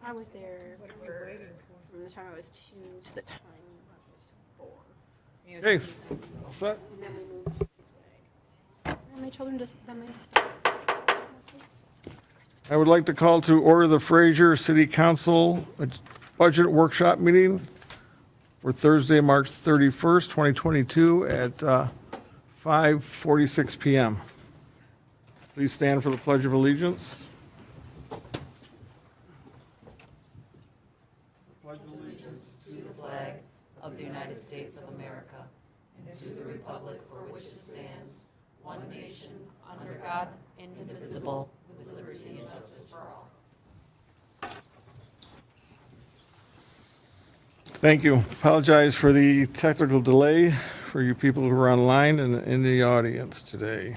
I was there from the time I was 2 to the time I was 4. Okay, all set? And then we moved this way. And my children just, I would like to call to order the Fraser City Council Budget Workshop Meeting for Thursday, March 31st, 2022 at 5:46 PM. Please stand for the Pledge of Allegiance. Of the United States of America, and to the republic for which it stands, one nation, under God, indivisible, with liberty and justice for all. Thank you. Apologize for the technical delay for you people who are online and in the audience today.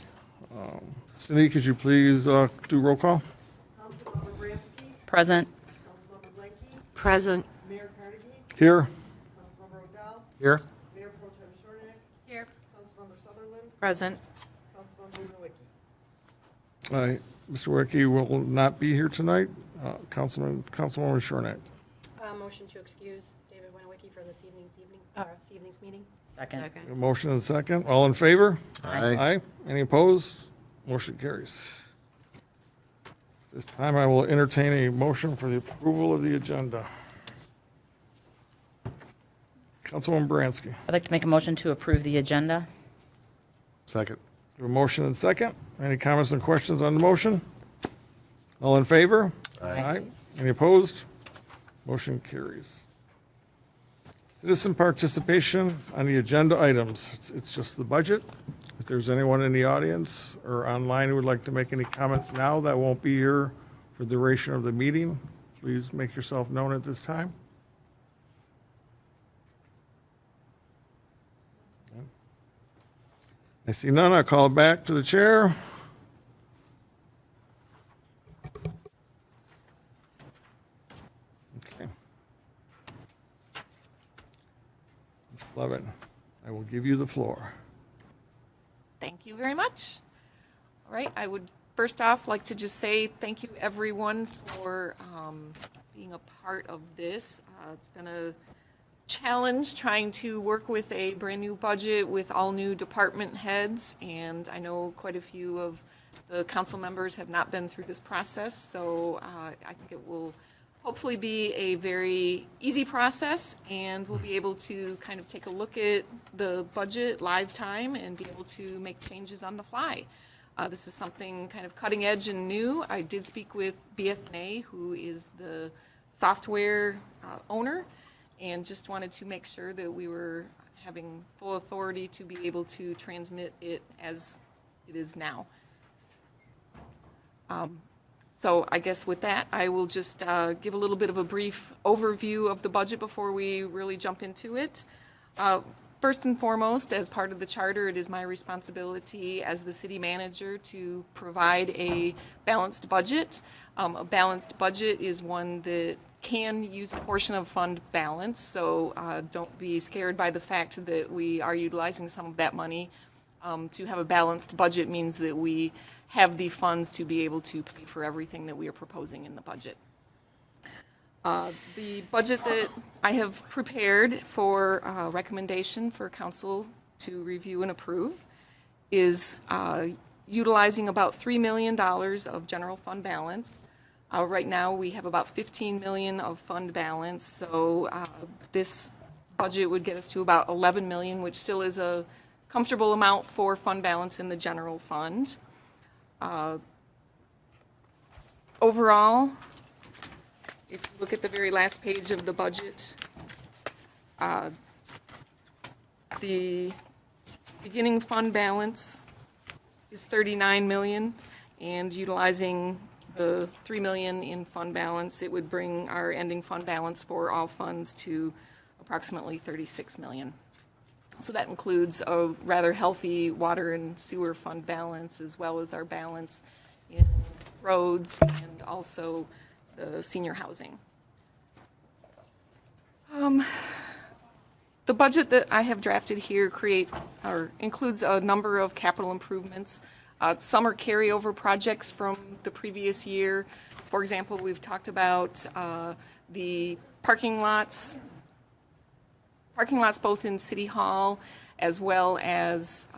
Cindy, could you please do roll call? Councilmember Bransky. Present. Councilmember Blanky. Present. Mayor Carnegie. Here. Councilmember O'Dowd. Here. Mayor Pro Tem Shornack. Here. Councilmember Sutherland. Present. Councilmember Nowicki. All right, Mr. Wickey will not be here tonight. Councilwoman Shornack. motion to excuse David Winowicki for this evening's meeting. Second. A motion and a second. All in favor? Aye. Aye. Any opposed? Motion carries. This time I will entertain a motion for the approval of the agenda. Councilwoman Baranski. I'd like to make a motion to approve the agenda. Second. A motion and second. Any comments and questions on the motion? All in favor? Aye. Any opposed? Motion carries. Citizen participation on the agenda items. It's just the budget. If there's anyone in the audience or online who would like to make any comments now that won't be here for the duration of the meeting, please make yourself known at this time. I see none. I'll call it back to the chair. Okay. Ms. Levin, I will give you the floor. Thank you very much. All right, I would first off like to just say thank you everyone for being a part of this. It's been a challenge trying to work with a brand new budget with all new department heads, and I know quite a few of the council members have not been through this process, so I think it will hopefully be a very easy process, and we'll be able to kind of take a look at the budget live time and be able to make changes on the fly. This is something kind of cutting edge and new. I did speak with BSNA, who is the software owner, and just wanted to make sure that we were having full authority to be able to transmit it as it is now. So I guess with that, I will just give a little bit of a brief overview of the budget before we really jump into it. First and foremost, as part of the charter, it is my responsibility as the city manager to provide a balanced budget. A balanced budget is one that can use a portion of fund balance, so don't be scared by the fact that we are utilizing some of that money. To have a balanced budget means that we have the funds to be able to pay for everything that we are proposing in the budget. The budget that I have prepared for recommendation for council to review and approve is utilizing about $3 million of general fund balance. Right now, we have about $15 million of fund balance, so this budget would get us to about $11 million, which still is a comfortable amount for fund balance in the general fund. Overall, if you look at the very last page of the budget, the beginning fund balance is $39 million, and utilizing the $3 million in fund balance, it would bring our ending fund balance for all funds to approximately $36 million. So that includes a rather healthy water and sewer fund balance, as well as our balance in roads and also the senior housing. The budget that I have drafted here includes a number of capital improvements. Some are carryover projects from the previous year. For example, we've talked about the parking lots both in City Hall as well as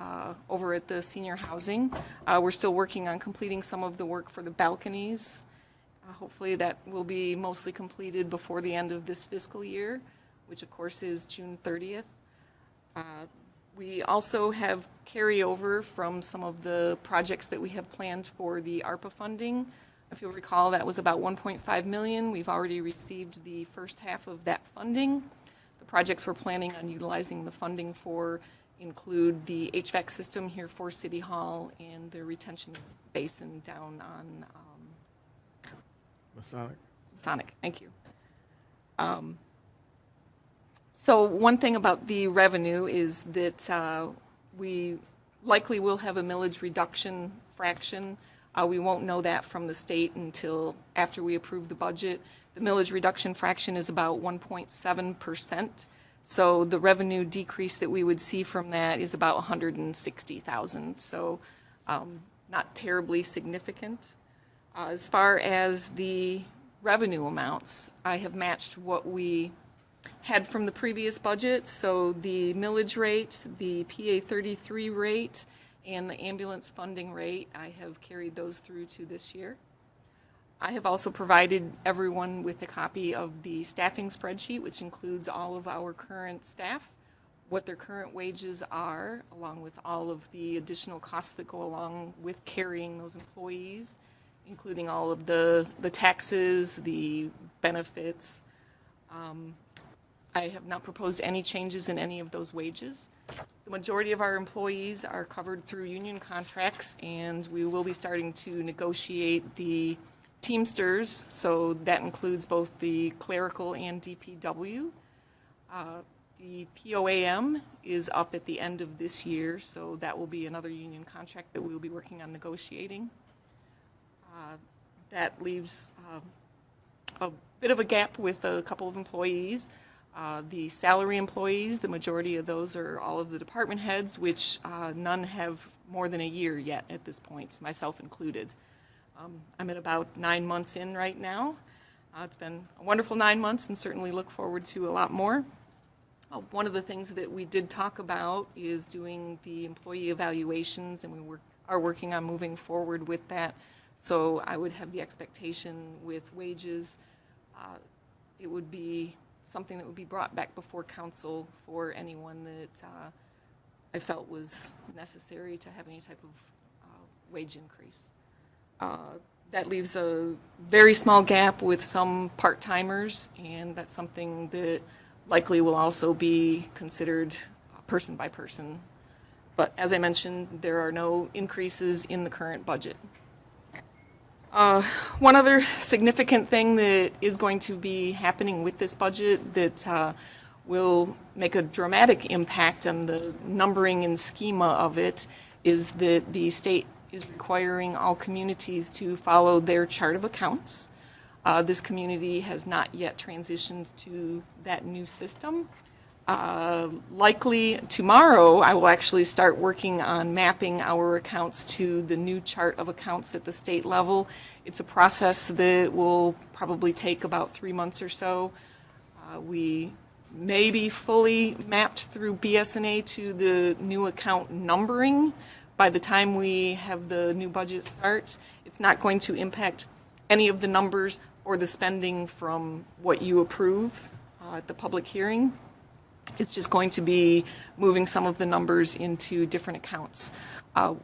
over at the senior housing. We're still working on completing some of the work for the balconies. Hopefully that will be mostly completed before the end of this fiscal year, which of course is June 30th. We also have carryover from some of the projects that we have planned for the ARPA funding. If you'll recall, that was about 1.5 million. We've already received the first half of that funding. The projects we're planning on utilizing the funding for include the HVAC system here for City Hall and the retention basin down on Masonic. Thank you. So one thing about the revenue is that we likely will have a millage reduction fraction. We won't know that from the state until after we approve the budget. The millage reduction fraction is about 1.7%. So the revenue decrease that we would see from that is about 160,000. So not terribly significant. As far as the revenue amounts, I have matched what we had from the previous budget. So the millage rate, the PA 33 rate, and the ambulance funding rate, I have carried those through to this year. I have also provided everyone with a copy of the staffing spreadsheet, which includes all of our current staff, what their current wages are, along with all of the additional costs that go along with carrying those employees, including all of the taxes, the benefits. I have not proposed any changes in any of those wages. The majority of our employees are covered through union contracts, and we will be starting to negotiate the Teamsters, so that includes both the clerical and DPW. The POAM is up at the end of this year, so that will be another union contract that we will be working on negotiating. That leaves a bit of a gap with a couple of employees. The salary employees, the majority of those are all of the department heads, which none have more than a year yet at this point, myself included. I'm at about 9 months in right now. It's been a wonderful 9 months and certainly look forward to a lot more. One of the things that we did talk about is doing the employee evaluations, and we are working on moving forward with that. So I would have the expectation with wages, it would be something that would be brought back before council for anyone that I felt was necessary to have any type of wage increase. That leaves a very small gap with some part-timers, and that's something that likely will also be considered person by person. But as I mentioned, there are no increases in the current budget. One other significant thing that is going to be happening with this budget that will make a dramatic impact on the numbering and schema of it is that the state is requiring all communities to follow their chart of accounts. This community has not yet transitioned to that new system. Likely tomorrow, I will actually start working on mapping our accounts to the new chart of accounts at the state level. It's a process that will probably take about 3 months or so. We may be fully mapped through BS&A to the new account numbering by the time we have the new budget start. It's not going to impact any of the numbers or the spending from what you approve at the public hearing. It's just going to be moving some of the numbers into different accounts.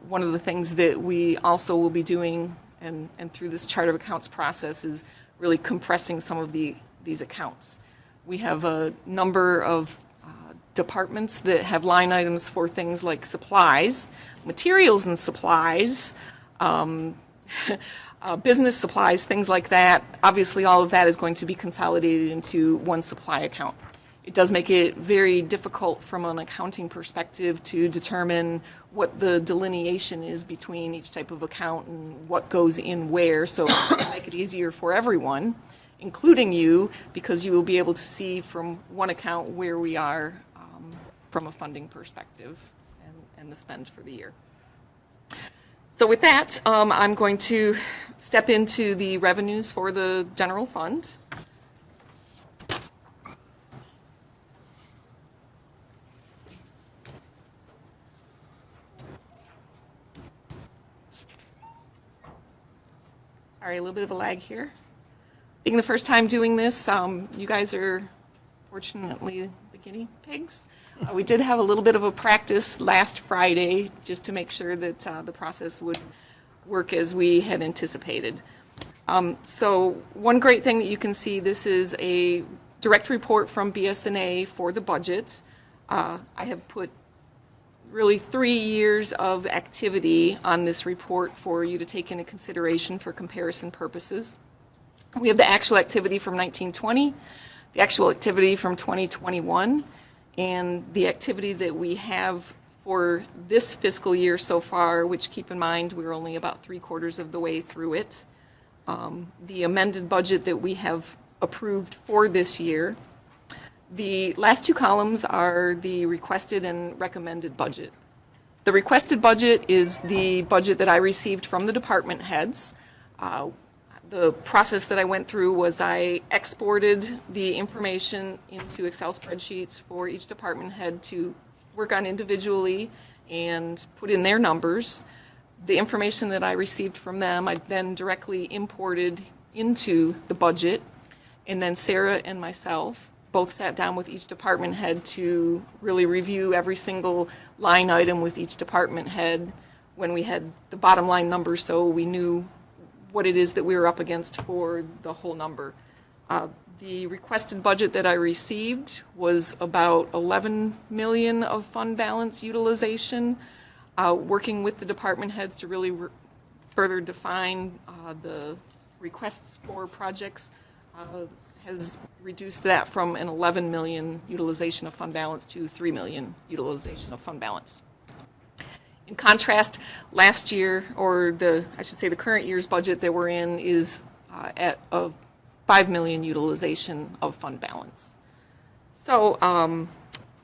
One of the things that we also will be doing and through this chart of accounts process is really compressing some of these accounts. We have a number of departments that have line items for things like supplies, materials and supplies, business supplies, things like that. Obviously, all of that is going to be consolidated into one supply account. It does make it very difficult from an accounting perspective to determine what the delineation is between each type of account and what goes in where, so it'll make it easier for everyone, including you, because you will be able to see from one account where we are from a funding perspective and the spend for the year. So with that, I'm going to step into the revenues for the general fund. Sorry, a little bit of a lag here. Being the first time doing this, you guys are fortunately the guinea pigs. We did have a little bit of a practice last Friday just to make sure that the process would work as we had anticipated. So one great thing that you can see, this is a direct report from BSNA for the budget. I have put really 3 years of activity on this report for you to take into consideration for comparison purposes. We have the actual activity from 1920, the actual activity from 2021, and the activity that we have for this fiscal year so far, which keep in mind we're only about 3/4 of the way through it. The amended budget that we have approved for this year. The last 2 columns are the requested and recommended budget. The requested budget is the budget that I received from the department heads. The process that I went through was I exported the information into Excel spreadsheets for each department head to work on individually and put in their numbers. The information that I received from them, I then directly imported into the budget. And then Sarah and myself both sat down with each department head to really review every single line item with each department head when we had the bottom line number, so we knew what it is that we were up against for the whole number. The requested budget that I received was about 11 million of fund balance utilization, working with the department heads to really further define the requests for projects has reduced that from an 11 million utilization of fund balance to 3 million utilization of fund balance. In contrast, last year, or I should say the current year's budget that we're in is at a 5 million utilization of fund balance. So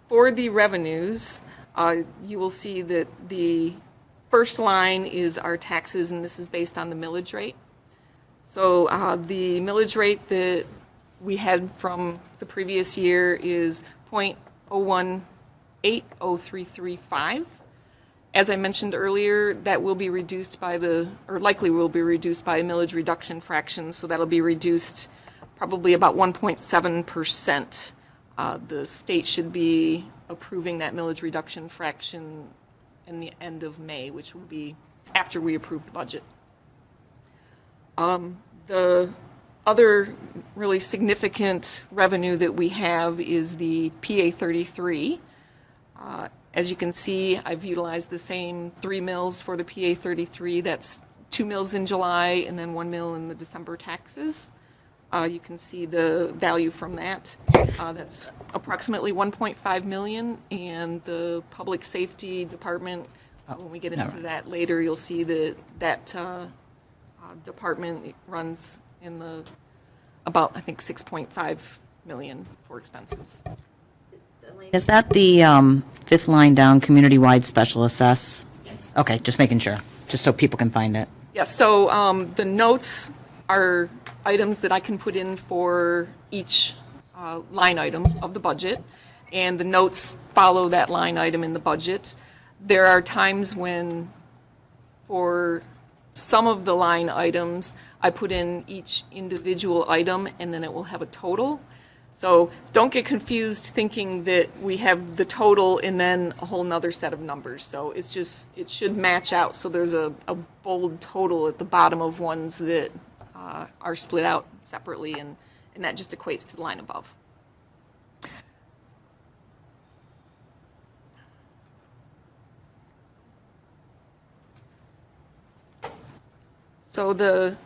for the revenues, you will see that the first line is our taxes, and this is based on the millage rate. So the millage rate that we had from the previous year is 0.0180335. As I mentioned earlier, that will be reduced by likely will be reduced by a millage reduction fraction, so that'll be reduced probably about 1.7%. The state should be approving that millage reduction fraction in the end of May, which will be after we approve the budget. The other really significant revenue that we have is the PA 33. As you can see, I've utilized the same 3 mills for the PA 33. That's 2 mills in July and then 1 mill in the December taxes. You can see the value from that. That's approximately 1.5 million, and the public safety department, when we get into that later, you'll see that department runs in the about, I think, 6.5 million for expenses. Is that the 5th line down, community-wide special assess? Yes. Okay, just making sure, just so people can find it. Yes, so the notes are items that I can put in for each line item of the budget, and the notes follow that line item in the budget. There are times when, for some of the line items, I put in each individual item, and then it will have a total. So don't get confused thinking that we have the total and then a whole nother set of numbers. So it's just, it should match out. So there's a bold total at the bottom of ones that are split out separately, and that just equates to the line above. So the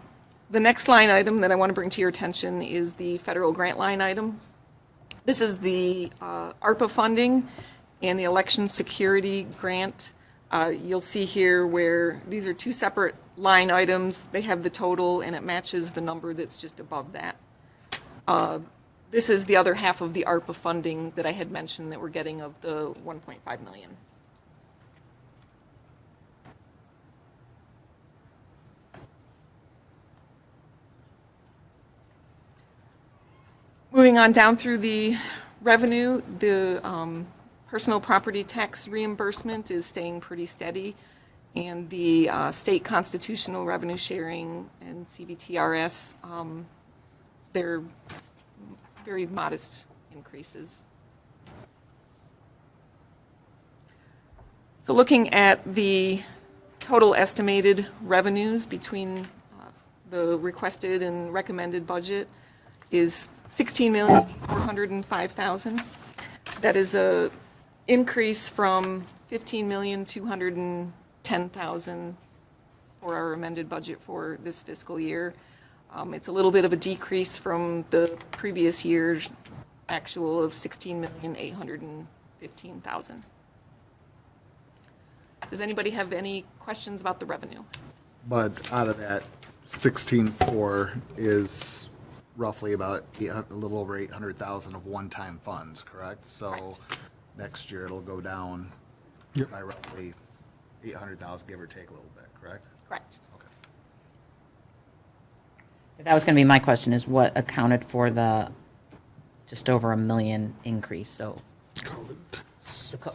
next line item that I want to bring to your attention is the federal grant line item. This is the ARPA funding and the election security grant. You'll see here where these are 2 separate line items. They have the total, and it matches the number that's just above that. This is the other half of the ARPA funding that I had mentioned that we're getting of the 1.5 million. Moving on down through the revenue, the personal property tax reimbursement is staying pretty steady, and the state constitutional revenue sharing and CVTRS, they're very modest increases. So looking at the total estimated revenues between the requested and recommended budget is $16,405,000. That is a increase from $15,210,000 for our amended budget for this fiscal year. It's a little bit of a decrease from the previous year's actual of $16,815,000. Does anybody have any questions about the revenue? But out of that, 16.4 is roughly about a little over 800,000 of one-time funds, correct? So Correct. next year it'll go down Yep. by roughly 800,000, give or take a little bit, correct? Correct. Okay. That was going to be my question, is what accounted for the just over $1 million increase, so.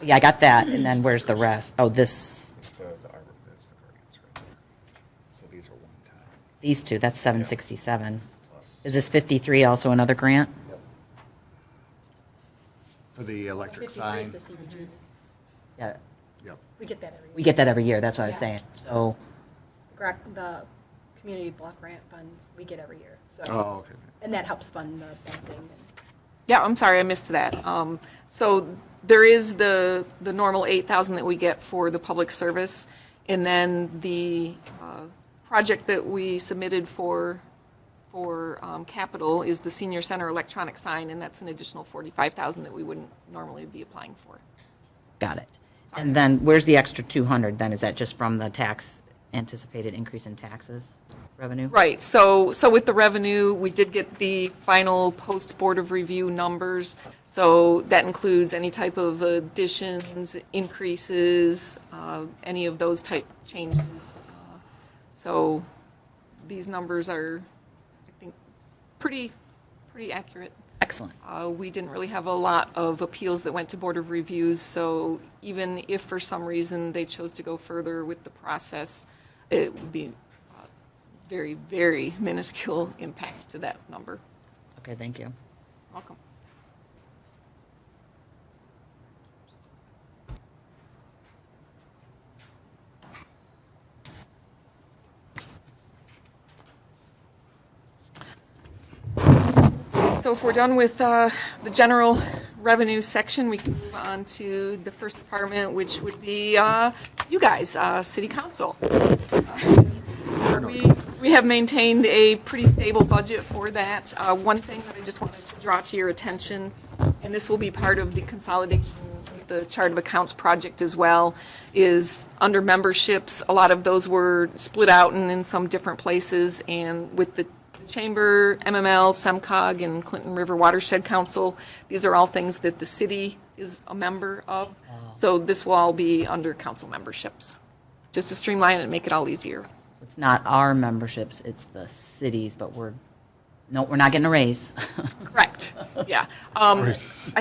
Yeah, I got that, and then where's the rest? Oh, this, It's the guardians right there. So these are one time. these two, that's 767. Plus. Is this 53 also another grant? Yep. For the electric 53 sign, is the CBG. Yeah, yep. We get that every year. we get that every year, that's what I was Yeah. saying. So, The community block grant funds, we get every year, so. Oh, okay. And that helps fund the busing and. Yeah, I'm sorry, I missed that. So there is the normal 8,000 that we get for the public service, and then the project that we submitted for capital is the senior center electronic sign, and that's an additional 45,000 that we wouldn't normally be applying for. got it. And then where's the extra 200 then? Is that just from the anticipated increase in taxes revenue? Right, so with the revenue, we did get the final post-board of review numbers. So that includes any type of additions, increases, any of those type changes. So these numbers are, I think, pretty accurate. Excellent. We didn't really have a lot of appeals that went to Board of Reviews, so even if for some reason they chose to go further with the process, it would be very, very minuscule impact to that number. Okay, thank you. Welcome. So if we're done with the general revenue section, we can move on to the first department, which would be you guys, City Council. We have maintained a pretty stable budget for that. One thing that I just wanted to draw to your attention, and this will be part of the consolidation, the chart of accounts project as well, is under memberships, a lot of those were split out and in some different places, and with the Chamber, MML, SEMCOG, and Clinton River Watershed Council, these are all things that the city is a member of. So this will all be under council memberships, just to streamline it and make it all easier. It's not our memberships, it's the cities, but we're not getting a raise. Correct, yeah. I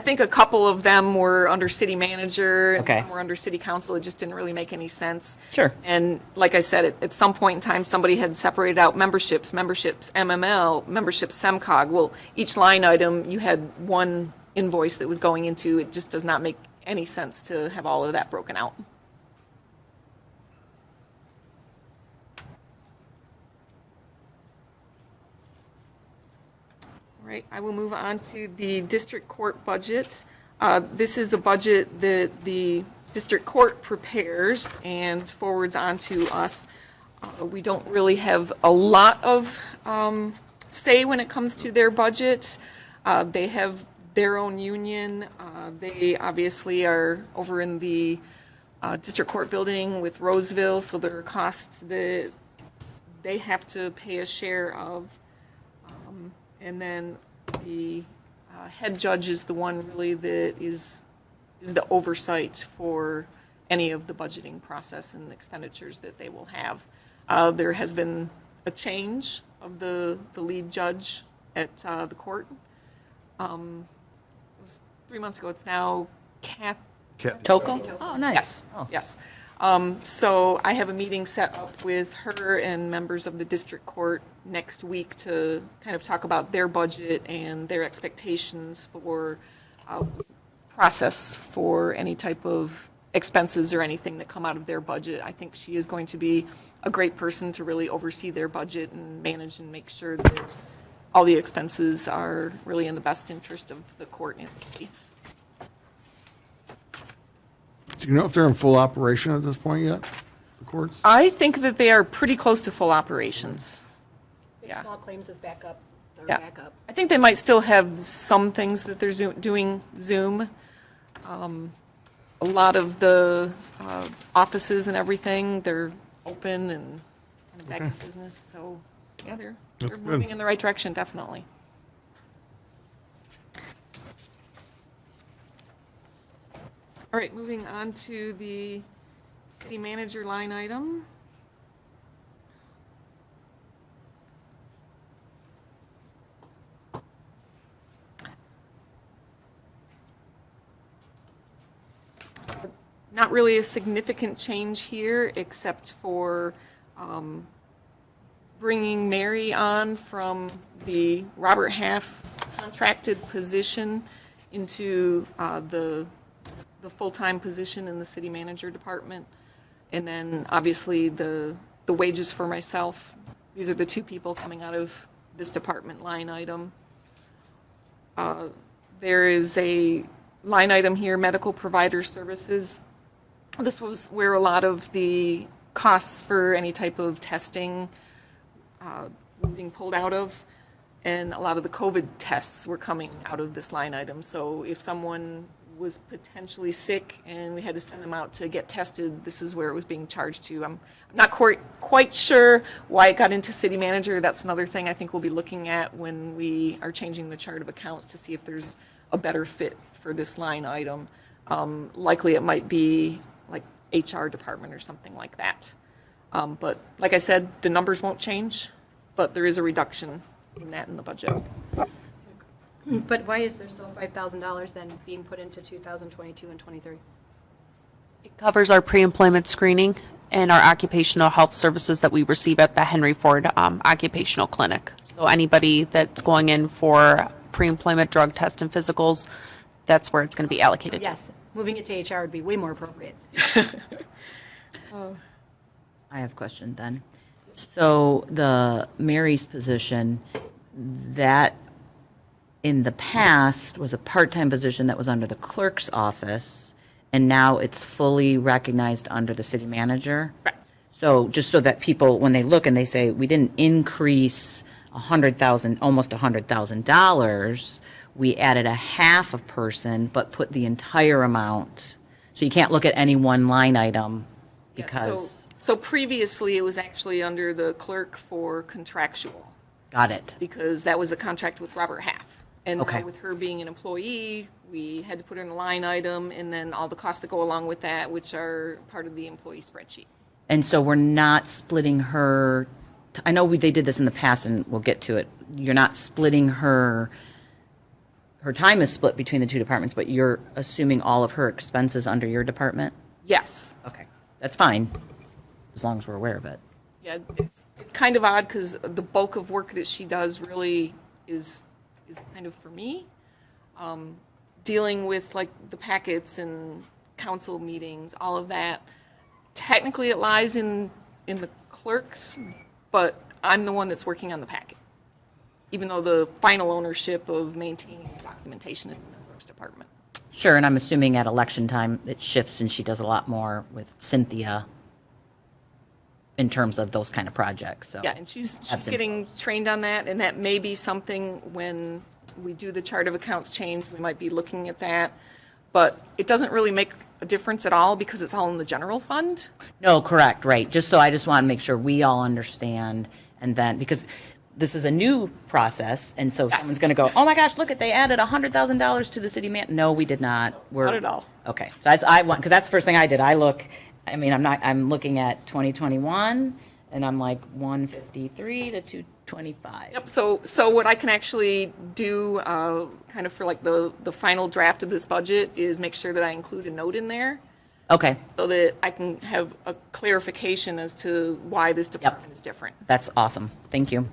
think a couple of them were under city manager, and Okay. some were under city council, it just didn't really make any sense. Sure. And like I said, at some point in time, somebody had separated out memberships MML, memberships SEMCOG. Well, each line item, you had one invoice that was going into, it just does not make any sense to have all of that broken out. All right, I will move on to the district court budget. This is a budget that the district court prepares and forwards on to us. We don't really have a lot of say when it comes to their budget. They have their own union. They obviously are over in the district court building with Roseville, so there are costs that they have to pay a share of. And then the head judge is the one really that is the oversight for any of the budgeting process and expenditures that they will have. There has been a change of the lead judge at the court. It was 3 months ago. It's now Kathy. Toko? Oh, nice. Yes, Oh. yes. So I have a meeting set up with her and members of the district court next week to kind of talk about their budget and their expectations for process for any type of expenses or anything that come out of their budget. I think she is going to be a great person to really oversee their budget and manage and make sure that all the expenses are really in the best interest of the court and the city. Do you know if they're in full operation at this point yet, the courts? I think that they are pretty close to full operations. Big Yeah. Small claims is back up, they're Yeah. back up. I think they might still have some things that they're doing Zoom. A lot of the offices and everything, they're open and kind of back in business. So, yeah, they're That's good. moving in the right direction, definitely. All right, moving on to the city manager line item. Not really a significant change here, except for bringing Mary on from the Robert Half contracted position into the full-time position in the city manager department. And then, obviously, the wages for myself. These are the two people coming out of this department line item. There is a line item here, medical provider services. This was where a lot of the costs for any type of testing were being pulled out of, and a lot of the COVID tests were coming out of this line item. So if someone was potentially sick and we had to send them out to get tested, this is where it was being charged to. I'm not quite sure why it got into city manager. That's another thing I think we'll be looking at when we are changing the chart of accounts to see if there's a better fit for this line item. Likely it might be like HR department or something like that. But like I said, the numbers won't change, but there is a reduction in that in the budget. But why is there still $5,000 then being put into 2022 and 23? It covers our pre-employment screening and our occupational health services that we receive at the Henry Ford Occupational Clinic. So anybody that's going in for pre-employment drug test and physicals, that's where it's going to be allocated to. Yes, moving it to HR would be way more appropriate. I have a question then. So the Mary's position, that in the past was a part-time position that was under the clerk's office, and now it's fully recognized under the city manager? Correct. So just so that people, when they look and they say, we didn't increase almost $100,000, we added a half a person, but put the entire amount. So you can't look at any one line item Yeah, because, So previously, it was actually under the clerk for contractual, got it. because that was a contract with Robert Half. And Okay. now with her being an employee, we had to put her in a line item, and then all the costs that go along with that, which are part of the employee spreadsheet. And so we're not splitting her, I know they did this in the past, and we'll get to it. You're not splitting her time is split between the two departments, but you're assuming all of her expenses under your department? Yes. Okay, that's fine, as long as we're aware of it. Yeah, it's kind of odd, because the bulk of work that she does really is kind of for me. Dealing with like the packets and council meetings, all of that. Technically, it lies in the clerks, but I'm the one that's working on the packet. Even though the final ownership of maintaining the documentation is in the clerk's department. Sure, and I'm assuming at election time, it shifts and she does a lot more with Cynthia in terms of those kind of projects, so. Yeah, and she's Ebbs and getting trained on that, and that may be something when we do the chart of accounts change, we might be looking at that. But it doesn't really make a difference at all because it's all in the general fund. No, correct, right. I just want to make sure we all understand, and then, because this is a new process, and so Yes. someone's going to go, oh my gosh, look they added $100,000 to the city man. No, we did not. Not at all. Okay, so because that's the first thing I did. I'm looking at 2021, and I'm like 153 to 25. Yep, so what I can actually do, kind of for like the final draft of this budget is make sure that I include a note in there Okay, so that I can have a clarification as to why this department is different. that's awesome. Thank you.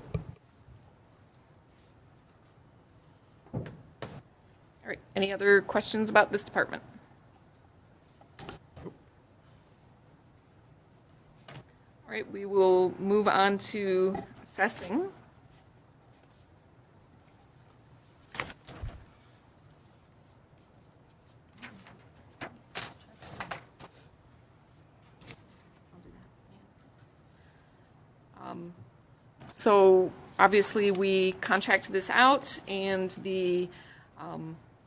All right, any other questions about this department? All right, we will move on to assessing. So obviously, we contracted this out, and the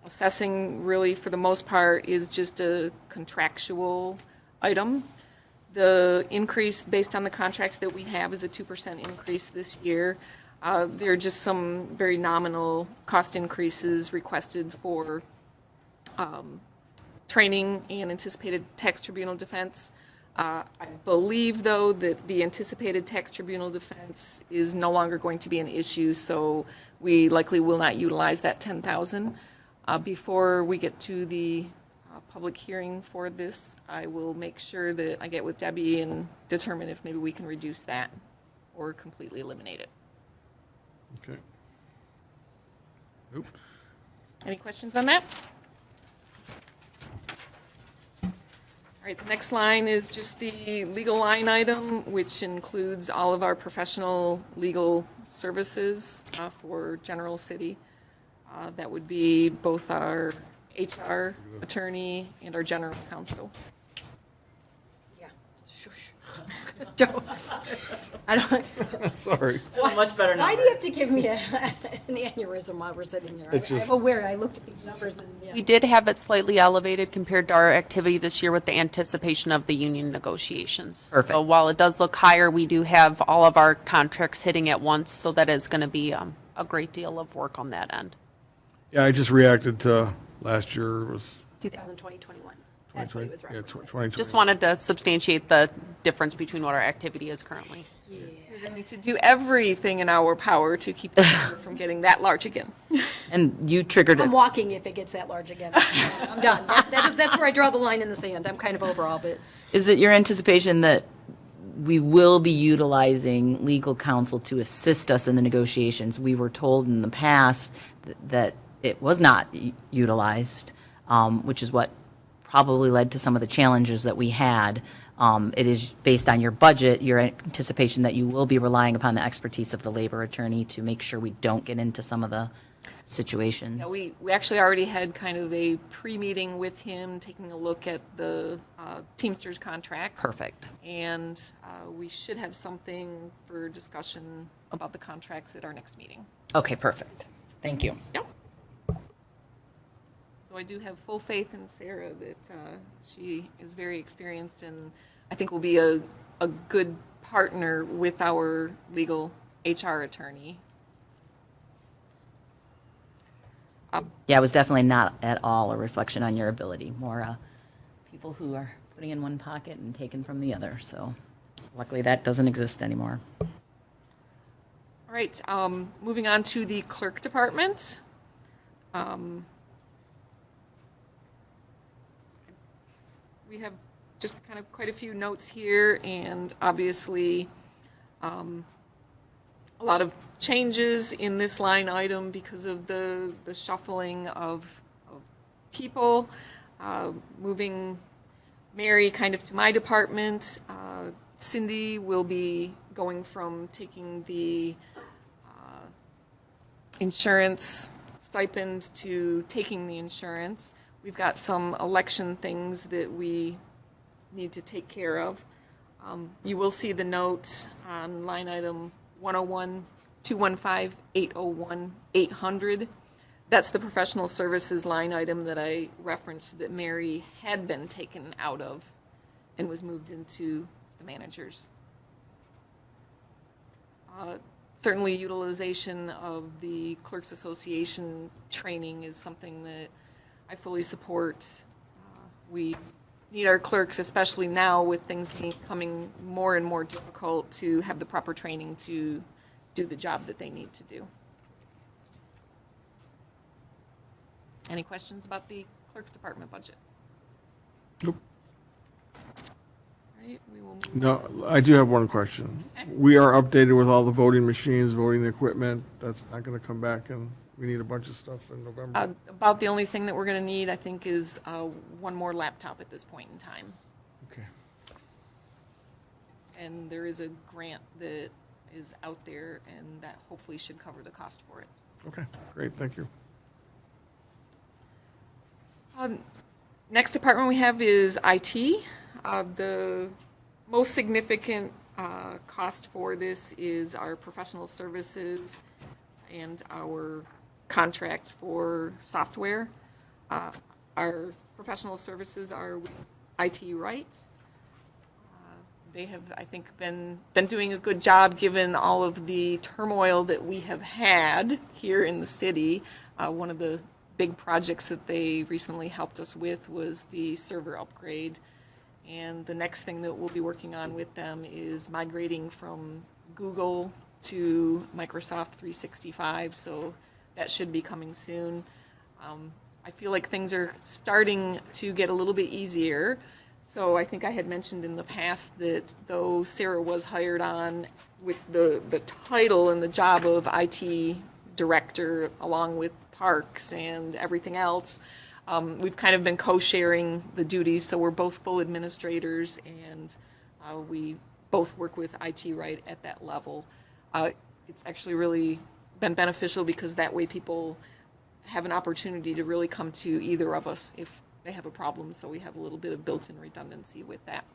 assessing really, for the most part, is just a contractual item. The increase based on the contracts that we have is a 2% increase this year. There are just some very nominal cost increases requested for training and anticipated tax tribunal defense. I believe, though, that the anticipated tax tribunal defense is no longer going to be an issue, so we likely will not utilize that 10,000. Before we get to the public hearing for this, I will make sure that I get with Debbie and determine if maybe we can reduce that or completely eliminate it. Okay. Nope. Any questions on that? All right, the next line is just the legal line item, which includes all of our professional legal services for general city. That would be both our HR attorney and our general counsel. Yeah. Shush. I don't, Sorry. Much better why do you have to give me an aneurysm while we're sitting there? It's just- I'm aware, I looked at these numbers and, yeah. We did have it slightly elevated compared to our activity this year with the anticipation of the union negotiations. Perfect. So while it does look higher, we do have all of our contracts hitting at once, so that is going to be a great deal of work on that end. Yeah, I just reacted to last year was 2020, 21. That's what he was 2020. Yeah, referencing. 2020. Just wanted to substantiate the difference between what our activity is currently. We need to do everything in our power to keep the number from getting that large again. And you triggered I'm it. walking if it gets that large again. I'm done. That's where I draw the line in the sand. I'm kind of over all, but Is it your anticipation that we will be utilizing legal counsel to assist us in the negotiations? We were told in the past that it was not utilized, which is what probably led to some of the challenges that we had. It is based on your budget, your anticipation that you will be relying upon the expertise of the labor attorney to make sure we don't get into some of the situations. Yeah, we actually already had kind of a pre-meeting with him, taking a look at the Teamsters contracts. Perfect. And we should have something for discussion about the contracts at our next meeting. Okay, perfect. Thank you. Yep. So I do have full faith in Sarah that she is very experienced and I think will be a good partner with our legal HR attorney. Yeah, it was definitely not at all a reflection on your ability, more people who are putting in one pocket and taking from the other. So luckily that doesn't exist anymore. All right, moving on to the Clerk Department. We have just kind of quite a few notes here, and obviously a lot of changes in this line item because of the shuffling of people, moving Mary kind of to my department. Cindy will be going from taking the insurance stipend to taking the insurance. We've got some election things that we need to take care of. You will see the note on line item 101-215-801-800. That's the professional services line item that I referenced that Mary had been taken out of and was moved into the managers. Certainly utilization of the Clerks Association training is something that I fully support. We need our clerks, especially now with things becoming more and more difficult, to have the proper training to do the job that they need to do. Any questions about the Clerk's Department budget? Nope. All right, we will move. No, I do have one question. We are updated with all the voting machines, voting equipment. That's not going to come back, and we need a bunch of stuff in November. About the only thing that we're going to need, I think, is one more laptop at this point in time. Okay. And there is a grant that is out there, and that hopefully should cover the cost for it. Okay, great, thank you. Next department we have is IT. The most significant cost for this is our professional services and our contract for software. Our professional services are with IT Rights. They have, I think, been doing a good job given all of the turmoil that we have had here in the city. One of the big projects that they recently helped us with was the server upgrade. And the next thing that we'll be working on with them is migrating from Google to Microsoft 365, so that should be coming soon. I feel like things are starting to get a little bit easier. So I think I had mentioned in the past that though Sarah was hired on with the title and the job of IT director along with parks and everything else, we've kind of been co-sharing the duties, so we're both full administrators, and we both work with IT right at that level. It's actually really been beneficial because that way people have an opportunity to really come to either of us if they have a problem, so we have a little bit of built-in redundancy with that.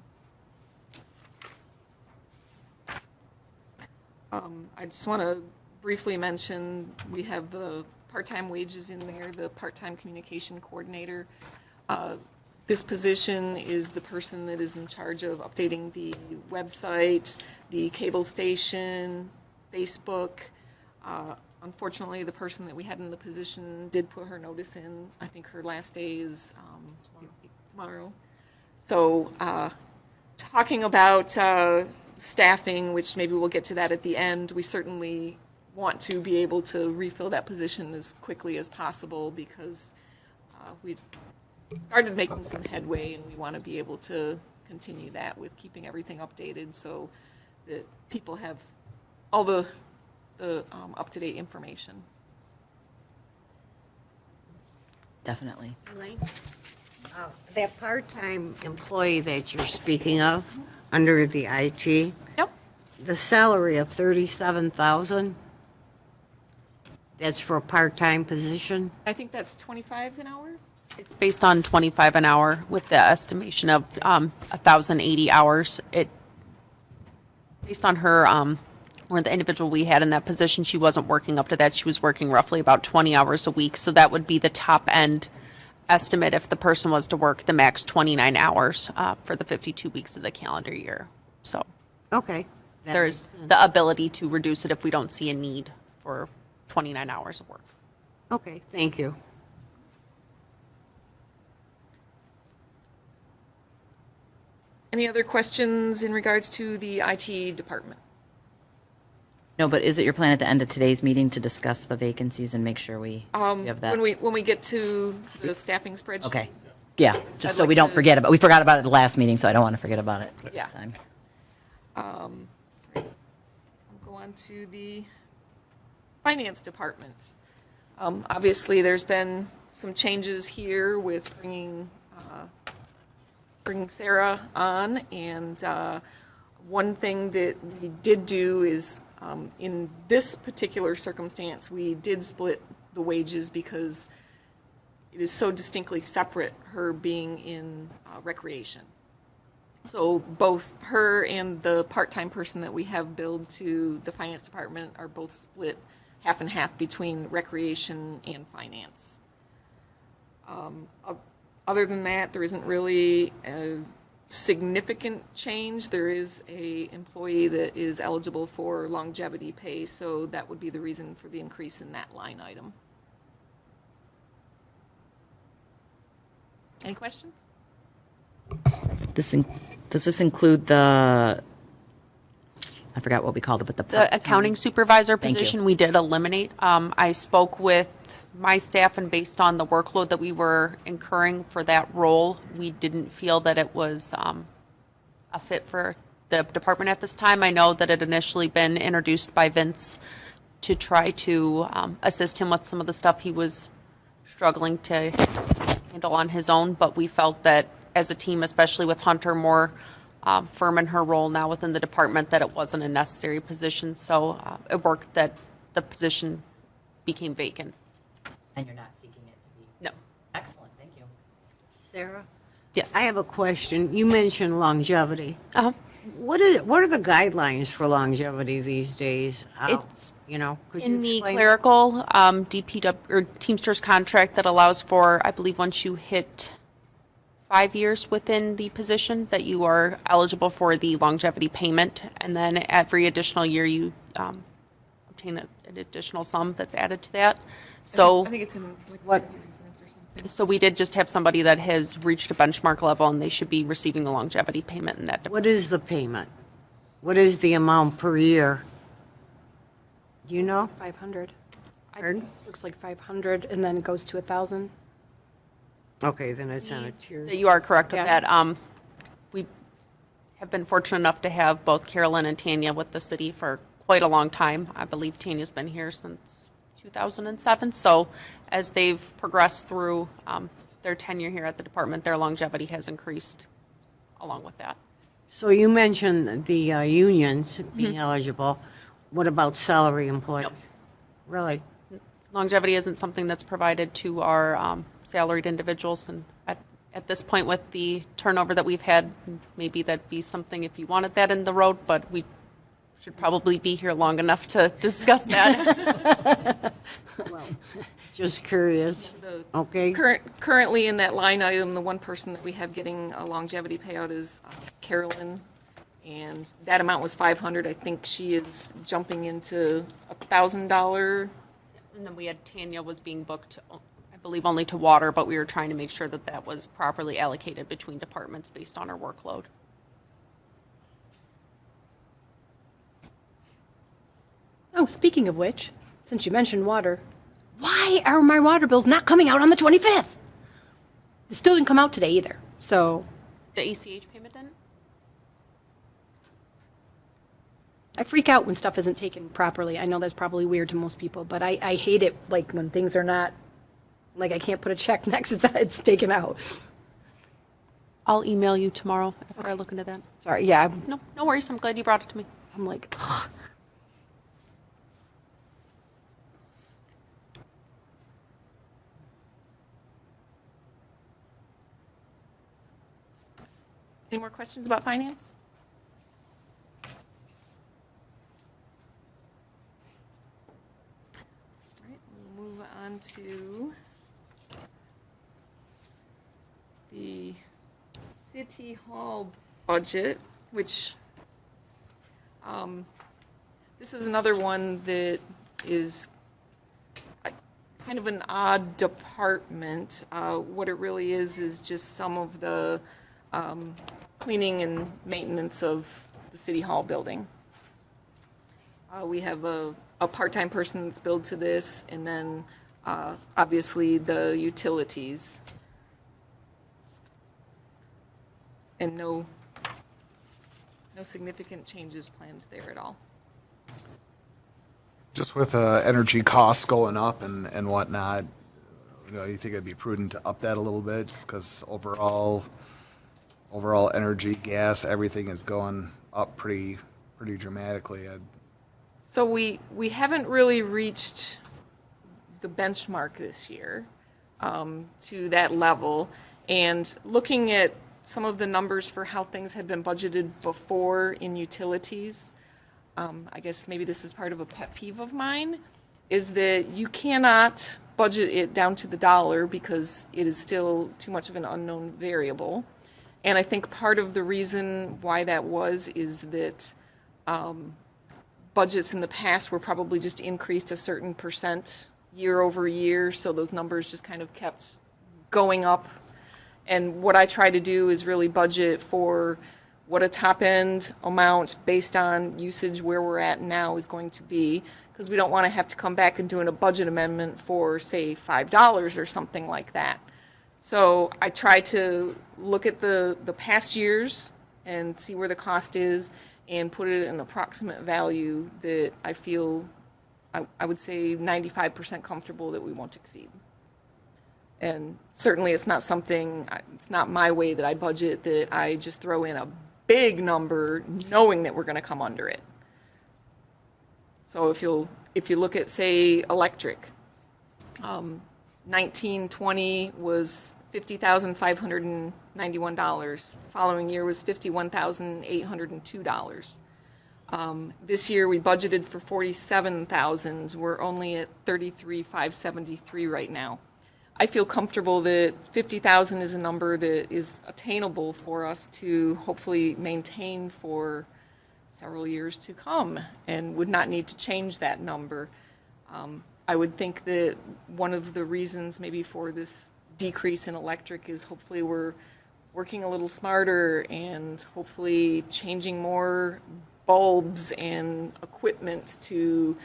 I just want to briefly mention we have the part-time wages in there, the part-time communication coordinator. This position is the person that is in charge of updating the website, the cable station, Facebook. Unfortunately, the person that we had in the position did put her notice in. I think her last day is tomorrow. So talking about staffing, which maybe we'll get to that at the end, we certainly want to be able to refill that position as quickly as possible because we started making some headway, and we want to be able to continue that with keeping everything updated so that people have all the up-to-date information. Definitely. Elaine? That part-time employee that you're speaking of, under the IT, Yep. the salary of $37,000, that's for a part-time position? I think that's 25 an hour. It's based on 25 an hour with the estimation of 1,080 hours. It based on her or the individual we had in that position, she wasn't working up to that. She was working roughly about 20 hours a week. So that would be the top end estimate if the person was to work the max 29 hours for the 52 weeks of the calendar year. So Okay. that there's makes sense. the ability to reduce it if we don't see a need for 29 hours of work. Okay, thank you. Any other questions in regards to the IT department? No, but is it your plan at the end of today's meeting to discuss the vacancies and make sure we have that? When we get to the staffing spreadsheet. Okay, yeah, just I'd so like we don't to- forget about, we forgot about it the last meeting, so I don't want to forget about it this Yeah. time. I'll go on to the finance department. Obviously, there's been some changes here with bringing Sarah on, and one thing that we did do is, in this particular circumstance, we did split the wages because it is so distinctly separate, her being in recreation. So both her and the part-time person that we have billed to the finance department are both split half and half between recreation and finance. Other than that, there isn't really a significant change. There is a employee that is eligible for longevity pay, so that would be the reason for the increase in that line item. Any questions? Does this include the I forgot what we called it, but the The part-time- accounting supervisor Thank you. position, we did eliminate. I spoke with my staff, and based on the workload that we were incurring for that role, we didn't feel that it was a fit for the department at this time. I know that it initially been introduced by Vince to try to assist him with some of the stuff he was struggling to handle on his own, but we felt that as a team, especially with Hunter more firm in her role now within the department, that it wasn't a necessary position. So it worked that the position became vacant. And you're not seeking it to be? No. Excellent, thank you. Sarah? Yes. I have a question. You mentioned longevity. Uh-huh. What are the guidelines for longevity these days? It's You know, could you in the explain? clerical DPW or Teamsters contract that allows for, I believe, once you hit 5 years within the position, that you are eligible for the longevity payment, and then every additional year you obtain an additional sum that's added to that. So, I think it's in like What- 5 year increments or something. so we did just have somebody that has reached a benchmark level, and they should be receiving the longevity payment in that. What is the payment? What is the amount per year? Do you know? 500. Pardon? Looks like 500 and then it goes to 1,000. Okay, then it's on a tier. You are correct with Yeah. that. We have been fortunate enough to have both Carolyn and Tanya with the city for quite a long time. I believe Tanya's been here since 2007. So as they've progressed through their tenure here at the department, their longevity has increased along with that. So you mentioned the unions being eligible. What about salary employees? Nope. Really? Longevity isn't something that's provided to our salaried individuals, and at this point with the turnover that we've had, maybe that'd be something if you wanted that in the road, but we should probably be here long enough to discuss that. Just curious. Okay? Currently in that line item, the one person that we have getting a longevity payout is Carolyn, and that amount was 500. I think she is jumping into $1,000. And then we had Tanya was being booked, I believe, only to water, but we were trying to make sure that that was properly allocated between departments based on our workload. Oh, speaking of which, since you mentioned water, why are my water bills not coming out on the 25th? It still didn't come out today either. So The ACH payment didn't? I freak out when stuff isn't taken properly. I know that's probably weird to most people, but I hate it like when things are not, like I can't put a check next, it's taken out. I'll email you tomorrow after I look into that. Sorry, yeah, No worries. I'm glad you brought it to me. I'm like, ugh. Any more questions about finance? All right, we'll move on to the City Hall budget, which, this is another one that is kind of an odd department. What it really is just some of the cleaning and maintenance of the City Hall building. We have a part-time person that's billed to this, and then obviously the utilities. And no significant changes planned there at all. Just with energy costs going up and whatnot, you think it'd be prudent to up that a little bit, just because overall energy, gas, everything is going up pretty dramatically. So we haven't really reached the benchmark this year to that level. And looking at some of the numbers for how things had been budgeted before in utilities, I guess maybe this is part of a pet peeve of mine, is that you cannot budget it down to the dollar because it is still too much of an unknown variable. And I think part of the reason why that was is that budgets in the past were probably just increased a certain percent year over year, so those numbers just kind of kept going up. And what I try to do is really budget for what a top-end amount based on usage where we're at now is going to be, because we don't want to have to come back and do a budget amendment for, say, $5 or something like that. So I try to look at the past years and see where the cost is and put it in an approximate value that I feel, I would say 95% comfortable that we won't exceed. And certainly it's not something, it's not my way that I budget, that I just throw in a big number knowing that we're going to come under it. So if you look at, say, electric, 1920 was $50,591. Following year was $51,802. This year we budgeted for 47,000. We're only at 33,573 right now. I feel comfortable that 50,000 is a number that is attainable for us to hopefully maintain for several years to come, and would not need to change that number. I would think that one of the reasons maybe for this decrease in electric is hopefully we're working a little smarter and hopefully changing more bulbs and equipment to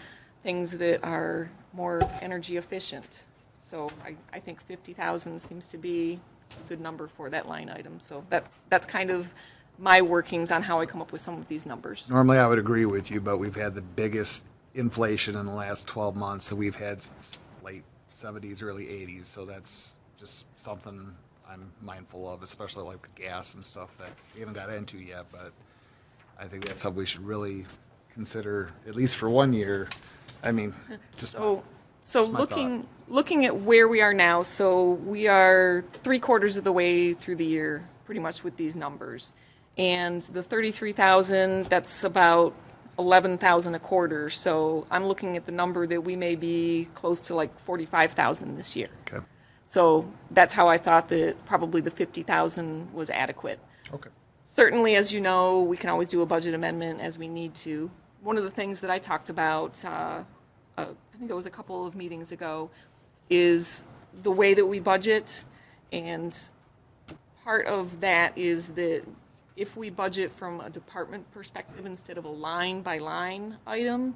things that are more energy efficient. So I think 50,000 seems to be a good number for that line item. So that's kind of my workings on how I come up with some of these numbers. Normally, I would agree with you, but we've had the biggest inflation in the last 12 months that we've had since late 70s, early 80s. So that's just something I'm mindful of, especially like with gas and stuff that we haven't got into yet. But I think that's something we should really consider, at least for 1 year. I mean, just So my looking at where we are now, so we are 3/4 of the way through the year, pretty much with these numbers. And the 33,000, that's about 11,000 a quarter. So I'm looking at the number that we may be close to like 45,000 this year. Okay. So that's how I thought that probably the 50,000 was adequate. Okay. Certainly, as you know, we can always do a budget amendment as we need to. One of the things that I talked about, I think it was a couple of meetings ago, is the way that we budget. And part of that is that if we budget from a department perspective instead of a line-by-line item,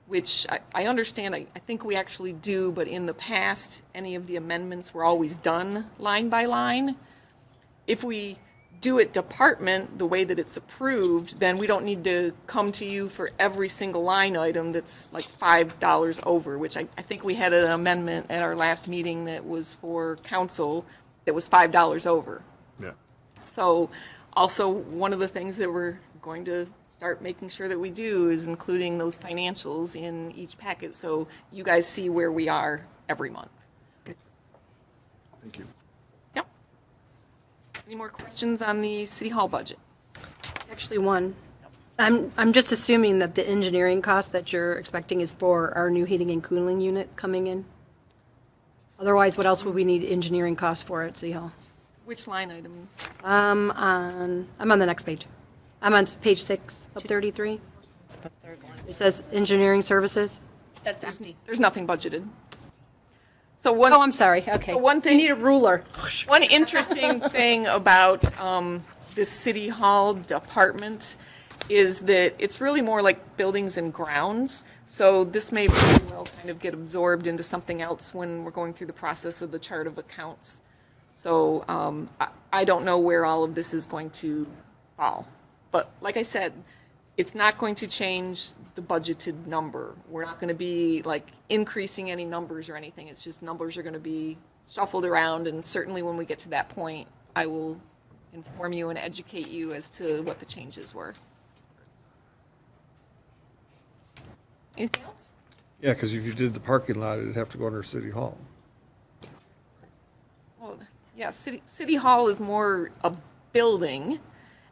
which I understand, I think we actually do, but in the past, any of the amendments were always done line by line. If we do it department, the way that it's approved, then we don't need to come to you for every single line item that's like $5 over, which I think we had an amendment at our last meeting that was for council that was $5 over. Yeah. So also, one of the things that we're going to start making sure that we do is including those financials in each packet, so you guys see where we are every month. Thank you. Yep. Any more questions on the City Hall budget? Actually, one. I'm just assuming that the engineering cost that you're expecting is for our new heating and cooling unit coming in. Otherwise, what else would we need engineering costs for at City Hall? Which line item? I'm on the next page. I'm on page 6 of 33. It's the third one. It says engineering services. That's empty. There's nothing budgeted. So one. Oh, I'm sorry. Okay. So one You thing. need a ruler. One interesting thing about this City Hall department is that it's really more like buildings and grounds. So this may very well kind of get absorbed into something else when we're going through the process of the chart of accounts. So I don't know where all of this is going to fall. But like I said, it's not going to change the budgeted number. We're not going to be like increasing any numbers or anything. It's just numbers are going to be shuffled around, and certainly when we get to that point, I will inform you and educate you as to what the changes were. Anything else? Yeah, because if you did the parking lot, it'd have to go under City Hall. Well, yeah, City Hall is more a building,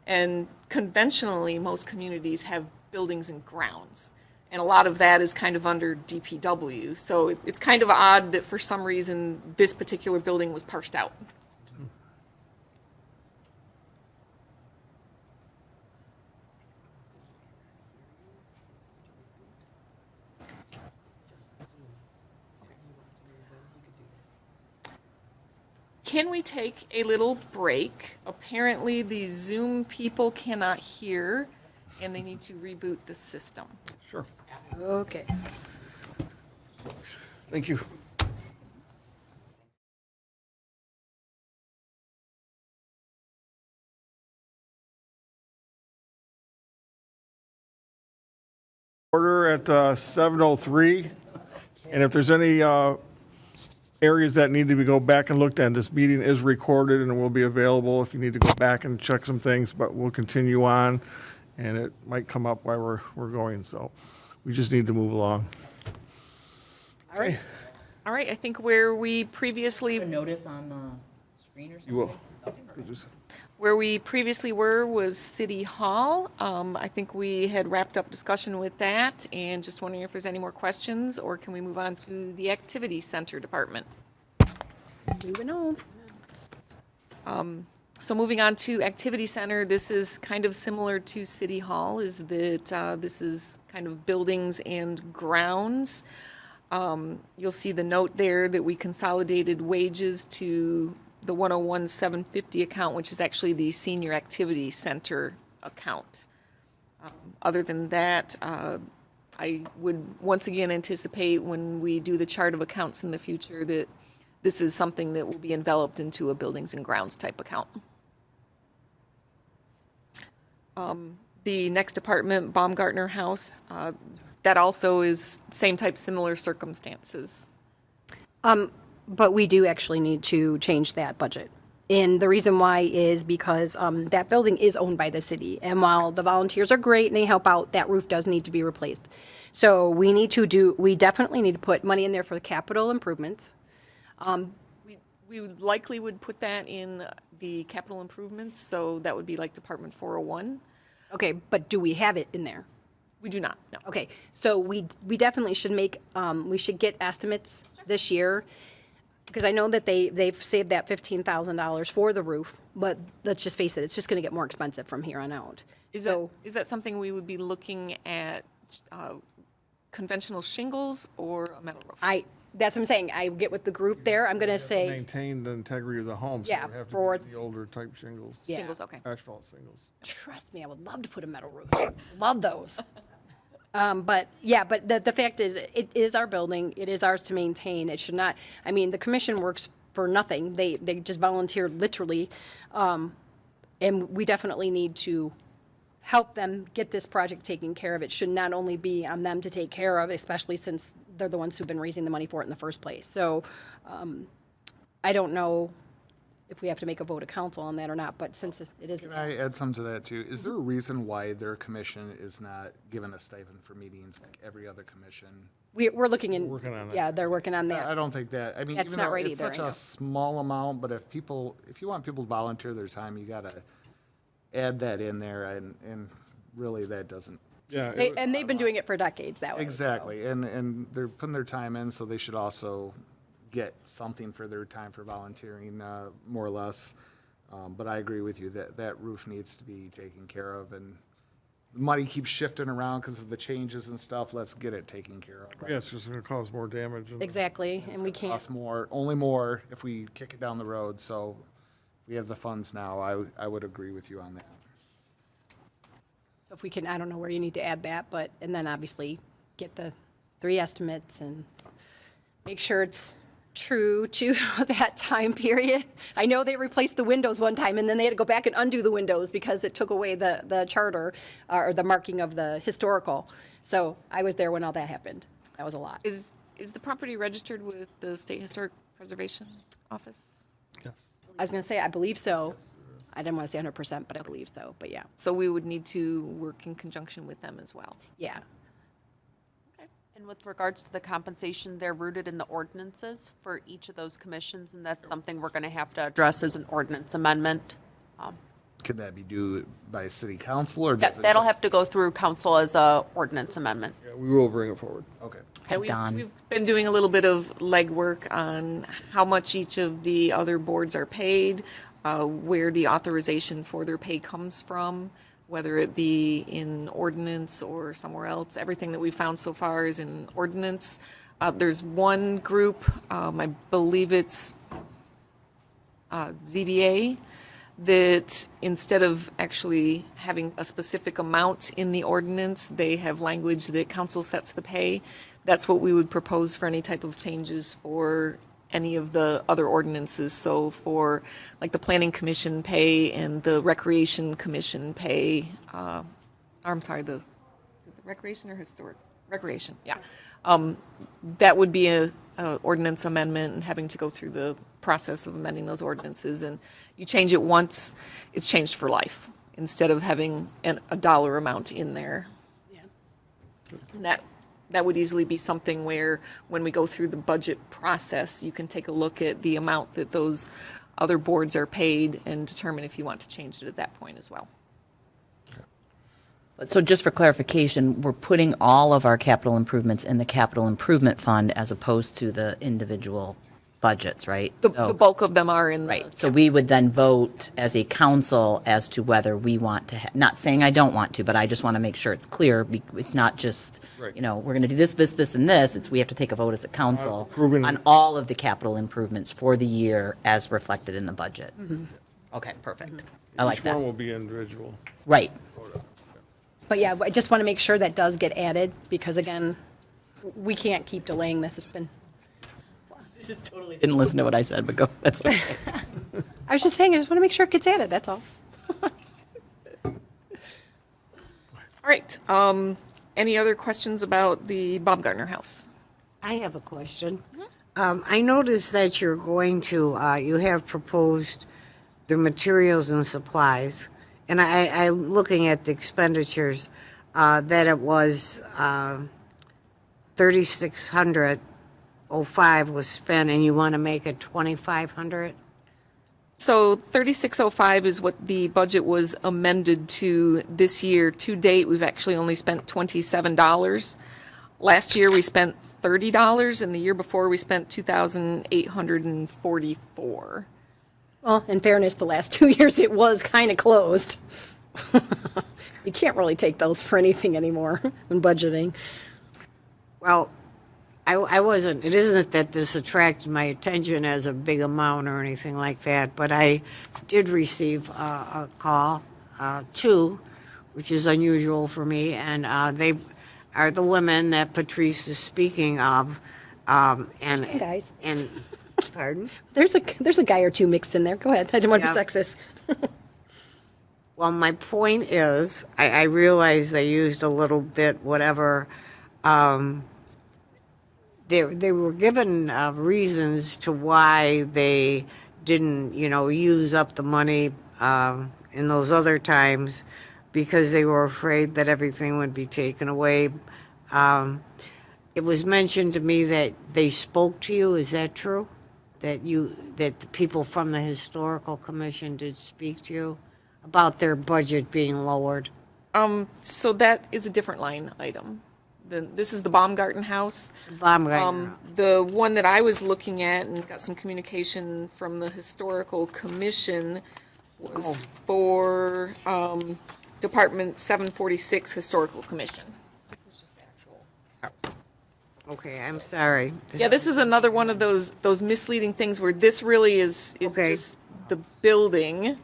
and conventionally, most communities have buildings and grounds. And a lot of that is kind of under DPW. So it's kind of odd that for some reason, this particular building was parsed out. can we take a little break? Apparently, the Zoom people cannot hear, and they need to reboot the system. Sure. Okay. Thank you. Order at 7:03, and if there's any areas that need to be go back and looked at, this meeting is recorded and will be available if you need to go back and check some things, but we'll continue on, and it might come up while we're going, so we just need to move along. All right. All right, I think where we previously Notice on the screen or something? You will. Where we previously were was City Hall. I think we had wrapped up discussion with that, and just wondering if there's any more questions, or can we move on to the Activity Center Department? Moving on. So moving on to Activity Center, this is kind of similar to City Hall, is that this is kind of buildings and grounds. You'll see the note there that we consolidated wages to the 101,750 account, which is actually the Senior Activity Center account. Other than that, I would once again anticipate when we do the chart of accounts in the future that this is something that will be enveloped into a buildings and grounds type account. The next department, Baumgartner House, that also is same type, similar circumstances. But we do actually need to change that budget. And the reason why is because that building is owned by the city. And while the volunteers are great and they help out, that roof does need to be replaced. So we definitely need to put money in there for the capital improvements. We would likely would put that in the capital improvements, so that would be like Department 401. Okay, but do we have it in there? We do not, no. Okay, so we definitely should we should get estimates this year, because I know that they've saved that $15,000 for the roof, but let's just face it, it's just gonna get more expensive from here on out. Is that something we would be looking at, conventional shingles or a metal roof? That's what I'm saying, I get with the group there, I'm gonna say, Maintain the integrity of the home, so Yeah, we have to for- get the older type shingles, yeah. Shingles, okay. asphalt shingles. Trust me, I would love to put a metal roof. Love those. But the fact is, it is our building. It is ours to maintain. It should not, I mean, the commission works for nothing. They just volunteered literally. And we definitely need to help them get this project taken care of. It should not only be on them to take care of, especially since they're the ones who've been raising the money for it in the first place. So, I don't know if we have to make a vote of council on that or not, but since it is. Can I add something to that too? Is there a reason why their commission is not given a stipend for meetings like every other commission? We're looking in. Working on it. Yeah, they're working on I that. don't think that, I mean, That's even not though right it's either, such I know. a small amount, but if you want people to volunteer their time, you gotta add that in there, and really that doesn't. Yeah, And they've been doing it for decades that way. so. Exactly, and they're putting their time in, so they should also get something for their time for volunteering, more or less. But I agree with you that that roof needs to be taken care of, and the money keeps shifting around because of the changes and stuff. Let's get it taken care of. yeah, it's just gonna cause more damage. Exactly, and we can't, Cost more, only more if we kick it down the road, so we have the funds now. I would agree with you on that. so if we can, I don't know where you need to add that, but, and then obviously get the 3 estimates and make sure it's true to that time period. I know they replaced the windows one time, and then they had to go back and undo the windows because it took away the charter, or the marking of the historical. So I was there when all that happened. That was a lot. Is the property registered with the State Historic Preservation Office? Yes. I was gonna say, I believe so. I didn't want to say 100%, but I believe so, but yeah, So we would need to work in conjunction with them as well. yeah. And with regards to the compensation, they're rooted in the ordinances for each of those commissions, and that's something we're going to have to address as an ordinance amendment. Could that be due by city council, or Yeah, does it? that'll have to go through council as a ordinance amendment. Yeah, we will bring it forward. Okay. Yeah, Don. we've been doing a little bit of legwork on how much each of the other boards are paid, where the authorization for their pay comes from, whether it be in ordinance or somewhere else. Everything that we found so far is in ordinance. There's one group, I believe it's ZBA, that instead of actually having a specific amount in the ordinance, they have language that council sets the pay. That's what we would propose for any type of changes for any of the other ordinances. So for like the planning commission pay and the recreation commission pay, I'm sorry, is it the recreation or historic? Recreation, yeah. That would be a ordinance amendment and having to go through the process of amending those ordinances. And you change it once, it's changed for life, instead of having a dollar amount in there. And that would easily be something where, when we go through the budget process, you can take a look at the amount that those other boards are paid and determine if you want to change it at that point as well. But so just for clarification, we're putting all of our capital improvements in the capital improvement fund as opposed to the individual budgets, right? The So- bulk of them are in the. Right, so we would then vote as a council as to whether we want to, not saying I don't want to, but I just want to make sure it's clear. It's not just, Right. we're going to do this, this, this, and this. It's, we have to take a vote as a council Approving- on all of the capital improvements for the year as reflected in the budget. Okay, perfect. I like Each one that. will be individual. Right. But yeah, I just want to make sure that does get added, because again, we can't keep delaying this. It's been, Didn't listen to what I said, but go, that's okay. I was just saying, I just want to make sure it gets added, that's all. All right, any other questions about the Baumgartner House? I have a question. I noticed that you're going to, you have proposed the materials and supplies, and I'm looking at the expenditures, that it was 3,605 was spent, and you want to make it 2,500? So 3605 is what the budget was amended to this year. To date, we've actually only spent $27. Last year, we spent $30, and the year before, we spent $2,844. Well, in fairness, the last 2 years, it was kind of closed. You can't really take those for anything anymore when budgeting. Well, I wasn't, it isn't that this attracted my attention as a big amount or anything like that, but I did receive a call, two, which is unusual for me, and they are the women that Patrice is speaking of, and. Guys. And, pardon? There's a guy or two mixed in there. Go ahead. I didn't want to be Yeah. sexist. Well, my point is, I realize they used a little bit, whatever. They were given reasons to why they didn't, use up the money in those other times, because they were afraid that everything would be taken away. It was mentioned to me that they spoke to you. Is that true? That the people from the Historical Commission did speak to you about their budget being lowered? So that is a different line item. This is the Baumgarten House. Baumgartner. The one that I was looking at and got some communication from the Historical Commission was for Department 746 Historical Commission. This is just the actual house. Okay, I'm sorry. Yeah, this is another one of those misleading things where this really is Okay. just the building.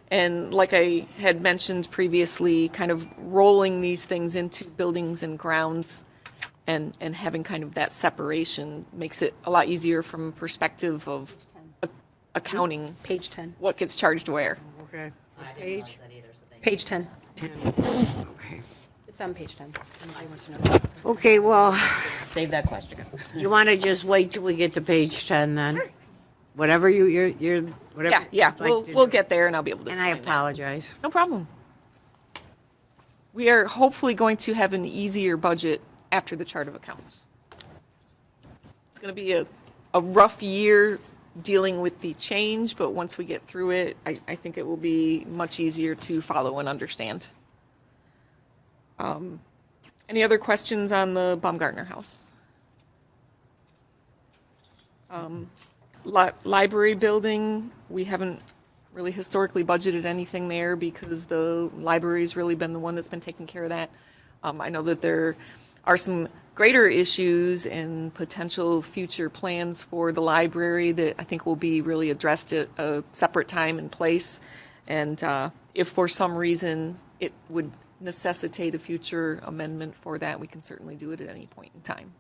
And like I had mentioned previously, kind of rolling these things into buildings and grounds and having kind of that separation makes it a lot easier from a perspective of accounting, Page 10. what gets charged where. Okay. Page? Page 10. 10. Okay. It's on page 10. Anybody wants to know. Okay, well, Save that question. do you want to just wait till we get to page 10 then? Whatever you're, whatever. Yeah, you'd like to we'll do. get there and I'll be able to And I explain that. apologize. No problem. We are hopefully going to have an easier budget after the chart of accounts. It's going to be a rough year dealing with the change, but once we get through it, I think it will be much easier to follow and understand. Any other questions on the Baumgartner House? Library building, we haven't really historically budgeted anything there because the library's really been the one that's been taking care of that. I know that there are some greater issues and potential future plans for the library that I think will be really addressed at a separate time and place. And if for some reason it would necessitate a future amendment for that, we can certainly do it at any point in time.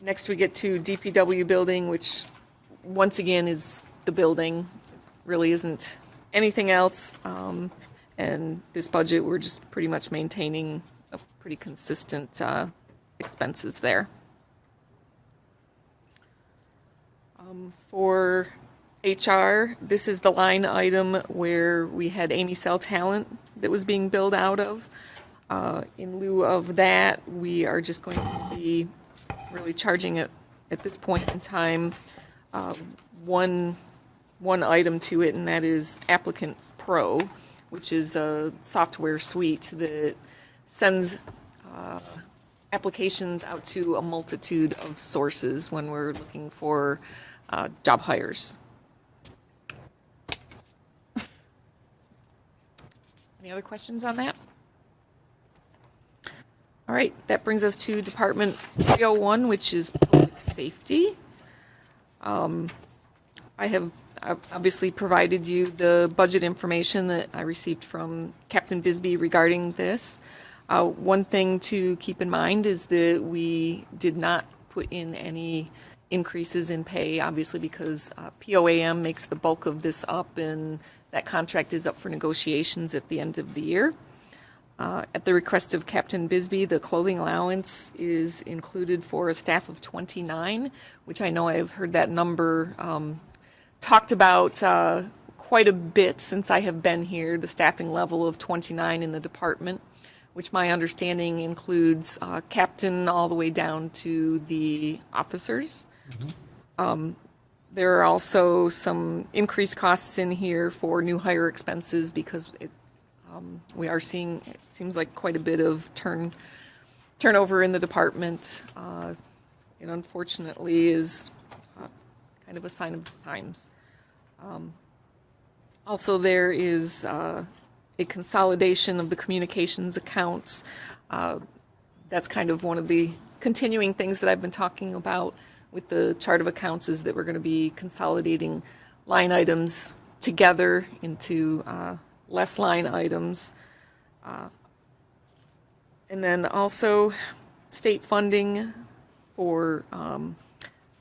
Next, we get to DPW building, which once again is the building, really isn't anything else. And this budget, we're just pretty much maintaining a pretty consistent expenses there. For HR, this is the line item where we had Amy Cell Talent that was being billed out of. In lieu of that, we are just going to be really charging it at this point in time one item to it, and that is Applicant Pro, which is a software suite that sends applications out to a multitude of sources when we're looking for job hires. Any other questions on that? All right, that brings us to Department 301, which is Public Safety. I have obviously provided you the budget information that I received from Captain Bisbee regarding this. One thing to keep in mind is that we did not put in any increases in pay, obviously because POAM makes the bulk of this up, and that contract is up for negotiations at the end of the year. At the request of Captain Bisbee, the clothing allowance is included for a staff of 29, which I know I've heard that number talked about quite a bit since I have been here, the staffing level of 29 in the department, which my understanding includes captain all the way down to the officers. There are also some increased costs in here for new hire expenses because we are seeing, it seems like quite a bit of turnover in the department. It unfortunately is kind of a sign of the times. Also, there is a consolidation of the communications accounts. That's kind of one of the continuing things that I've been talking about with the chart of accounts, is that we're going to be consolidating line items together into less line items. And then also state funding for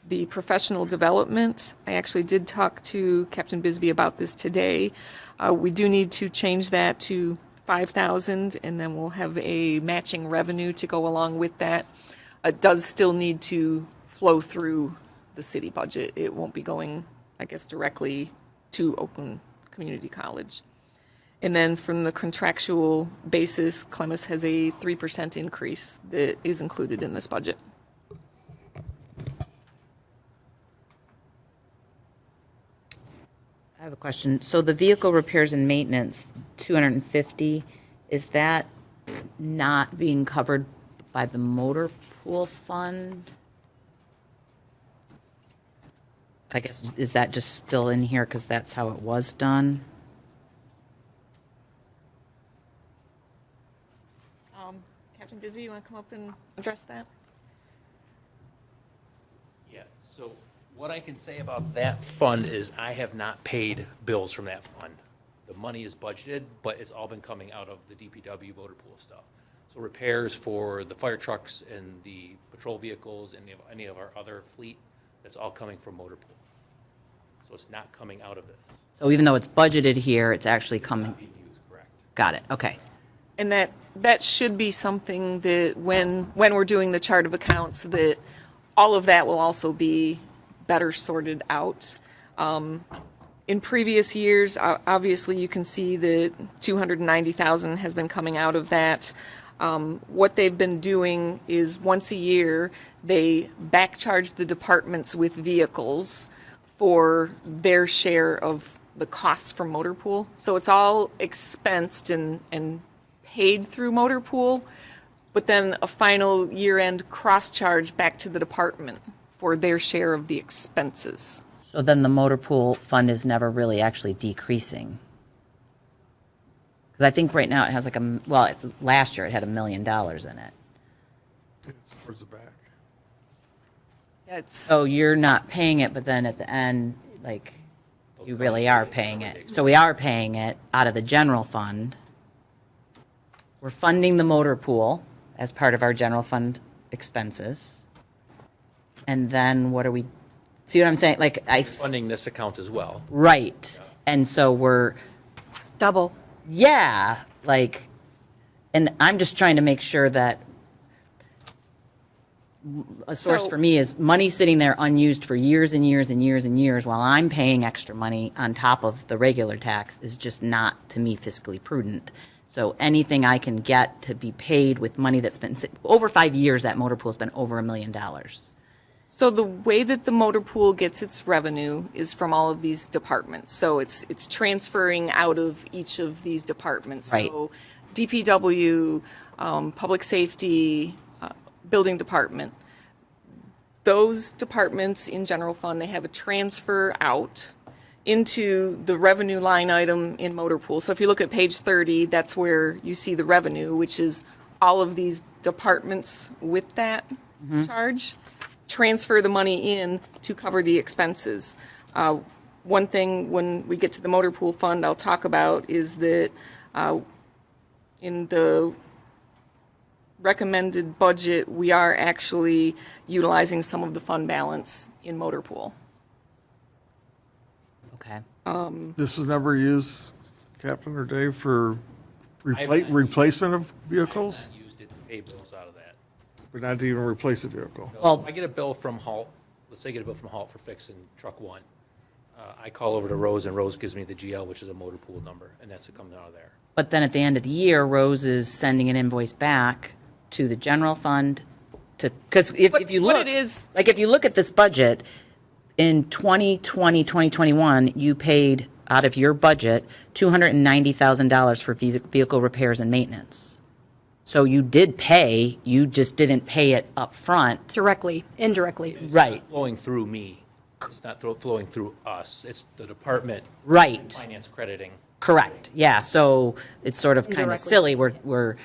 the professional development. I actually did talk to Captain Bisbee about this today. We do need to change that to 5,000, and then we'll have a matching revenue to go along with that. It does still need to flow through the city budget. It won't be going, I guess, directly to Oakland Community College. And then from the contractual basis, Clemmis has a 3% increase that is included in this budget. I have a question. So the vehicle repairs and maintenance, 250, is that not being covered by the motor pool fund? I guess, is that just still in here because that's how it was done? Captain Bisbee, you want to come up and address that? Yeah, so what I can say about that fund is I have not paid bills from that fund. The money is budgeted, but it's all been coming out of the DPW motor pool stuff. So repairs for the fire trucks and the patrol vehicles and any of our other fleet, that's all coming from motor pool. So it's not coming out of this. So even though it's budgeted here, it's actually coming? Not being used, correct. Got it, okay. And that should be something that when we're doing the chart of accounts, that all of that will also be better sorted out. In previous years, obviously you can see that 290,000 has been coming out of that. What they've been doing is once a year, they back charge the departments with vehicles for their share of the costs from motor pool. So it's all expensed and paid through motor pool, but then a final year-end cross-charge back to the department for their share of the expenses. So then the motor pool fund is never really actually decreasing? Because I think right now it has like last year it had $1 million in it. It's towards the back. Yeah, it's, So you're not paying it, but then at the end, like, you really are paying it. So we are paying it out of the general fund. We're funding the motor pool as part of our general fund expenses. And then what are we, see what I'm saying? Like, Funding this account as well. right. And so we're, Double. yeah, like, and I'm just trying to make sure that a source So- for me is money sitting there unused for years and years and years and years while I'm paying extra money on top of the regular tax is just not, to me, fiscally prudent. So anything I can get to be paid with money that's been, over 5 years, that motor pool's been over $1 million. so the way that the motor pool gets its revenue is from all of these departments. So it's transferring out of each of these departments. Right. So DPW, public safety, building department. Those departments in general fund, they have a transfer out into the revenue line item in motor pool. So if you look at page 30, that's where you see the revenue, which is all of these departments with that charge. Transfer the money in to cover the expenses. One thing when we get to the motor pool fund I'll talk about is that in the recommended budget, we are actually utilizing some of the fund balance in motor pool. Okay. This was never used, Captain or Dave, for I've not used it. replacement of vehicles, I used it to pay bills out of that. but not to even replace a vehicle. Well- I get a bill from Halt, let's say I get a bill from Halt for fixing truck one. I call over to Rose, and Rose gives me the GL, which is a motor pool number, and that's it coming out of there. But then at the end of the year, Rose is sending an invoice back to the general fund to, because if you What look. it is- Like, if you look at this budget, in 2020, 2021, you paid out of your budget $290,000 for vehicle repairs and maintenance. So you did pay, you just didn't pay it up front. Directly, indirectly. Right, Flowing through me, it's not flowing through us, it's the department. right. Finance crediting. Correct, yeah, so it's sort of kind of Indirectly. silly, we're,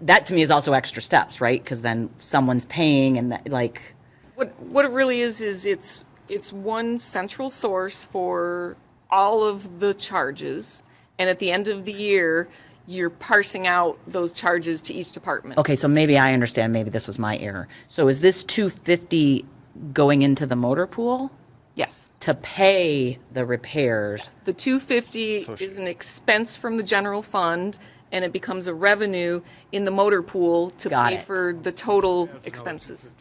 that to me is also extra steps, right? Because then someone's paying and that, like, What it really is it's one central source for all of the charges, and at the end of the year, you're parsing out those charges to each department. okay, so maybe I understand, maybe this was my error. So is this 250 going into the motor pool Yes. to pay the repairs? The 250 is an expense from the general fund, and it becomes a revenue in the motor pool to Got pay it. for the total expenses.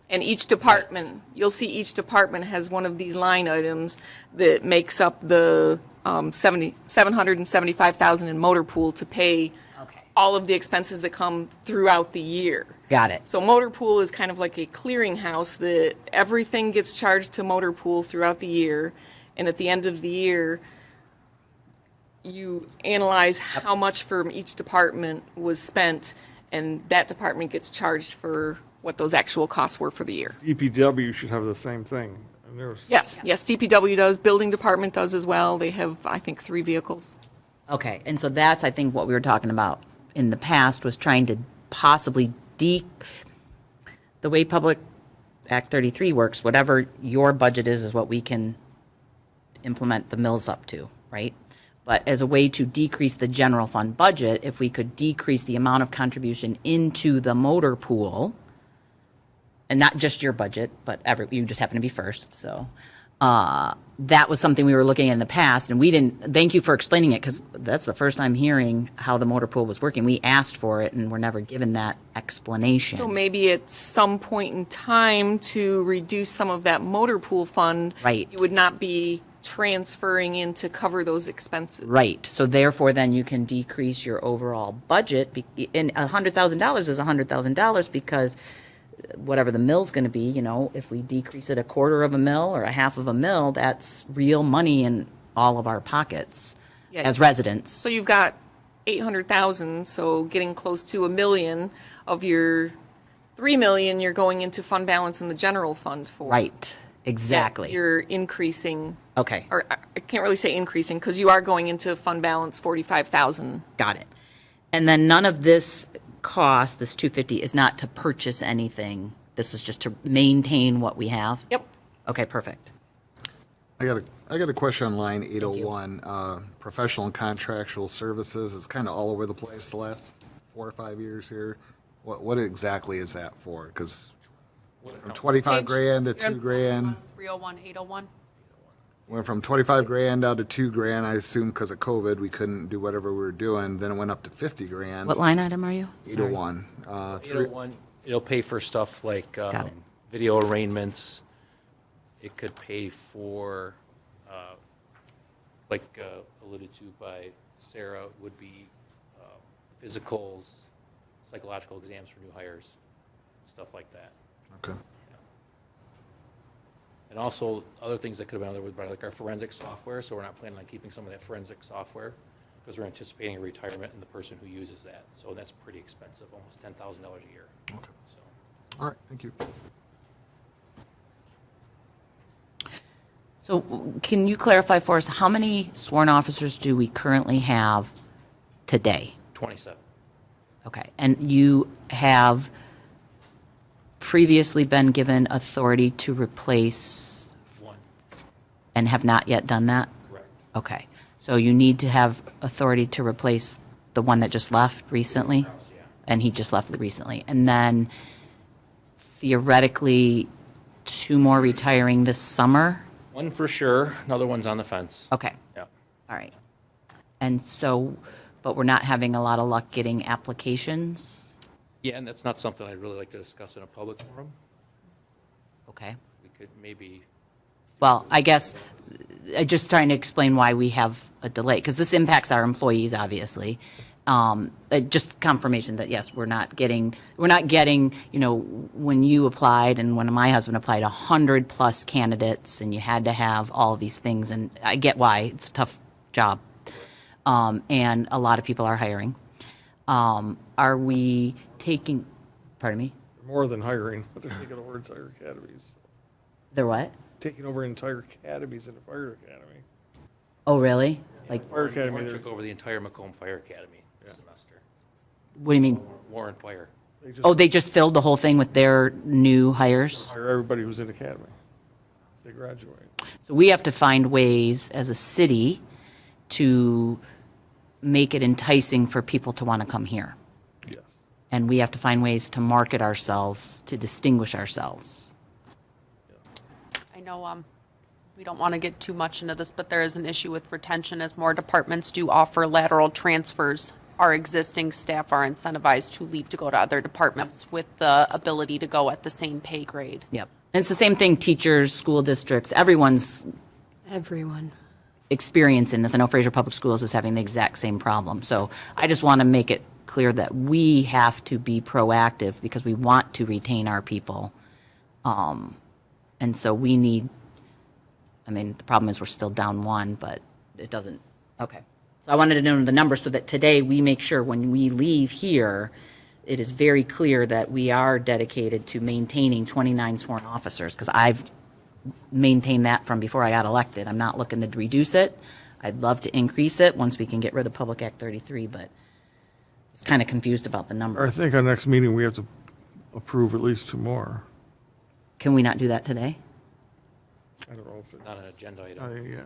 And each department, you'll see each department has one of these line items that makes up the $775,000 in motor pool to pay Okay. all of the expenses that come throughout the year. Got it. So motor pool is kind of like a clearinghouse that everything gets charged to motor pool throughout the year. And at the end of the year, you analyze how much from each department was spent, and that department gets charged for what those actual costs were for the year. DPW should have the same thing. And there's Yes, DPW does, building department does as well. They have, I think, 3 vehicles. Okay, and so that's, I think, what we were talking about in the past, was trying to possibly the way Public Act 33 works, whatever your budget is what we can implement the mills up to, right? But as a way to decrease the general fund budget, if we could decrease the amount of contribution into the motor pool, and not just your budget, but you just happen to be first, so. That was something we were looking at in the past, and we didn't, thank you for explaining it, because that's the first time hearing how the motor pool was working. We asked for it, and were never given that explanation. So maybe at some point in time to reduce some of that motor pool fund. Right. You would not be transferring in to cover those expenses. Right, so therefore then you can decrease your overall budget, and $100,000 is $100,000 because whatever the mill's gonna be, if we decrease it a quarter of a mil or a half of a mil, that's real money in all of our pockets Yeah. as residents. So you've got 800,000, so getting close to $1 million of your 3 million you're going into fund balance in the general fund for. Right, Exactly. You're increasing, Okay, or I can't really say increasing, because you are going into fund balance 45,000. got it. And then none of this cost, this 250, is not to purchase anything. This is just to maintain what we have? Yep. Okay, perfect. I got a question on line 801. Professional and contractual services is kind of all over the place the last 4 or 5 years here. What exactly is that for? Because from 25 grand to 2 grand, 301, 801. went from 25 grand down to 2 grand. I assume because of COVID, we couldn't do whatever we were doing. Then it went up to 50 grand. What line item are you? Sorry. 801. 801, it'll pay for stuff like Got it. video arraignments. It could pay for, like alluded to by Sarah, would be physicals, psychological exams for new hires, stuff like that. Okay. And also, other things that could have been other, like our forensic software, so we're not planning on keeping some of that forensic software, because we're anticipating a retirement in the person who uses that. So that's pretty expensive, almost $10,000 a year. Okay. So. All right. Thank you. So can you clarify for us, how many sworn officers do we currently have today? 27. Okay, and you have previously been given authority to replace One, and have not yet done that? correct. Okay, so you need to have authority to replace the one that just left recently? Yeah. And he just left recently. And then theoretically, 2 more retiring this summer? One for sure, another one's on the fence. Okay, Yeah. all right. And so, but we're not having a lot of luck getting applications? Yeah, and that's not something I'd really like to discuss in a public forum. Okay. We could maybe, Well, I guess, just trying to explain why we have a delay, because this impacts our employees, obviously. Just confirmation that, yes, we're not getting, you know, when you applied and when my husband applied, 100+ candidates, and you had to have all these things, and I get why, it's a tough job. And a lot of people are hiring. Are we taking, pardon me? More than hiring, they're taking over entire academies. They're what? Taking over entire academies in the fire academy. Oh, really? Like, Fire academy, Warren they're- took over the entire Macomb Fire Academy this semester. what do you mean? Warren Fire. Oh, they just filled the whole thing with their new hires? hire everybody who's in academy. They graduate. So we have to find ways as a city to make it enticing for people to want to come here. Yes. And we have to find ways to market ourselves, to distinguish ourselves. I know we don't want to get too much into this, but there is an issue with retention as more departments do offer lateral transfers. Our existing staff are incentivized to leave to go to other departments with the ability to go at the same pay grade. Yep. And it's the same thing, teachers, school districts, everyone's Everyone. experience in this. I know Fraser Public Schools is having the exact same problem. So I just want to make it clear that we have to be proactive because we want to retain our people. And so we need, I mean, the problem is we're still down 1, but it doesn't, okay. So I wanted to know the number so that today we make sure when we leave here, it is very clear that we are dedicated to maintaining 29 sworn officers, because I've maintained that from before I got elected. I'm not looking to reduce it. I'd love to increase it once we can get rid of Public Act 33, but I was kind of confused about the I number. think our next meeting, we have to approve at least 2 more. Can we not do that today? I don't know if it's, Not an agenda item. yeah. You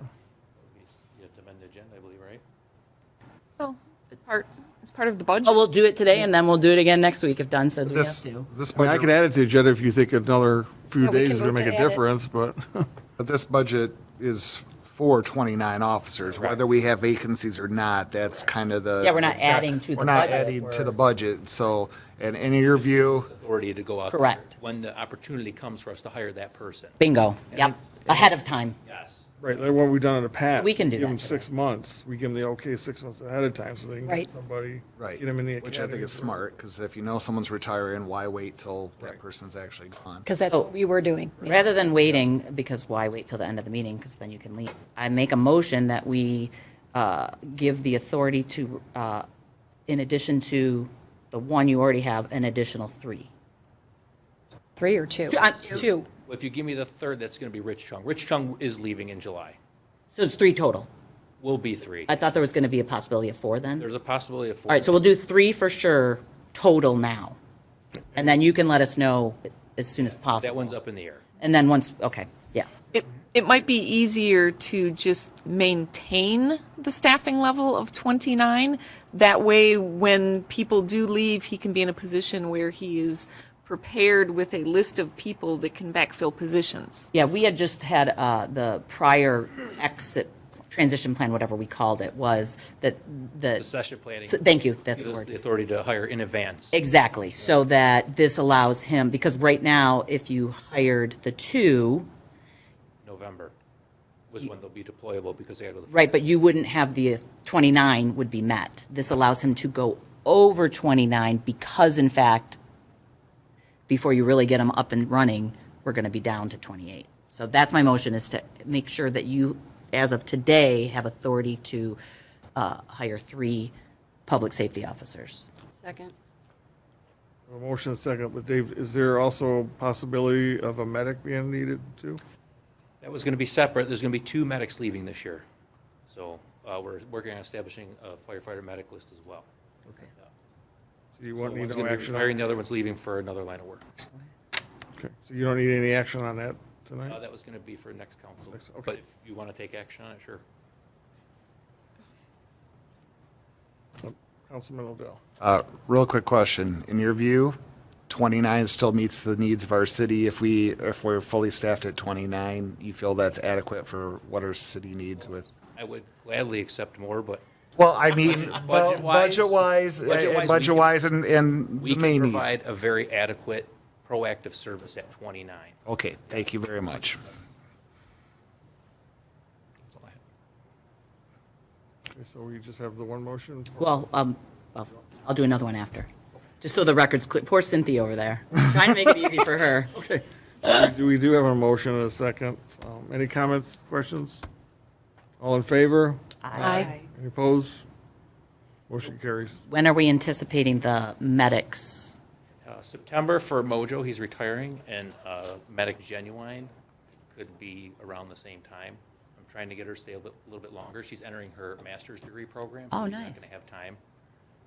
have to amend the agenda, I believe, right? Well, it's part of the budget. Oh, we'll do it today and then we'll do it again next week if Dunn says we have This, to. this I mean, I budget, could add it to the agenda if you think another few Yeah, we days can is gonna vote make to a add it. difference, but but this budget is for 29 officers. Whether we have vacancies or not, that's kind of the. Yeah, we're not adding to the We're not budget. adding to the budget. So, and in your view, Authority to go out there. Correct. When the opportunity comes for us to hire that person. Bingo. Yep. Ahead of time. Yes. right, like what we've done in the past. We can do Give that them today. 6 months. We give them the okay 6 months ahead of time so they can Right. get somebody, right, get them in the academy. which I think is smart, because if you know someone's retiring, why wait till that person's actually gone? Because that's what we were doing. Rather than waiting, because why wait till the end of the meeting, because then you can leave. I make a motion that we give the authority to, in addition to the one you already have, an additional 3. 3 or 2? Two. If you give me the third, that's going to be Rich Chung. Rich Chung is leaving in July. So it's 3 total. Will be 3. I thought there was going to be a possibility of 4 then. There's a possibility of 4. All right, so we'll do 3 for sure total now. And then you can let us know as soon as possible. That one's up in the air. And then once, okay, yeah. It might be easier to just maintain the staffing level of 29. That way, when people do leave, he can be in a position where he is prepared with a list of people that can backfill positions. Yeah, we had just had the prior exit transition plan, whatever we called it, was that the. Succession planning. Thank you, that's the Gives us word. the authority to hire in advance. Exactly, so that this allows him, because right now, if you hired the 2, November was when they'll be deployable because they got to go to the. right, but you wouldn't have the 29 would be met. This allows him to go over 29 because in fact, before you really get them up and running, we're going to be down to 28. So that's my motion, is to make sure that you, as of today, have authority to hire 3 public safety officers. Second. A motion and second, but Dave, is there also possibility of a medic being needed too? That was going to be separate. There's going to be 2 medics leaving this year. So we're working on establishing a firefighter medic list as well. Okay. So you won't need One's no going to be action retiring, on, the other one's leaving for another line of work. okay, so you don't need any action on that tonight? That was going to be for next council. Okay. But if you want to take action on it, sure. Councilman Odell. Real quick question. In your view, 29 still meets the needs of our city. If we're fully staffed at 29, you feel that's adequate for what our city needs with? I would gladly accept more, but Well, I mean, Budget-wise- budget-wise and we the can main need. provide a very adequate, proactive service at 29. Okay, thank you very much. That's all I have. Okay, so we just have the one motion? Well, I'll do another one after, just so the record's clear. Poor Cynthia over there, trying to make it easy for her. Okay. We do have a motion and a second. Any comments, questions? All in favor? Aye. Any opposed? Motion carries. When are we anticipating the medics? September for Mojo, he's retiring, and Medic Genuine could be around the same time. I'm trying to get her to stay a little bit longer. She's entering her master's degree program. Oh, She's nice. not going to have time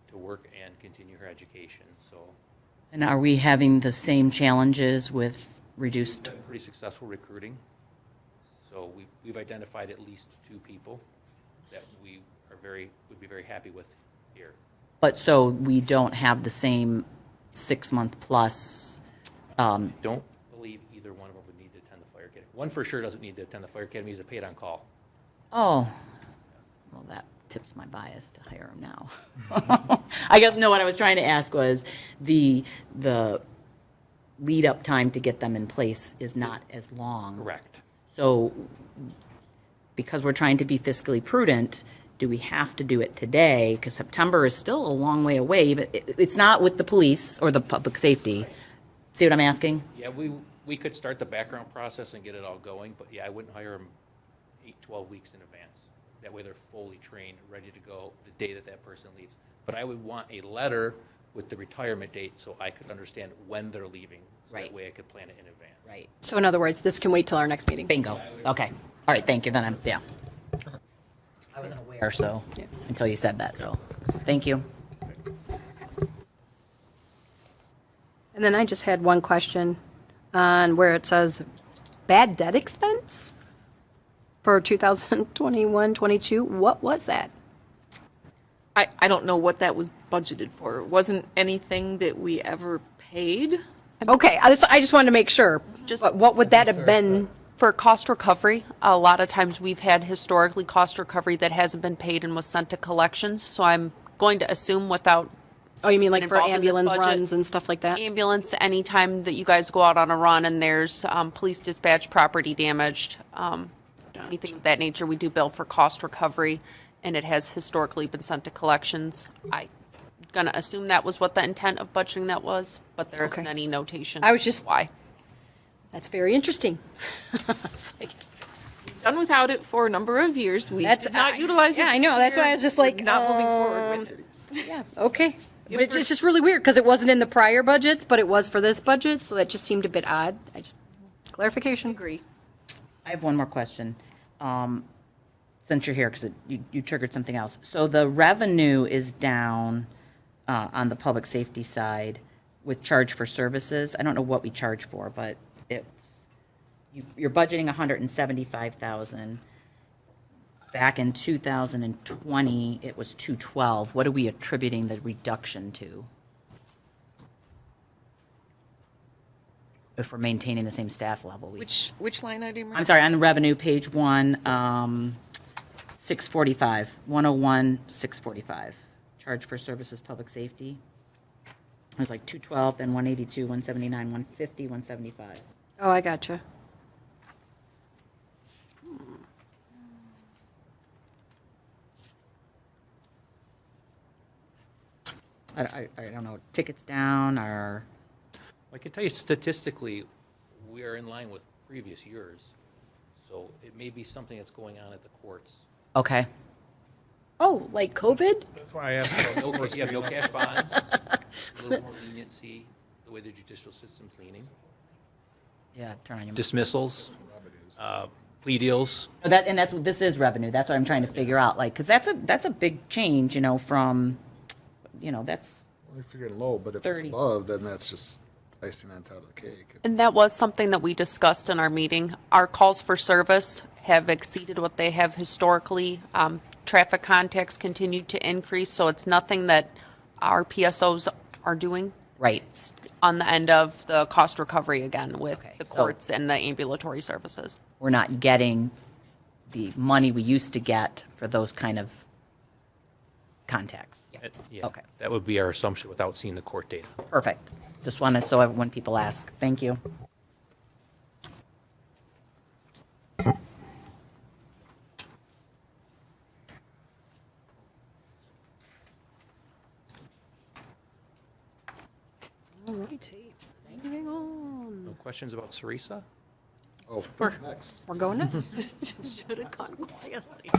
to work and continue her education, so And are we having the same challenges with reduced? been pretty successful recruiting. So we've identified at least 2 people that we would be very happy with here. But so we don't have the same 6-month plus, Don't believe either one of them would need to attend the fire academy. One for sure doesn't need to attend the fire academy. He's a paid on call. oh, well, that tips my bias to hire him now. I guess, no, what I was trying to ask was the lead-up time to get them in place is not as long. Correct. So because we're trying to be fiscally prudent, do we have to do it today? Because September is still a long way away. But it's not with the police or the public safety. See what I'm asking? Yeah, we could start the background process and get it all going, but yeah, I wouldn't hire them 8-12 weeks in advance. That way they're fully trained, ready to go the day that person leaves. But I would want a letter with the retirement date so I could understand when they're leaving. So Right. that way I could plan it in advance. Right. So in other words, this can wait till our next meeting. Bingo. Okay. All right, thank you. Then yeah. I wasn't aware, so, until you said that, so, thank you. And then I just had one question on where it says bad debt expense for 2021, 22. What was that? I don't know what that was budgeted for. It wasn't anything that we ever paid. Okay, I just wanted to make sure. Just- What would that have been? For cost recovery, a lot of times we've had historically cost recovery that hasn't been paid and was sent to collections. So I'm going to assume without Oh, you mean like for involved in this ambulance budget. runs and stuff like that? ambulance, anytime that you guys go out on a run and there's police dispatch property damaged, anything of that nature, we do bill for cost recovery, and it has historically been sent to collections. I'm gonna assume that was what the intent of budgeting that was, but there isn't Okay. any notation. I was just- why. That's very interesting. It's like, Done without it for a number of years. We That's- did not utilize it. yeah, I know. this That's why year. I was just like, We're not moving forward with it. yeah, okay. But it's just really weird because it wasn't in the prior budgets, but it was for this budget, so that just seemed a bit odd. Clarification? Agree. I have one more question. Since you're here, because you triggered something else. So the revenue is down on the public safety side with charge for services. I don't know what we charge for, but you're budgeting 175,000. Back in 2020, it was 212. What are we attributing the reduction to? If we're maintaining the same staff level. Which line item? I'm sorry, on the revenue, page 1, 645, 101, 645. Charge for services, public safety. It was like 212, then 182, 179, 150, 175. Oh, I gotcha. I don't know, tickets down or, I can tell you statistically, we are in line with previous years. So it may be something that's going on at the courts. okay. Oh, like COVID? That's why I asked. You have no cash bonds, a little more leniency, the way the judicial system's leaning. Yeah, turn on your. Dismissals, plea deals. Oh, this is revenue, that's what I'm trying to figure out, like, because that's a big change, from, that's, Well, if you're getting low, but if 30. it's above, then that's just icing on top of the cake. And that was something that we discussed in our meeting. Our calls for service have exceeded what they have historically. Traffic contacts continue to increase, so it's nothing that our PSOs are doing. right. It's on the end of the cost recovery again with Okay, the so- courts and the ambulatory services. We're not getting the money we used to get for those kind of contacts. Yeah, Okay. that would be our assumption without seeing the court data. Perfect. Just want to, so when people ask, thank you. All righty. Moving on. No questions about Sarisa? Oh, next. We're going now? Should have gone quietly.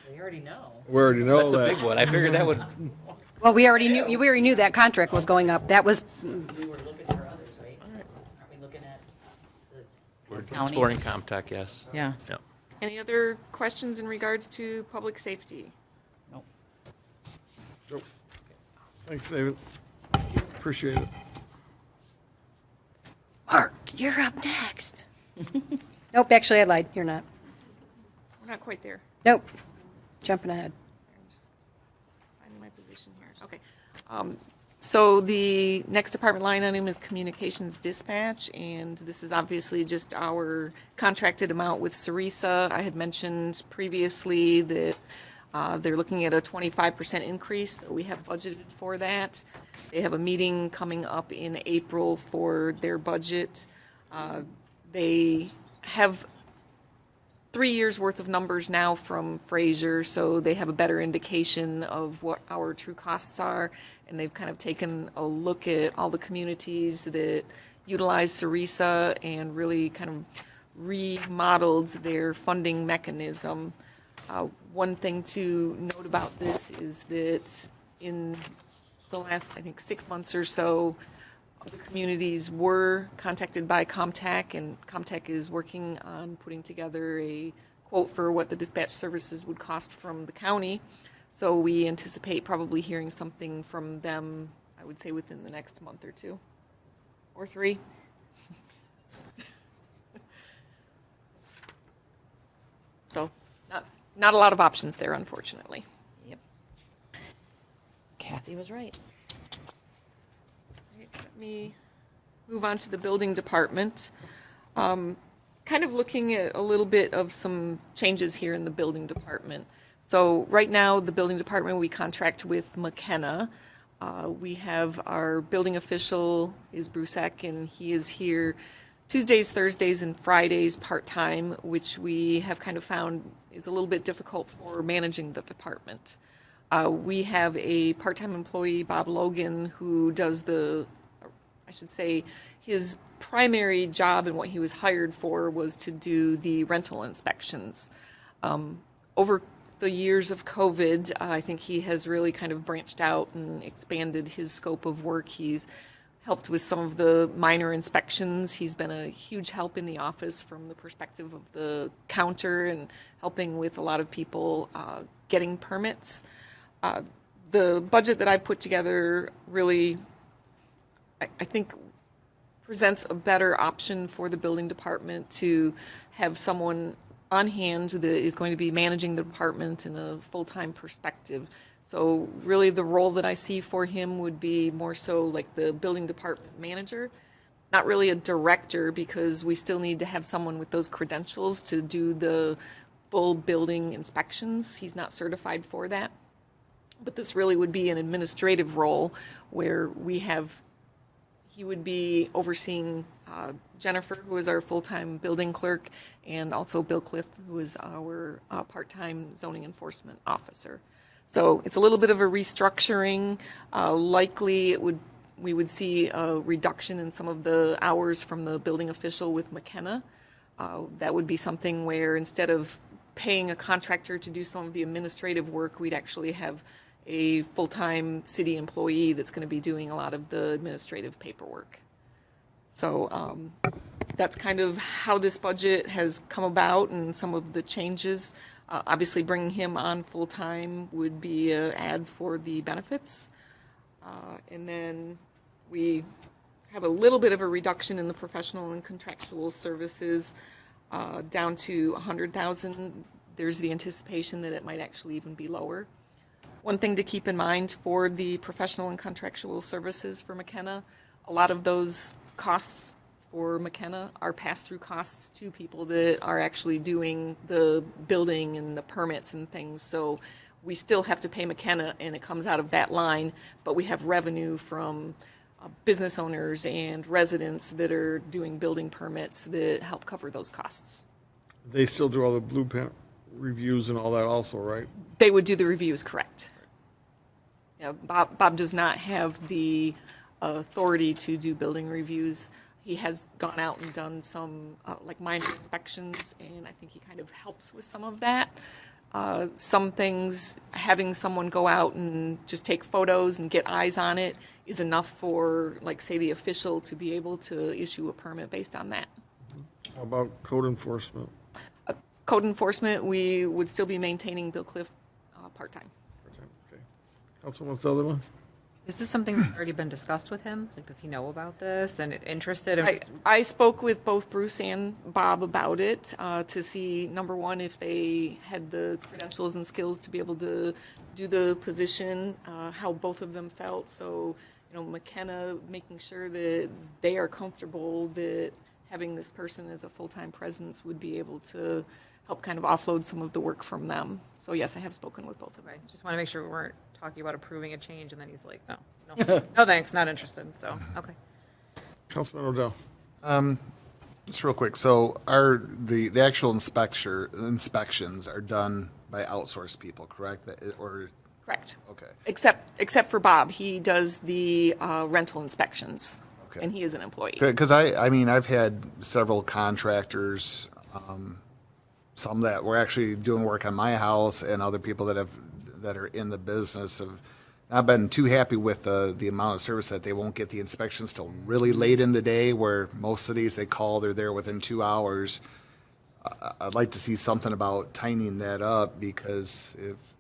We already know. We already know That's a big one. I figured that would, Well, we already knew that contract was going up. That was, We were looking for others, right? Aren't we looking at we're the county? exploring Comtech, yes. Yeah. Yeah. Any other questions in regards to public safety? Nope. Thanks, David. Appreciate it. Mark, you're up next. Nope, actually, I lied. You're not. We're not quite there. Nope. Jumping ahead. Finding my position here. Okay. So the next department line item is communications dispatch, and this is obviously just our contracted amount with Sarisa. I had mentioned previously that they're looking at a 25% increase. We have budgeted for that. They have a meeting coming up in April for their budget. They have 3 years' worth of numbers now from Fraser, so they have a better indication of what our true costs are. And they've kind of taken a look at all the communities that utilize Sarisa and really kind of remodeled their funding mechanism. One thing to note about this is that in the last, I think, 6 months or so, the communities were contacted by Comtech, and Comtech is working on putting together a quote for what the dispatch services would cost from the county. So we anticipate probably hearing something from them, I would say within the next month or two, or 3. So not a lot of options there, unfortunately. Yep. Kathy was right. Let me move on to the building department. Kind of looking at a little bit of some changes here in the building department. So right now, the building department, we contract with McKenna. We have our building official is Brusek, and he is here Tuesdays, Thursdays, and Fridays part-time, which we have kind of found is a little bit difficult for managing the department. We have a part-time employee, Bob Logan, who does I should say, his primary job and what he was hired for was to do the rental inspections. Over the years of COVID, I think he has really kind of branched out and expanded his scope of work. He's helped with some of the minor inspections. He's been a huge help in the office from the perspective of the counter and helping with a lot of people getting permits. The budget that I put together really, I think, presents a better option for the building department to have someone on hand that is going to be managing the department in a full-time perspective. So really the role that I see for him would be more so like the building department manager, not really a director, because we still need to have someone with those credentials to do the full building inspections. He's not certified for that. But this really would be an administrative role where he would be overseeing Jennifer, who is our full-time building clerk, and also Bill Cliff, who is our part-time zoning enforcement officer. So it's a little bit of a restructuring. Likely we would see a reduction in some of the hours from the building official with McKenna. That would be something where instead of paying a contractor to do some of the administrative work, we'd actually have a full-time city employee that's going to be doing a lot of the administrative paperwork. So that's kind of how this budget has come about and some of the changes. Obviously, bringing him on full-time would be an add for the benefits. And then we have a little bit of a reduction in the professional and contractual services down to $100,000. There's the anticipation that it might actually even be lower. One thing to keep in mind for the professional and contractual services for McKenna, a lot of those costs for McKenna are pass-through costs to people that are actually doing the building and the permits and things. So we still have to pay McKenna, and it comes out of that line, but we have revenue from business owners and residents that are doing building permits that help cover those costs. They still do all the blueprint reviews and all that also, right? They would do the reviews, correct. Yeah, Bob does not have the authority to do building reviews. He has gone out and done some like minor inspections, and I think he kind of helps with some of that. Some things, having someone go out and just take photos and get eyes on it is enough for, like, say, the official to be able to issue a permit based on that. How about code enforcement? Code enforcement, we would still be maintaining Bill Cliff part-time. Okay. Councilwoman Sutherland? Is this something that's already been discussed with him? Like, does he know about this and interested? I spoke with both Bruce and Bob about it to see, number one, if they had the credentials and skills to be able to do the position, how both of them felt. So, McKenna, making sure that they are comfortable that having this person as a full-time presence would be able to help kind of offload some of the work from them. So yes, I have spoken with both of them. Okay, just want to make sure we weren't talking about approving a change and then he's like, no, thanks, not interested. So, okay. Councilman O'Dell? Just real quick, so the actual inspections are done by outsourced people, correct? Or Correct. okay, Except for Bob, he does the rental inspections, Okay. and he is an employee. because I mean I've had several contractors, some that were actually doing work on my house, and other people that are in the business have not been too happy with the amount of service that they won't get the inspections till really late in the day, where most cities they call, they're there within 2 hours. I'd like to see something about tightening that up, because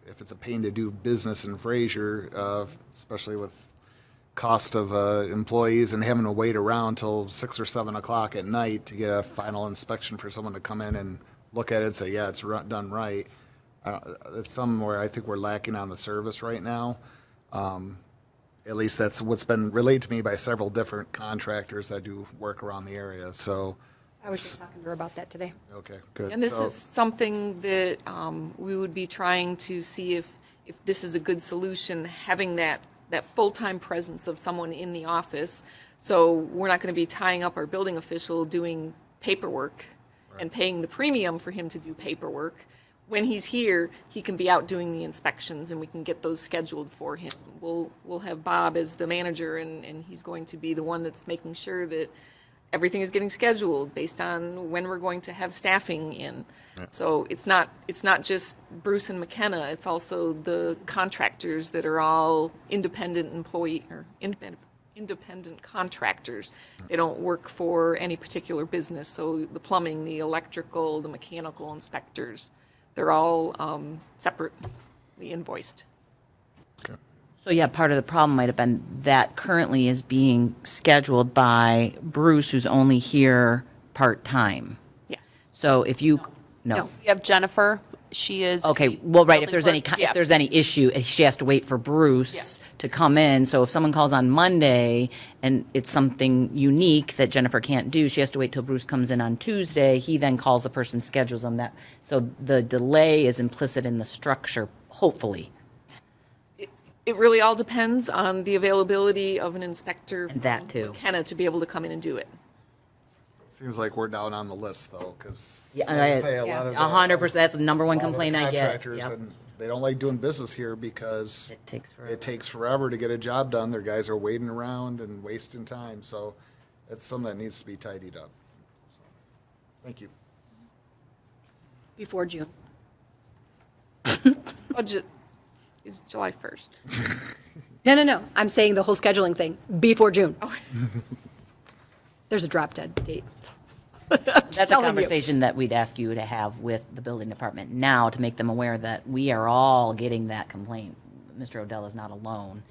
if it's a pain to do business in Fraser, especially with cost of employees and having to wait around till 6 or 7 o'clock at night to get a final inspection for someone to come in and look at it and say, yeah, it's done right. It's somewhere I think we're lacking on the service right now. At least that's what's been relayed to me by several different contractors that do work around the area. So, I was just talking to her about that today. okay, good. And this So- is something that we would be trying to see if this is a good solution, having that full-time presence of someone in the office. So we're not going to be tying up our building official doing paperwork and paying the premium for him to do paperwork. When he's here, he can be out doing the inspections, and we can get those scheduled for him. We'll have Bob as the manager, and he's going to be the one that's making sure that everything is getting scheduled based on when we're going to have staffing in. So it's not just Bruce and McKenna, it's also the contractors that are all independent independent contractors. They don't work for any particular business, so the plumbing, the electrical, the mechanical inspectors, they're all separately invoiced. So yeah, part of the problem might have been that currently is being scheduled by Bruce, who's only here part-time. Yes. So if you, no. We have Jennifer. She is. Okay, a well, right, if building there's any, clerk. if there's any issue, she has to wait for Bruce Yes. to come in. So if someone calls on Monday and it's something unique that Jennifer can't do, she has to wait till Bruce comes in on Tuesday. He then calls the person, schedules them that. So the delay is implicit in the structure, hopefully. It really all depends on the availability of an inspector. And that from too. McKenna to be able to come in and do it. Seems like we're down on the list though, because Yeah, a lot of 100%, that's the number one a lot of the complaint I get. contractors, Yep. and they don't like doing business here because It takes forever. it takes forever to get a job done. Their guys are waiting around and wasting time, so it's something that needs to be tidied up. So, thank you. Before June. Budget is July 1st. No. I'm saying the whole scheduling thing, before June. There's a drop dead date. That's a telling you. conversation that we'd ask you to have with the building department now to make them aware that we are all getting that complaint. Mr. Odell is not alone.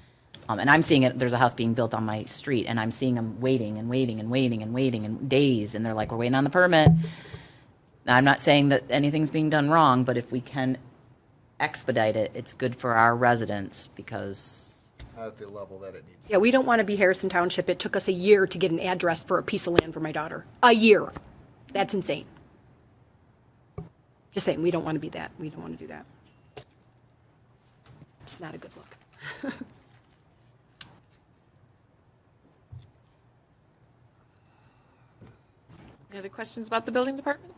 And I'm seeing it, there's a house being built on my street, and I'm seeing them waiting and waiting and waiting and waiting and days, and they're like, we're waiting on the permit. Now, I'm not saying that anything's being done wrong, but if we can expedite it, it's good for our residents because Not at the level that it needs. Yeah, we don't want to be Harrison Township. It took us a year to get an address for a piece of land for my daughter. A year. That's insane. Just saying, we don't want to be that. We don't want to do that. It's not a good look. Any other questions about the building department?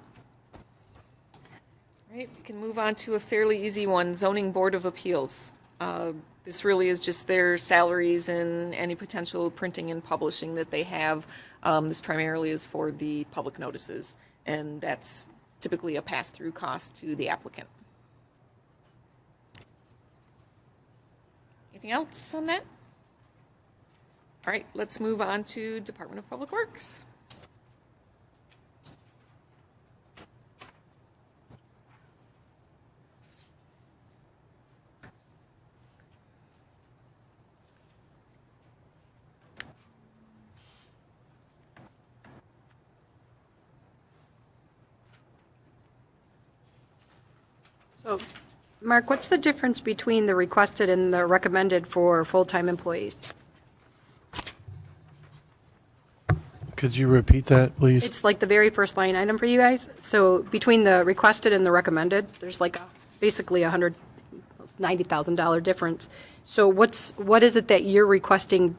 All right, we can move on to a fairly easy one, zoning board of appeals. This really is just their salaries and any potential printing and publishing that they have. This primarily is for the public notices, and that's typically a pass-through cost to the applicant. Anything else on that? All right, let's move on to Department of Public Works. So, Mark, what's the difference between the requested and the recommended for full-time employees? Could you repeat that, please? It's like the very first line item for you guys. So between the requested and the recommended, there's like basically $190,000 difference. So what is it that you're requesting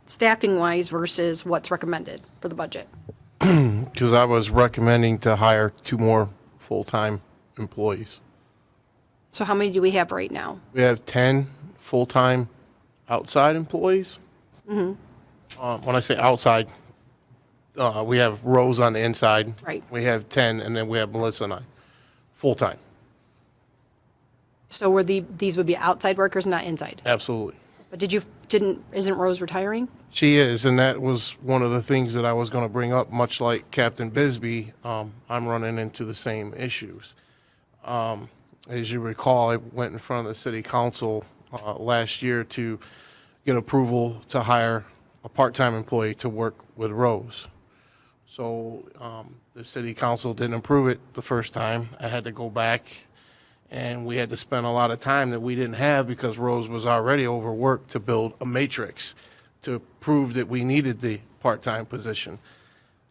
staffing-wise versus what's recommended for the budget? Because I was recommending to hire 2 more full-time employees. So how many do we have right now? We have 10 full-time outside employees. When I say outside, we have Rose on the inside. Right. We have 10, and then we have Melissa and I, full-time. So these would be outside workers, not inside? Absolutely. But isn't Rose retiring? She is, and that was one of the things that I was going to bring up, much like Captain Bisbee. I'm running into the same issues. As you recall, I went in front of the city council last year to get approval to hire a part-time employee to work with Rose. So the city council didn't approve it the first time. I had to go back, and we had to spend a lot of time that we didn't have because Rose was already overworked to build a matrix to prove that we needed the part-time position.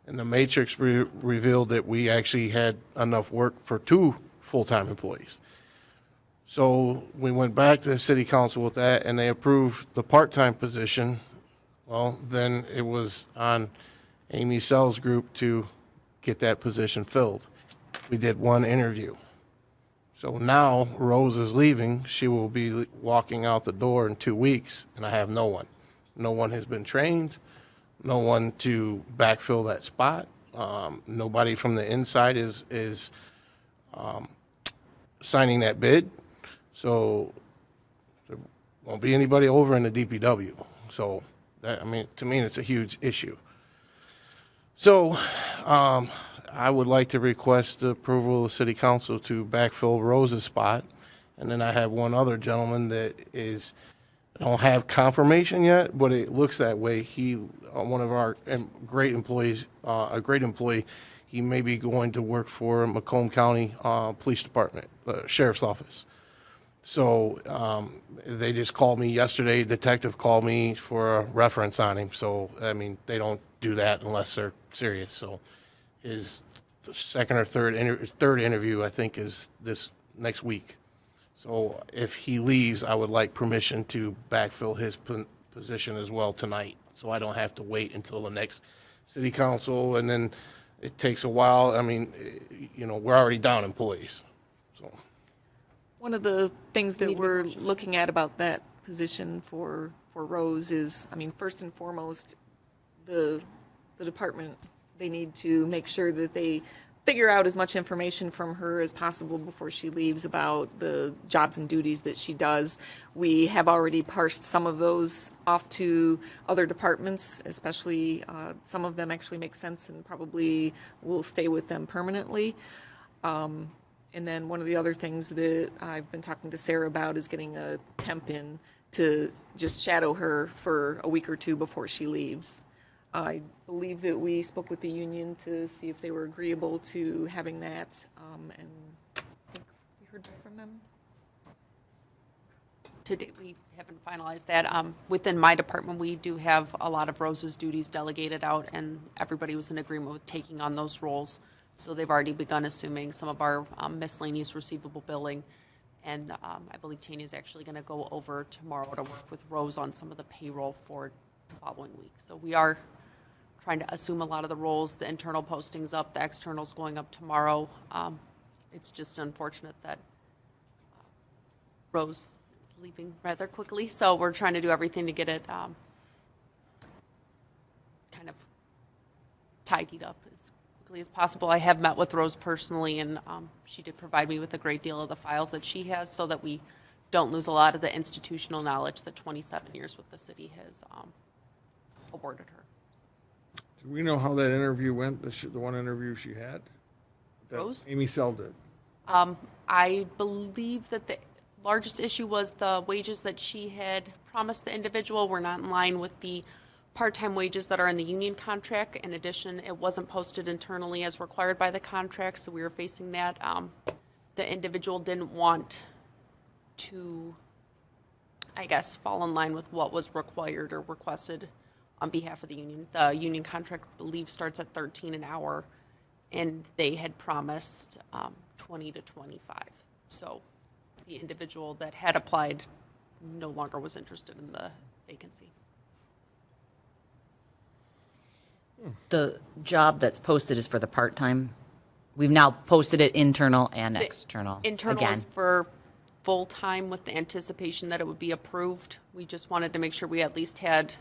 And the matrix revealed that we actually had enough work for 2 full-time employees. So we went back to the city council with that, and they approved the part-time position. Well, then it was on Amy Sell's group to get that position filled. We did 1 interview. So now Rose is leaving. She will be walking out the door in 2 weeks, and I have no one. No one has been trained, no one to backfill that spot. Nobody from the inside is signing that bid. So there won't be anybody over in the DPW. So That, I mean, to me, it's a huge issue. So, I would like to request the approval of the city council to backfill Rose's spot. And then I have one other gentleman that is, I don't have confirmation yet, but it looks that way. He, one of our great employees, a great employee, he may be going to work for Macomb County Police Department, Sheriff's Office. So they just called me yesterday, detective called me for a reference on him. So, I mean, they don't do that unless they're serious. So his second or third interview, I think, is this next week. So if he leaves, I would like permission to backfill his position as well tonight. So I don't have to wait until the next city council, and then it takes a while. I mean, you know, we're already down employees, so. One of the things that we're looking at about that position for Rose is, I mean, first and foremost, the department, they need to make sure that they figure out as much information from her as possible before she leaves about the jobs and duties that she does. We have already parsed some of those off to other departments, especially some of them actually make sense and probably will stay with them permanently. And then one of the other things that I've been talking to Sarah about is getting a temp in to just shadow her for a week or two before she leaves. I believe that we spoke with the union to see if they were agreeable to having that, and I think we heard back from them. To date, we haven't finalized that. Within my department, we do have a lot of Rose's duties delegated out, and everybody was in agreement with taking on those roles. So they've already begun assuming some of our miscellaneous receivable billing. And I believe Tanya is actually going to go over tomorrow to work with Rose on some of the payroll for the following week. So we are trying to assume a lot of the roles, the internal postings up, the externals going up tomorrow. It's just unfortunate that Rose is leaving rather quickly. So we're trying to do everything to get it kind of tidied up as quickly as possible. I have met with Rose personally, and she did provide me with a great deal of the files that she has so that we don't lose a lot of the institutional knowledge that 27 years with the city has awarded her. Do we know how that interview went, the one interview she had? That Rose? Amy Sell did. I believe that the largest issue was the wages that she had promised the individual were not in line with the part-time wages that are in the union contract. In addition, it wasn't posted internally as required by the contract, so we were facing that. The individual didn't want to, I guess, fall in line with what was required or requested on behalf of the union. The union contract, I believe, starts at 13 an hour, and they had promised 20 to 25. So the individual that had applied no longer was interested in the vacancy. The job that's posted is for the part-time. We've now posted it internal and The external. Internal Again. is for full-time with the anticipation that it would be approved. We just wanted to make sure we at least had.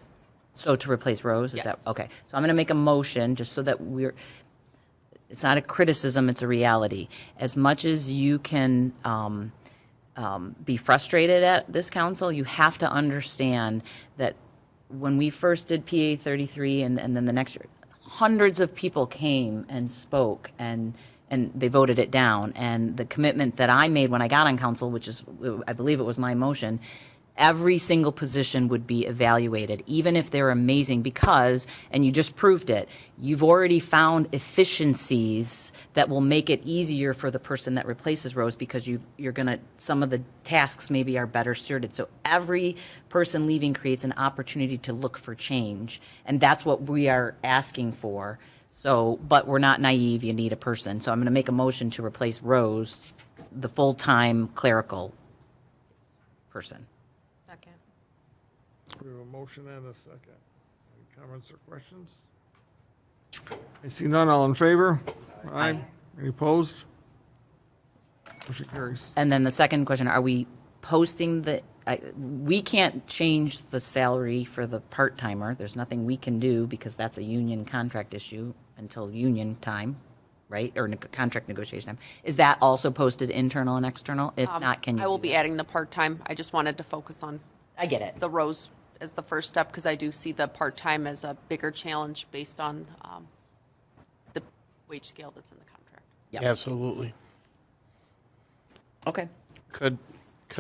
So to replace Rose, is that, Yes. okay. So I'm going to make a motion just so that it's not a criticism, it's a reality. As much as you can be frustrated at this council, you have to understand that when we first did PA 33 and then the next year, hundreds of people came and spoke and they voted it down. And the commitment that I made when I got on council, which is, I believe it was my motion, every single position would be evaluated, even if they're amazing, because, and you just proved it, you've already found efficiencies that will make it easier for the person that replaces Rose, because you're going to, some of the tasks maybe are better suited. So every person leaving creates an opportunity to look for change, and that's what we are asking for. So, but we're not naive, you need a person. So I'm going to make a motion to replace Rose, the full-time clerical person. Second. We have a motion and a second. Any comments or questions? I see none. All in favor? Aye. Any opposed? Motion carries. And then the second question, are we posting we can't change the salary for the part-timer. There's nothing we can do because that's a union contract issue until union time, right? Or contract negotiation time. Is that also posted internal and external? If not, can you? I will do be that? adding the part-time. I just wanted to focus on I get it. the Rose as the first step, because I do see the part-time as a bigger challenge based on the wage scale that's in the contract. Absolutely. Okay. Could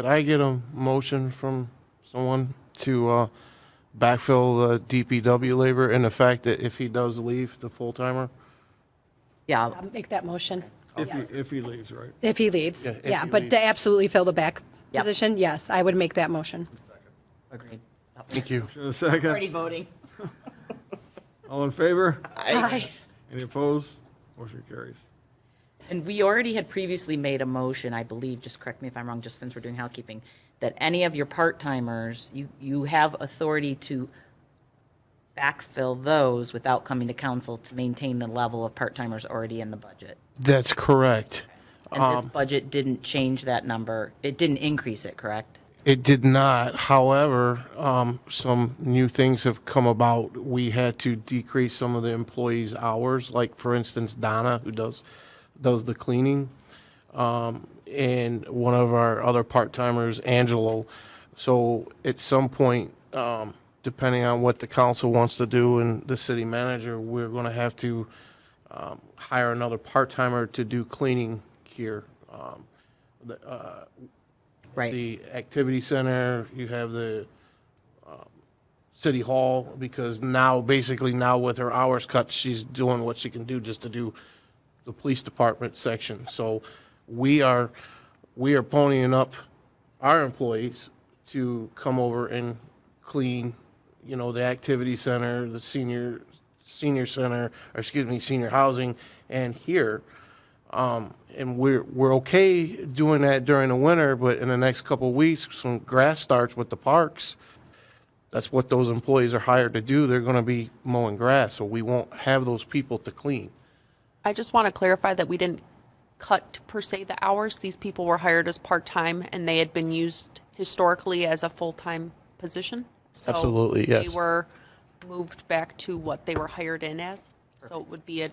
I get a motion from someone to backfill the DPW labor and the fact that if he does leave, the full-timer? Yeah, I'll make that motion. If he leaves, right? If he leaves, Yeah, if yeah, he but leaves. to absolutely fill the back Yep. position, yes, I would make that motion. agreed. Thank you. In a second. Already voting. All in favor? Aye. Any opposed? Motion carries. And we already had previously made a motion, I believe, just correct me if I'm wrong, just since we're doing housekeeping, that any of your part-timers, you have authority to backfill those without coming to council to maintain the level of part-timers already in the budget. That's correct. And this budget didn't change that number. It didn't increase it, correct? It did not. However, some new things have come about. We had to decrease some of the employees' hours, like for instance, Donna, who does the cleaning, and one of our other part-timers, Angelo. So at some point, depending on what the council wants to do and the city manager, we're going to have to hire another part-timer to do cleaning here. Right. The activity center, you have the city hall, because now, basically now with her hours cut, she's doing what she can do just to do the police department section. So we are ponying up our employees to come over and clean, the activity center, the senior center, or excuse me, senior housing, and here. And we're okay doing that during the winter, but in the next couple of weeks, when grass starts with the parks, that's what those employees are hired to do. They're going to be mowing grass, so we won't have those people to clean. I just want to clarify that we didn't cut per se the hours. These people were hired as part-time and they had been used historically as a full-time position. So Absolutely, yes. They were moved back to what they were hired in as. So it would be a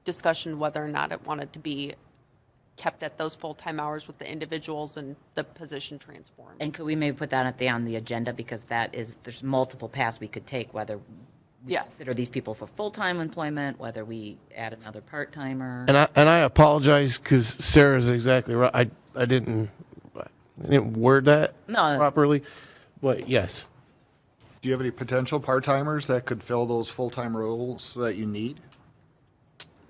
discussion whether or not it wanted to be kept at those full-time hours with the individuals and the position transformed. And could we maybe put that on the agenda, because there's multiple paths we could take, whether we Yes. consider these people for full-time employment, whether we add another part-timer. And I apologize, because Sarah's exactly right. I didn't word that No. properly, but yes. Do you have any potential part-timers that could fill those full-time roles that you need?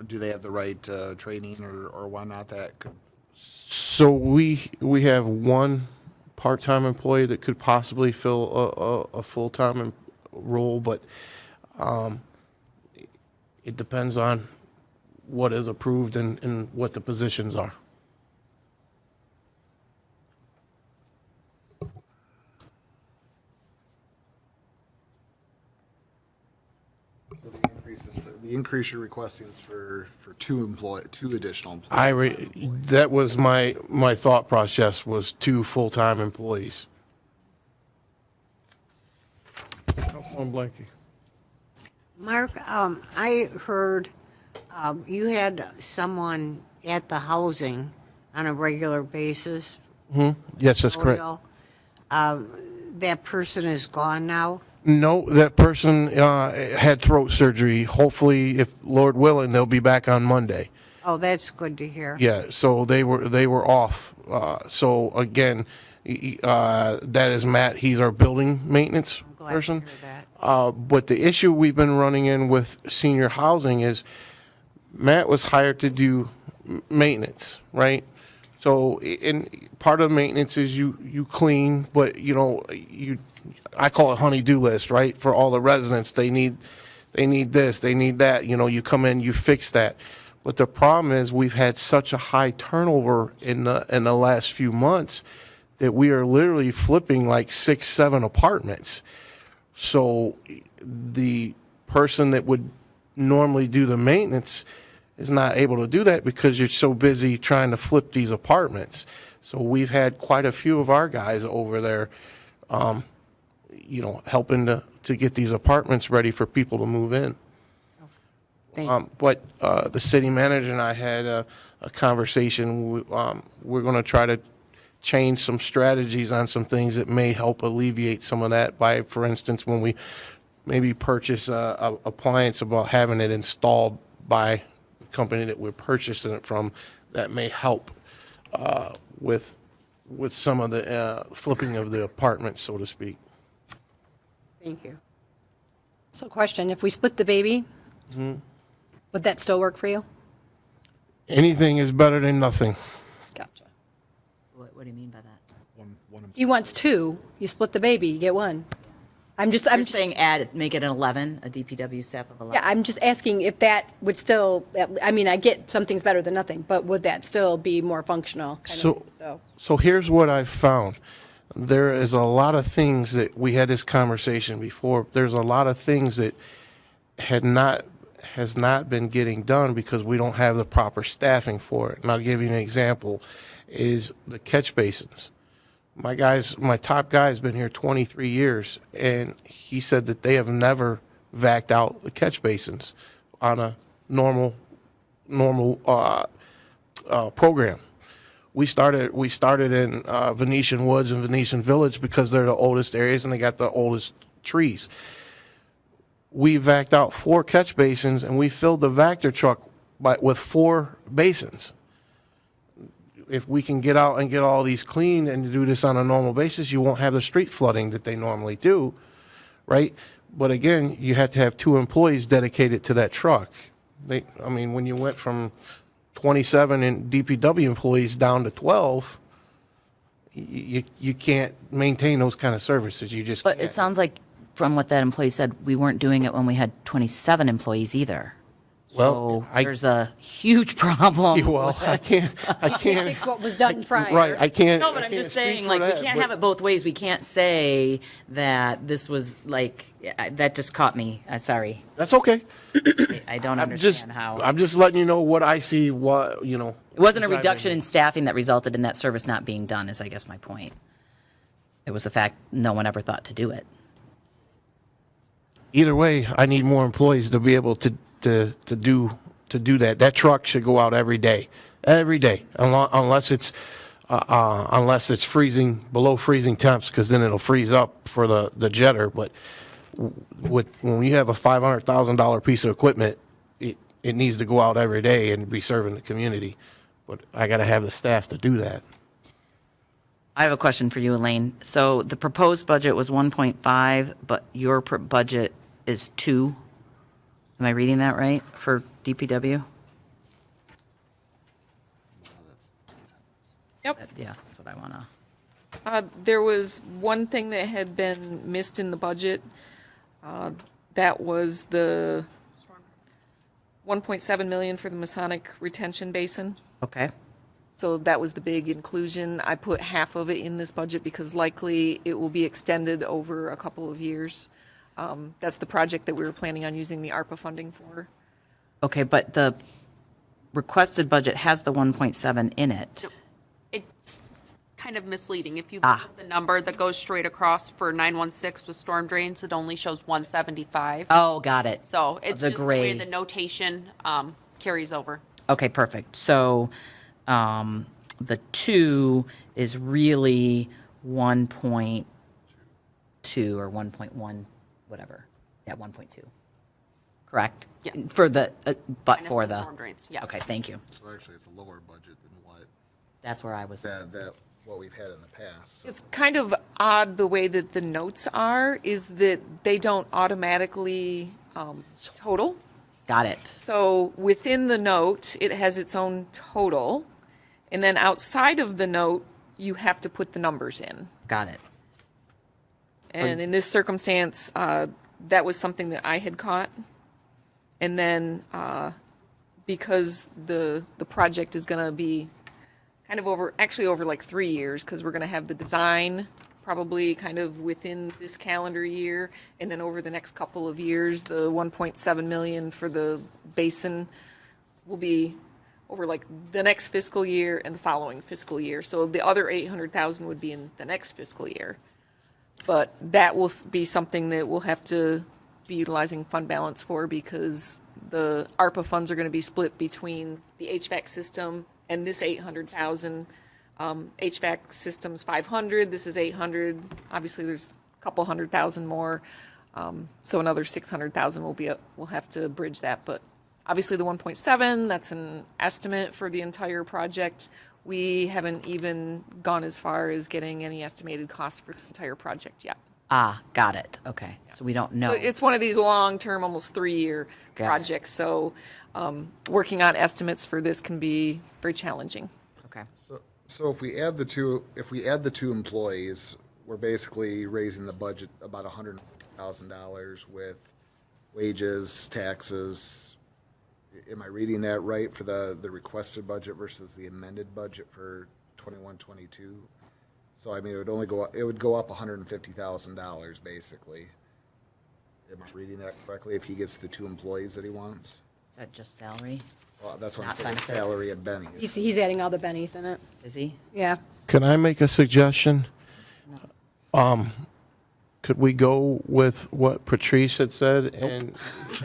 Do they have the right training or whatnot that could? So we have one part-time employee that could possibly fill a full-time role, but it depends on what is approved and what the positions are. So the increase you're requesting is for two additional employees. That was my thought process, was 2 full-time employees. Councilman Blanky. Mark, I heard you had someone at the housing on a regular basis. Yes, that's correct. Oriel. That person is gone now? No, that person had throat surgery. Hopefully, if Lord willing, they'll be back on Monday. Oh, that's good to hear. Yeah, so they were off. So again, that is Matt. He's our building maintenance Glad to person. hear that. But the issue we've been running in with senior housing is Matt was hired to do maintenance, right? So in part of maintenance is you clean, but I call it honey-do list, right? For all the residents, they need this, they need that. You come in, you fix that. But the problem is we've had such a high turnover in the last few months that we are literally flipping like 6, 7 apartments. So the person that would normally do the maintenance is not able to do that because you're so busy trying to flip these apartments. So we've had quite a few of our guys over there, helping to get these apartments ready for people to move in. But the city manager and I had a conversation. We're going to try to change some strategies on some things that may help alleviate some of that by, for instance, when we maybe purchase a appliance, about having it installed by the company that we're purchasing it from, that may help with some of the flipping of the apartment, so to speak. Thank you. So question, if we split the baby, would that still work for you? Anything is better than nothing. Gotcha. What do you mean by that? He wants two, you split the baby, you get one. I'm just Saying make it an 11, a DPW staff of 11? Yeah, I'm just asking if that would still, I mean, I get something's better than nothing, but would that still be more functional? So here's what I've found. There is a lot of things that, we had this conversation before, there's a lot of things that has not been getting done because we don't have the proper staffing for it. And I'll give you an example, is the catch basins. My top guy's been here 23 years, and he said that they have never vacked out the catch basins on a normal program. We started in Venetian Woods and Venetian Village because they're the oldest areas and they got the oldest trees. We vacked out 4 catch basins and we filled the Vector truck with 4 basins. If we can get out and get all these cleaned and do this on a normal basis, you won't have the street flooding that they normally do, right? But again, you have to have 2 employees dedicated to that truck. When you went from 27 in DPW employees down to 12, you can't maintain those kind of services. You just But can't. it sounds like, from what that employee said, we weren't doing it when we had 27 employees either. Well, So there's a huge problem. Well, I can't. Fix what was done prior. Right, I can't. No, but I I'm can't just speak saying, for like, we that, can't but- have it both ways. We can't say that this was like, that just caught me. Sorry. That's okay. I don't I'm just, understand how. I'm just letting you know what I see. What you know. It wasn't a since I've reduction been- in staffing that resulted in that service not being done, is I guess my point. It was the fact no one ever thought to do it. Either way, I need more employees to be able to do that. That truck should go out every day, unless it's freezing, below freezing temps, because then it'll freeze up for the jetter. But when you have a $500,000 piece of equipment, it needs to go out every day and be serving the community. But I got to have the staff to do that. I have a question for you, Elaine. So the proposed budget was 1.5, but your budget is 2. Am I reading that right for DPW? Yep. Yeah, that's what I want to. There was one thing that had been missed in the budget. That was the 1.7 million for the Masonic Retention Basin. Okay. So that was the big inclusion. I put half of it in this budget because likely it will be extended over a couple of years. That's the project that we were planning on using the ARPA funding for. Okay, but the requested budget has the 1.7 in it. It's kind of misleading. If you look at the number that goes straight across for 916 with storm drains, it only shows 175. Oh, got it. So it's The just the way gray. the notation carries over. Okay, perfect. So the 2 is really 1.2 or 1.1, whatever. Yeah, 1.2. Correct? Yeah. For the, but Minus for the the. storm drains, yes. Okay, thank you. So actually, it's a lower budget than That's where I was. what we've had in the past. So It's kind of odd the way that the notes are, is that they don't automatically total. Got it. So within the note, it has its own total. And then outside of the note, you have to put the numbers in. Got it. And in this circumstance, that was something that I had caught. And then because the project is going to be kind of over like 3 years, because we're going to have the design probably kind of within this calendar year, and then over the next couple of years, the 1.7 million for the basin will be over like the next fiscal year and the following fiscal year. So the other 800,000 would be in the next fiscal year. But that will be something that we'll have to be utilizing fund balance for, because the ARPA funds are going to be split between the HVAC system and this 800,000 HVAC systems 500, this is 800. Obviously, there's a couple 100,000 more. So another 600,000 we'll have to bridge that. But obviously the 1.7, that's an estimate for the entire project. We haven't even gone as far as getting any estimated costs for the entire project yet. Ah, got it. Okay. So we don't know. It's one of these long-term, almost 3-year Got it. projects. So working on estimates for this can be very challenging. Okay. So if we add the two employees, we're basically raising the budget about $100,000 with wages, taxes. Am I reading that right for the requested budget versus the amended budget for 21-22? So I mean, it would go up $150,000 basically. Am I reading that correctly? If he gets the 2 employees that he wants? Is that just salary? Well, that's what I'm Not saying, benefits. salary and Benny. He's adding all the bennies in it. Is he? Yeah. Can I make a suggestion? Could we go with what Patrice had said and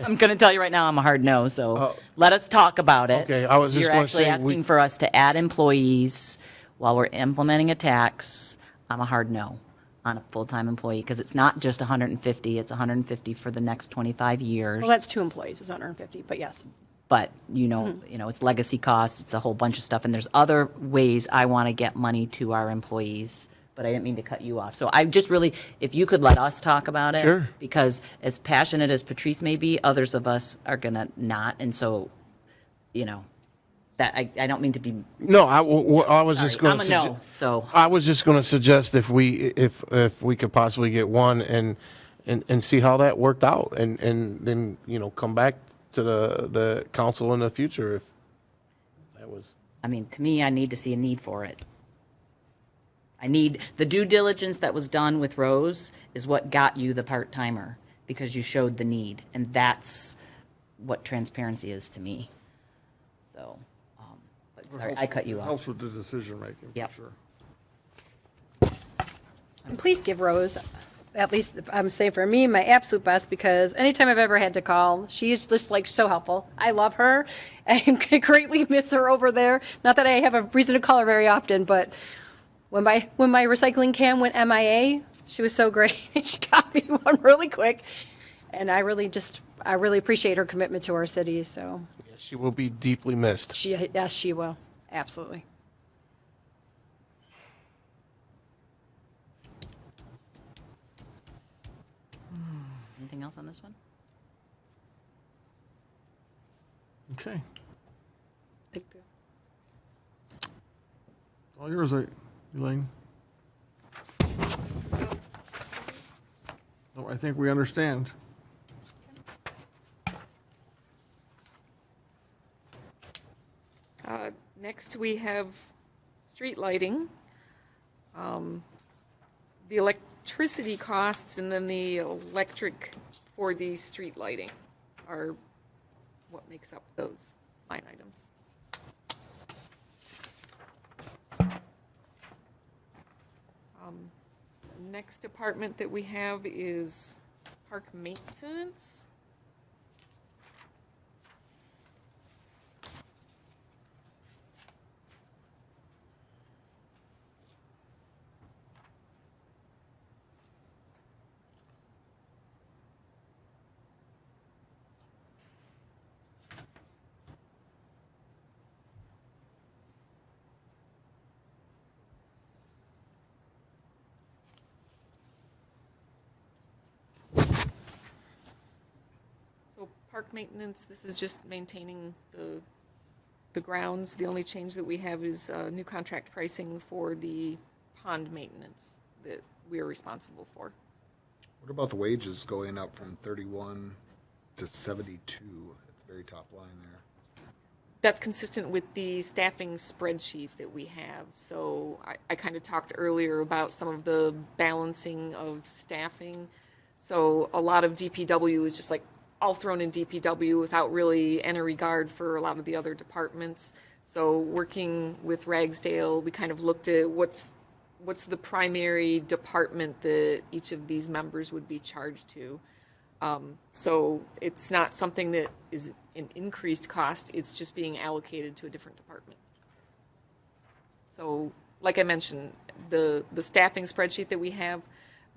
I'm going to tell you right now, I'm a hard no, so let us talk about it. Okay, I was just You're gonna actually say asking for us to add employees while we're implementing a tax. I'm a hard no on a full-time employee, because it's not just 150, it's 150 for the next 25 years. Well, that's 2 employees, it's 150, but yes. But, it's legacy costs, it's a whole bunch of stuff, and there's other ways I want to get money to our employees, but I didn't mean to cut you off. So I just really, if you could let us talk about it. Sure. Because as passionate as Patrice may be, others of us are going to not, and so, that I don't mean to be, No, I was just sorry, going I'm to a no, so. I was just going to suggest if we could possibly get one and see how that worked out, and then come back to the council in the future if that was. I mean, to me, I need to see a need for it. I need, the due diligence that was done with Rose is what got you the part-timer, because you showed the need, and that's what transparency is to me. So, but sorry, I cut you off. Helps with the decision-making, Yep. for sure. And please give Rose, at least I'm saying for me, my absolute best, because anytime I've ever had to call, she's just like so helpful. I love her. I greatly miss her over there. Not that I have a reason to call her very often, but when my recycling can went MIA, she was so great. She got me one really quick. And I really appreciate her commitment to our city, so. She will be deeply missed. Yes, she will. Absolutely. Anything else on this one? Okay. All yours, Elaine. No, I think we understand. Next, we have street lighting, the electricity costs, and then the electric for the street lighting are what makes up those line items. Next department that we have is park maintenance. So park maintenance, this is just maintaining the grounds. The only change that we have is new contract pricing for the pond maintenance that we are responsible for. What about the wages going up from 31 to 72 at the very top line there? That's consistent with the staffing spreadsheet that we have. So I kind of talked earlier about some of the balancing of staffing. So a lot of DPW is just like all thrown in DPW without really any regard for a lot of the other departments. So working with Ragsdale, we kind of looked at what's the primary department that each of these members would be charged to. So it's not something that is an increased cost, it's just being allocated to a different department. So like I mentioned, the staffing spreadsheet that we have,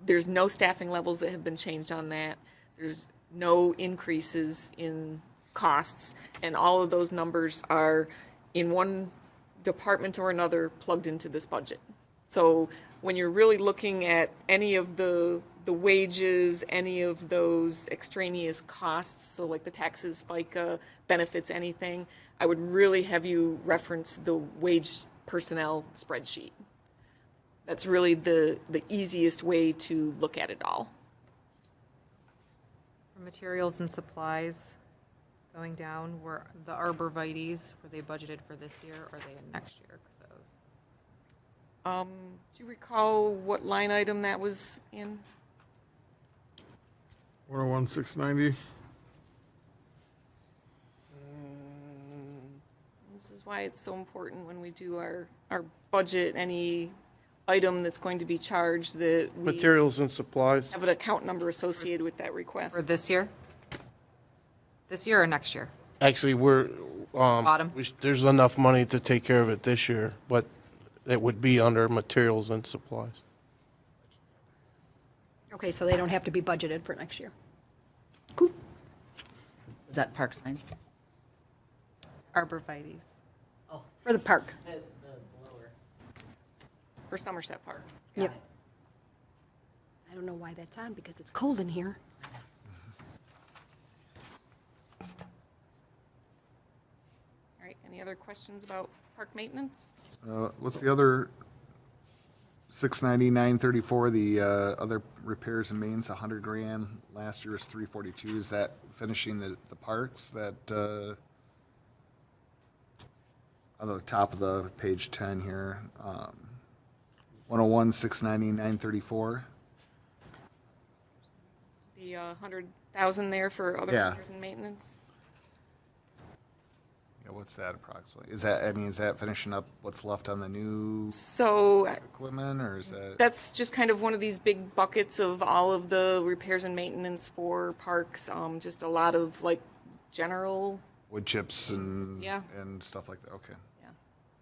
there's no staffing levels that have been changed on that. There's no increases in costs, and all of those numbers are in one department or another plugged into this budget. So when you're really looking at any of the wages, any of those extraneous costs, so like the taxes, FICA, benefits, anything, I would really have you reference the wage personnel spreadsheet. That's really the easiest way to look at it all. For materials and supplies going down, were the arborvitaes, were they budgeted for this year or are they in next year? 'Cause that was Do you recall what line item that was in? 101,690. This is why it's so important when we do our budget, any item that's going to be charged, that we Materials and supplies. have an account number associated with that request. for this year? This year or next year? Actually, we're, Bottom. there's enough money to take care of it this year, but it would be under materials and supplies. Okay, so they don't have to be budgeted for next year. Is that park sign? Arborvitaes. For the park. For Somerset Park. Yep. I don't know why that's on, because it's cold in here. All right, any other questions about park maintenance? What's the other, 690, 934, the other repairs and mains, 100 grand, last year was 342, is that finishing the parks, that, on the top of the page 10 here, 101, 690, 934? The 100,000 there for other Yeah. repairs and maintenance? Yeah, what's that approximately? Is that, I mean, is that finishing up what's left on the new So equipment, or is that? that's just kind of one of these big buckets of all of the repairs and maintenance for parks, just a lot of like general, Wood chips and, Yeah. and stuff like that, okay.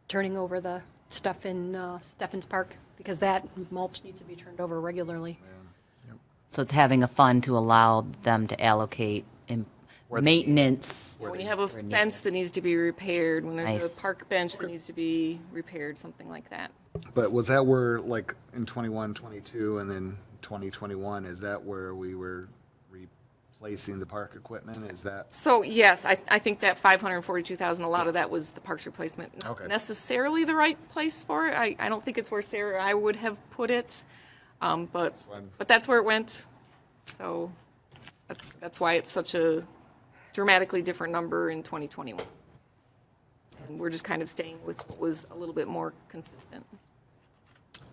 Turning over the stuff in Steffens Park, because that mulch needs to be turned over regularly. So it's having a fund to allow them to allocate in maintenance. when you have a fence that needs to be repaired, when there's Nice. a park bench that needs to be repaired, something like that. But was that where, like, in 21, 22, and then 2021, is that where we were replacing the park equipment? Is that? So yes, I think that 542,000, a lot of that was the parks replacement. Not Okay. necessarily the right place for it. I don't think it's where Sarah, I would have put it. But that's where it went. So that's why it's such a dramatically different number in 2021. And we're just kind of staying with what was a little bit more consistent.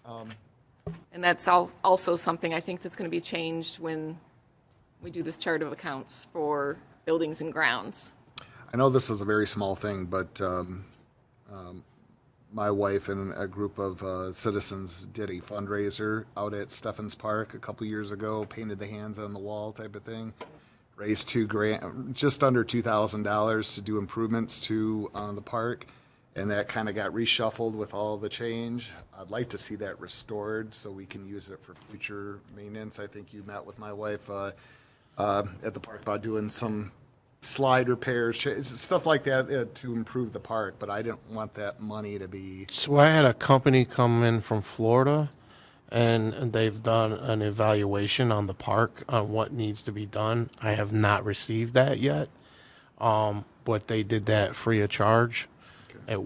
And that's also something I think that's going to be changed when we do this chart of accounts for buildings and grounds. I know this is a very small thing, but my wife and a group of citizens did a fundraiser out at Steffens Park a couple years ago, painted the hands on the wall type of thing, raised just under $2,000 to do improvements to the park, and that kind of got reshuffled with all the change. I'd like to see that restored so we can use it for future maintenance. I think you met with my wife at the park about doing some slide repairs, stuff like that to improve the park, but I didn't want that money to be. So I had a company come in from Florida, and they've done an evaluation on the park on what needs to be done. I have not received that yet, but they did that free of charge. It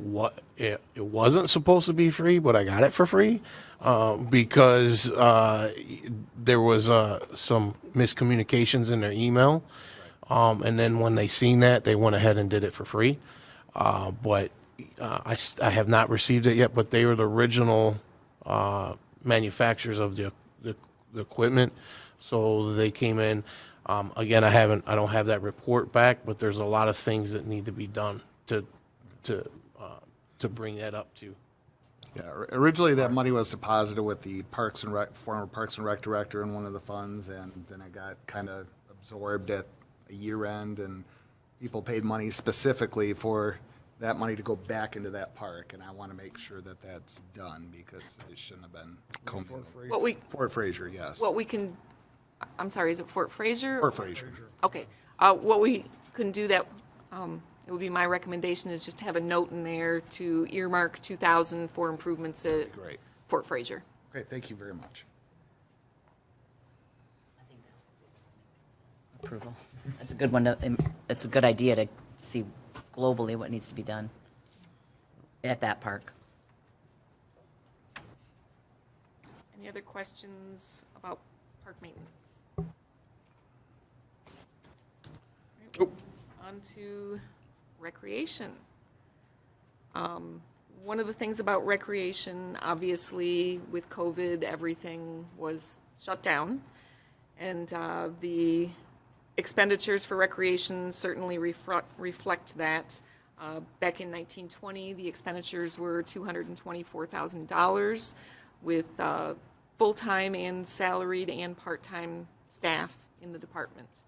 wasn't supposed to be free, but I got it for free because there was some miscommunications in their email. And then when they seen that, they went ahead and did it for free. But I have not received it yet, but they were the original manufacturers of the equipment. So they came in. Again, I don't have that report back, but there's a lot of things that need to be done to bring that up to. Yeah, originally that money was deposited with the former Parks and Rec director in one of the funds, and then it got kind of absorbed at a year end, and people paid money specifically for that money to go back into that park, and I want to make sure that that's done because it shouldn't have been. What we, Fort Fraser, yes. what we can, I'm sorry, is it Fort Fraser? Fort Fraser. Okay, what we can do that, it would be my recommendation is just to have a note in there to earmark 2,000 for improvements at Great. Fort Fraser. Okay, thank you very much. Approval. That's a good one to, it's a good idea to see globally what needs to be done at that park. Any other questions about park maintenance? On to recreation. One of the things about recreation, obviously, with COVID, everything was shut down. And the expenditures for recreation certainly reflect that. Back in 1920, the expenditures were $224,000 with full-time and salaried and part-time staff in the department.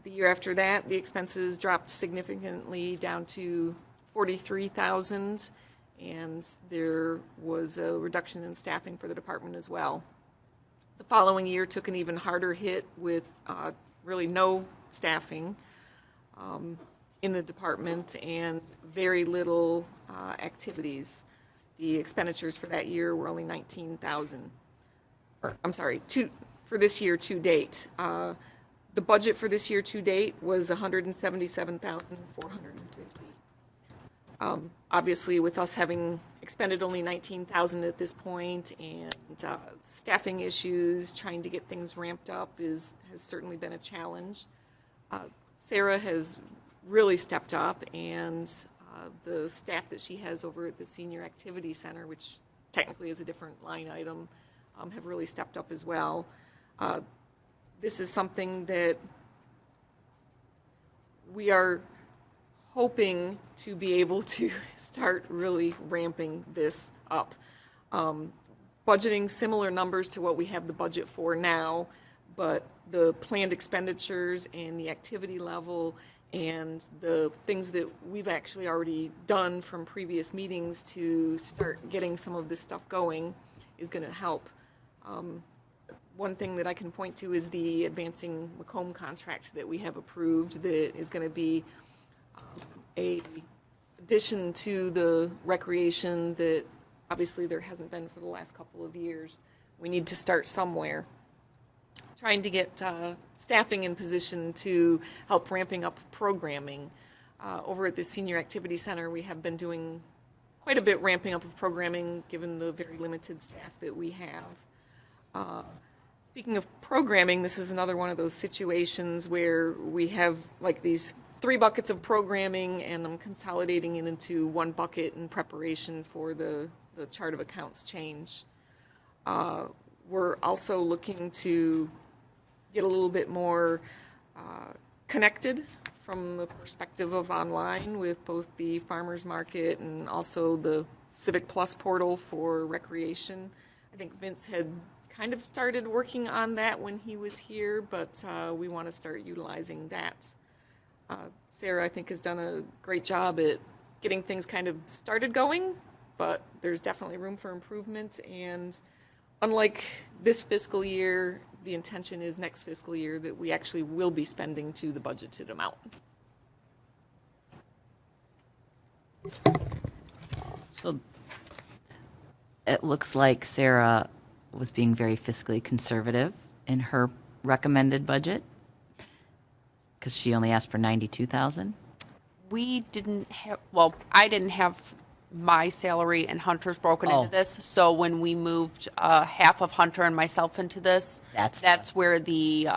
The year after that, the expenses dropped significantly down to $43,000, and there was a reduction in staffing for the department as well. The following year took an even harder hit with really no staffing in the department and very little activities. The expenditures for that year were only $19,000. I'm sorry, for this year to date. The budget for this year to date was $177,450. Obviously, with us having expended only $19,000 at this point, and staffing issues, trying to get things ramped up has certainly been a challenge. Sarah has really stepped up, and the staff that she has over at the Senior Activity Center, which technically is a different line item, have really stepped up as well. This is something that we are hoping to be able to start really ramping this up. Budgeting similar numbers to what we have the budget for now, but the planned expenditures and the activity level and the things that we've actually already done from previous meetings to start getting some of this stuff going is going to help. One thing that I can point to is the Advancing Macomb contract that we have approved that is going to be a addition to the recreation that obviously there hasn't been for the last couple of years. We need to start somewhere. Trying to get staffing in position to help ramping up programming. Over at the Senior Activity Center, we have been doing quite a bit ramping up of programming given the very limited staff that we have. Speaking of programming, this is another one of those situations where we have like these 3 buckets of programming, and I'm consolidating it into one bucket in preparation for the chart of accounts change. We're also looking to get a little bit more connected from the perspective of online with both the farmers market and also the Civic Plus portal for recreation. I think Vince had kind of started working on that when he was here, but we want to start utilizing that. Sarah, I think, has done a great job at getting things kind of started going, but there's definitely room for improvement. And unlike this fiscal year, the intention is next fiscal year that we actually will be spending to the budgeted amount. So it looks like Sarah was being very fiscally conservative in her recommended budget because she only asked for 92,000. We didn't have, well, I didn't have my salary and Hunter's broken Oh. into this. So when we moved half of Hunter and myself into this, that's where the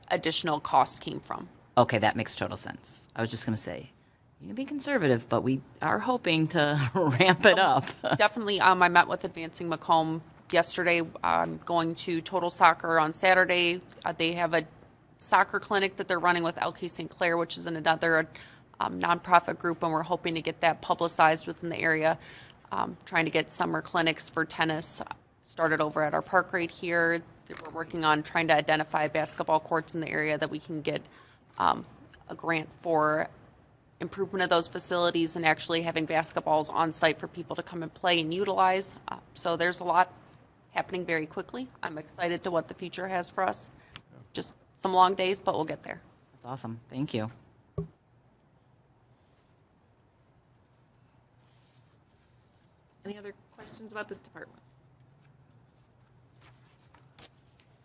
additional cost came from. Okay, that makes total sense. I was just going to say, you can be conservative, but we are hoping to ramp it up. Definitely, I met with Advancing Macomb yesterday. I'm going to Total Soccer on Saturday. They have a soccer clinic that they're running with LK St. Clair, which is another nonprofit group, and we're hoping to get that publicized within the area. Trying to get summer clinics for tennis started over at our park right here. We're working on trying to identify basketball courts in the area that we can get a grant for improvement of those facilities and actually having basketballs on site for people to come and play and utilize. So there's a lot happening very quickly. I'm excited to what the future has for us. Just some long days, but we'll get there. That's awesome. Thank you. Any other questions about this department?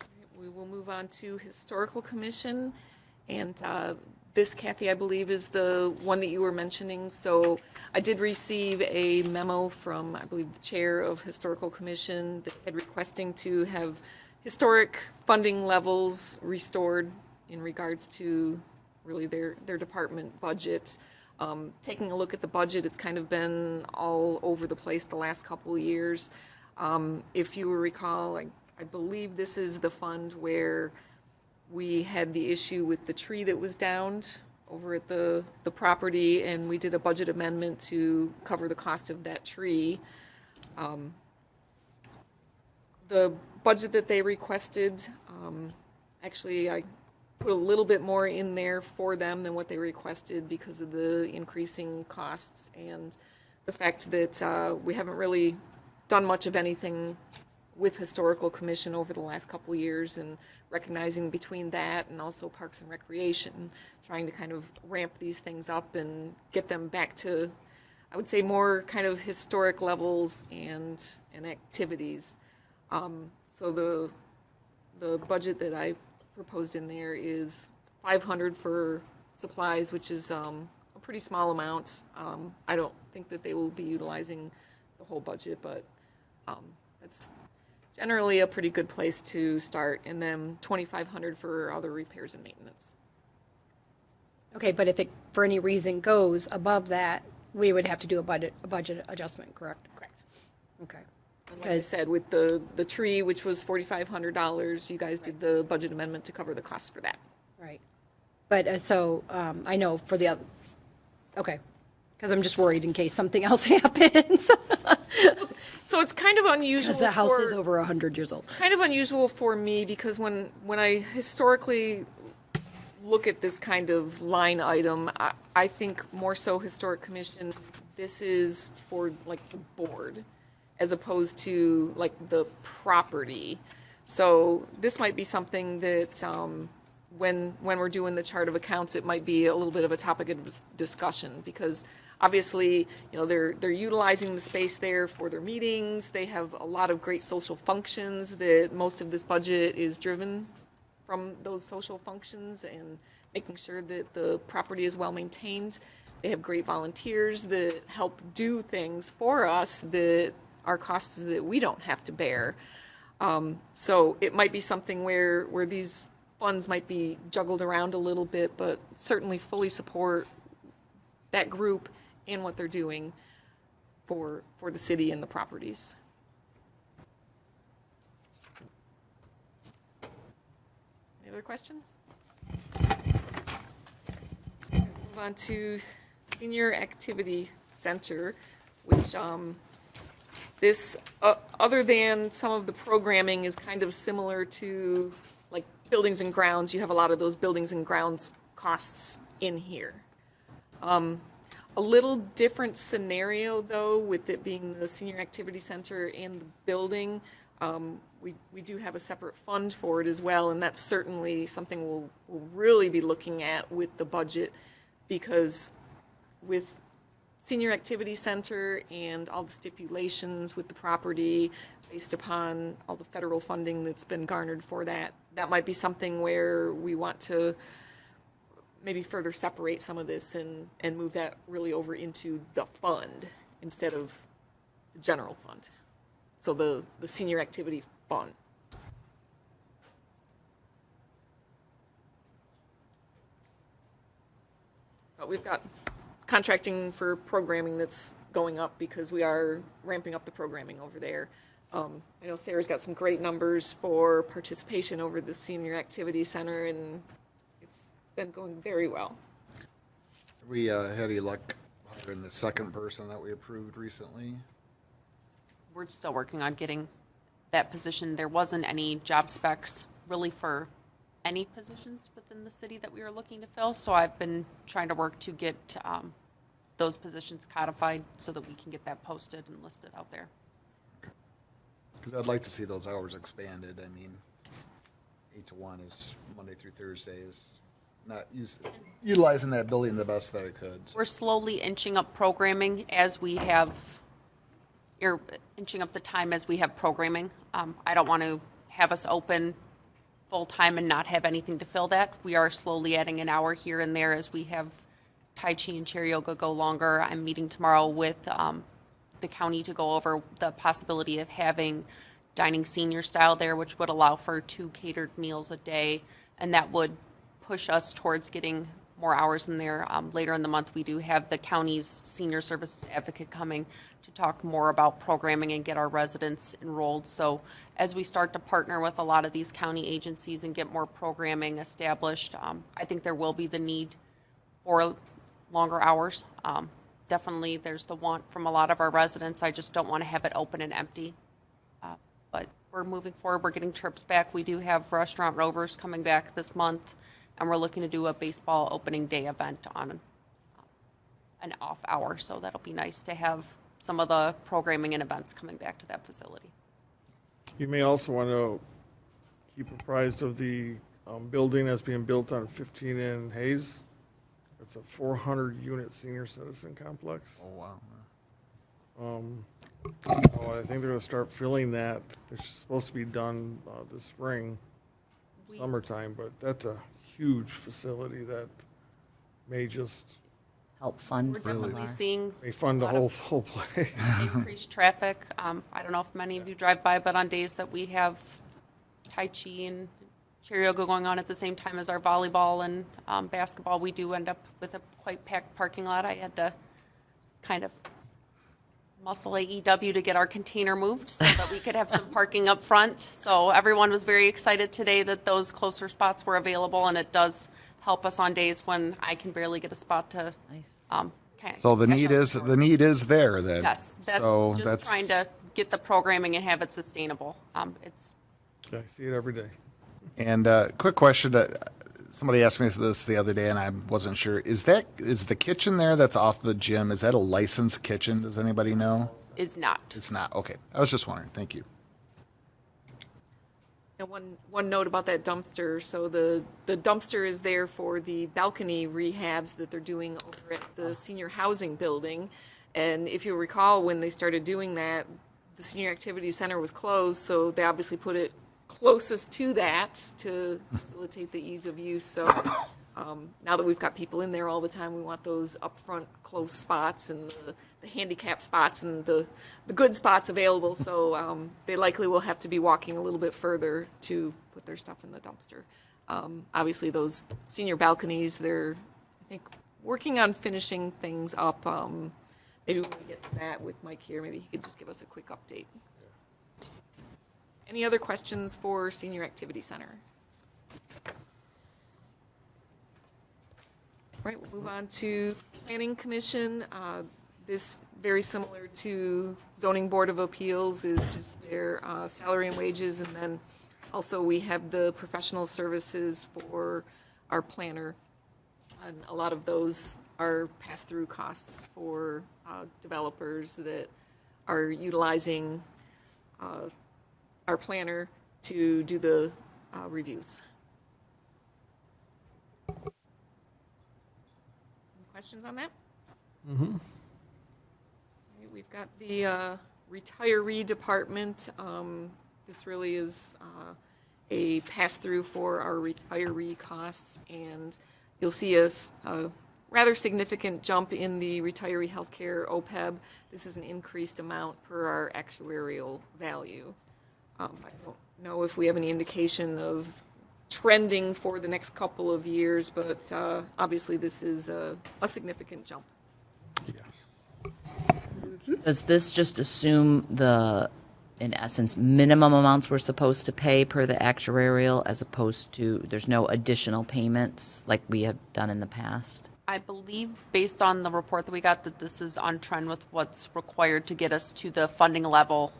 All right, we will move on to Historical Commission. And this, Kathy, I believe, is the one that you were mentioning. So I did receive a memo from, I believe, the chair of Historical Commission that had requesting to have historic funding levels restored in regards to really their department budget. Taking a look at the budget, it's kind of been all over the place the last couple of years. If you recall, I believe this is the fund where we had the issue with the tree that was downed over at the property, and we did a budget amendment to cover the cost of that tree. The budget that they requested, actually, I put a little bit more in there for them than what they requested because of the increasing costs and the fact that we haven't really done much of anything with Historical Commission over the last couple of years, and recognizing between that and also Parks and Recreation, trying to kind of ramp these things up and get them back to, I would say, more kind of historic levels and activities. So the budget that I proposed in there is $500 for supplies, which is a pretty small amount. I don't think that they will be utilizing the whole budget, but that's generally a pretty good place to start. And then $2,500 for other repairs and maintenance. Okay, but if it, for any reason, goes above that, we would have to do a budget adjustment, correct? Correct. Okay. And like I said, with the tree, which was $4,500, you guys did the budget amendment to cover the cost for that. Right. But so I know for the other, okay, because I'm just worried in case something else happens. So it's kind of unusual. Because the house is for- over 100 years old. kind of unusual for me because when I historically look at this kind of line item, I think more so Historic Commission, this is for like the board as opposed to like the property. So this might be something that when we're doing the chart of accounts, it might be a little bit of a topic of discussion because obviously, you know, they're utilizing the space there for their meetings. They have a lot of great social functions that most of this budget is driven from those social functions and making sure that the property is well maintained. They have great volunteers that help do things for us that are costs that we don't have to bear. So it might be something where these funds might be juggled around a little bit, but certainly fully support that group and what they're doing for the city and the properties. Any other questions? Move on to Senior Activity Center, which this, other than some of the programming, is kind of similar to like buildings and grounds. You have a lot of those buildings and grounds costs in here. A little different scenario, though, with it being the Senior Activity Center and the building. We do have a separate fund for it as well, and that's certainly something we'll really be looking at with the budget, because with Senior Activity Center and all the stipulations with the property based upon all the federal funding that's been garnered for that, that might be something where we want to maybe further separate some of this and move that really over into the fund instead of the general fund. So the Senior Activity Fund. But we've got contracting for programming that's going up because we are ramping up the programming over there. I know Sarah's got some great numbers for participation over the Senior Activity Center, and it's been going very well. Have we had any luck hiring the second person that we approved recently? We're still working on getting that position. There wasn't any job specs really for any positions within the city that we were looking to fill. So I've been trying to work to get those positions codified so that we can get that posted and listed out there. Because I'd like to see those hours expanded. I mean, 8 to 1 is Monday through Thursday is not utilizing that building the best that it could. We're slowly inching up programming as we have, or inching up the time as we have programming. I don't want to have us open full-time and not have anything to fill that. We are slowly adding an hour here and there as we have Tai Chi and chair yoga go longer. I'm meeting tomorrow with the county to go over the possibility of having dining senior style there, which would allow for 2 catered meals a day, and that would push us towards getting more hours in there. Later in the month, we do have the county's senior services advocate coming to talk more about programming and get our residents enrolled. So as we start to partner with a lot of these county agencies and get more programming established, I think there will be the need for longer hours. Definitely, there's the want from a lot of our residents. I just don't want to have it open and empty. But we're moving forward. We're getting trips back. We do have Restaurant Rovers coming back this month, and we're looking to do a baseball opening day event on an off hour. So that'll be nice to have some of the programming and events coming back to that facility. You may also want to keep apprised of the building that's being built on 15 in Hayes. It's a 400-unit senior citizen complex. Oh, wow. I think they're going to start filling that. It's supposed to be done this spring, summertime, but that's a huge facility that may just Help fund We're some of definitely our. seeing may fund the a lot whole place. increased traffic. I don't know if many of you drive by, but on days that we have Tai Chi and chair yoga going on at the same time as our volleyball and basketball, we do end up with a quite packed parking lot. I had to kind of muscle AEW to get our container moved so that we could have some parking up front. So everyone was very excited today that those closer spots were available, and it does help us on days when I can barely get a spot to. Nice. Kind of So the catch need up is with. the need is there then. Yes, So just that's trying to get the programming and have it sustainable. It's I see it every day. And quick question: somebody asked me this the other day, and I wasn't sure. Is the kitchen there that's off the gym? Is that a licensed kitchen? Does anybody know? is not. It's not. Okay, I was just wondering. Thank you. And one note about that dumpster. So the dumpster is there for the balcony rehabs that they're doing over at the senior housing building. And if you recall, when they started doing that, the senior activity center was closed, so they obviously put it closest to that to facilitate the ease of use. So now that we've got people in there all the time, we want those upfront close spots and the handicap spots and the good spots available. So they likely will have to be walking a little bit further to put their stuff in the dumpster. Obviously, those senior balconies, they're, I think, working on finishing things up. Maybe when we get to that with Mike here, maybe he could just give us a quick update. Any other questions for Senior Activity Center? All right, we'll move on to Planning Commission. This, very similar to Zoning Board of Appeals, is just their salary and wages, and then also we have the professional services for our planner. And a lot of those are pass-through costs for developers that are utilizing our planner to do the reviews. Any questions on that? Mm-hmm. We've got the retiree department. This really is a pass-through for our retiree costs, and you'll see a rather significant jump in the retiree healthcare OPEB. This is an increased amount per our actuarial value. I don't know if we have any indication of trending for the next couple of years, but obviously this is a significant jump. Does this just assume in essence, minimum amounts we're supposed to pay per the actuarial as opposed to there's no additional payments like we have done in the past? I believe, based on the report that we got, that this is on trend with what's required to get us to the funding level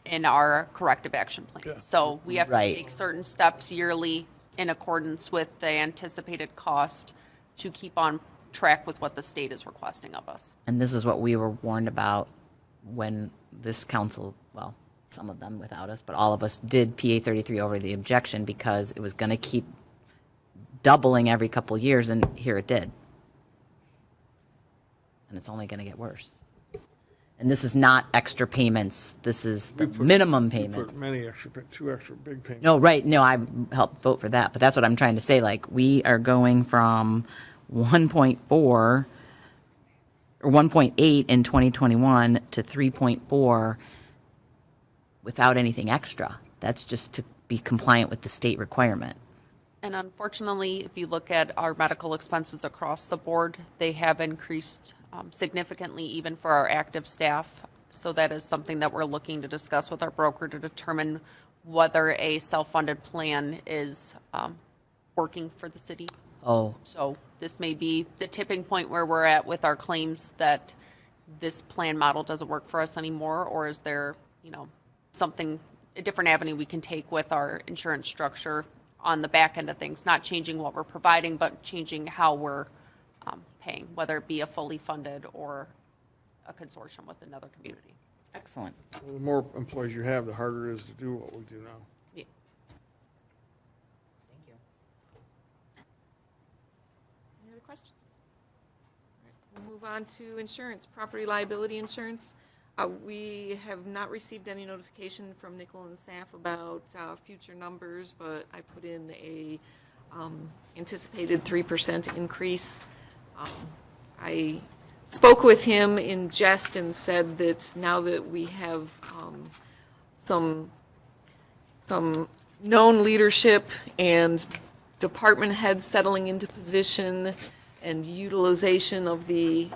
in our corrective action plan. Yeah. So we have to Right. take certain steps yearly in accordance with the anticipated cost to keep on track with what the state is requesting of us. And this is what we were warned about when this council, well, some of them without us, but all of us did PA 33 over the objection because it was going to keep doubling every couple years, and here it did. And it's only going to get worse. And this is not extra payments. This is the minimum Put payments. many extra, two extra big payments. No, right, no, I helped vote for that, but that's what I'm trying to say, like, we are going from 1.4 or 1.8 in 2021 to 3.4 without anything extra. That's just to be compliant with the state requirement. And unfortunately, if you look at our medical expenses across the board, they have increased significantly even for our active staff. So that is something that we're looking to discuss with our broker to determine whether a self-funded plan is working for the city. Oh, So this may be the tipping point where we're at with our claims that this plan model doesn't work for us anymore, or is there, something, a different avenue we can take with our insurance structure on the back end of things, not changing what we're providing, but changing how we're paying, whether it be a fully funded or a consortium with another community. excellent. The more employees you have, the harder it is to do what we do now. Yeah. Thank you. Any other questions? All right, we'll move on to insurance, property liability insurance. We have not received any notification from Nickel and Saff about future numbers, but I put in a anticipated 3% increase. I spoke with him in jest and said that now that we have some known leadership and department heads settling into position and utilization of the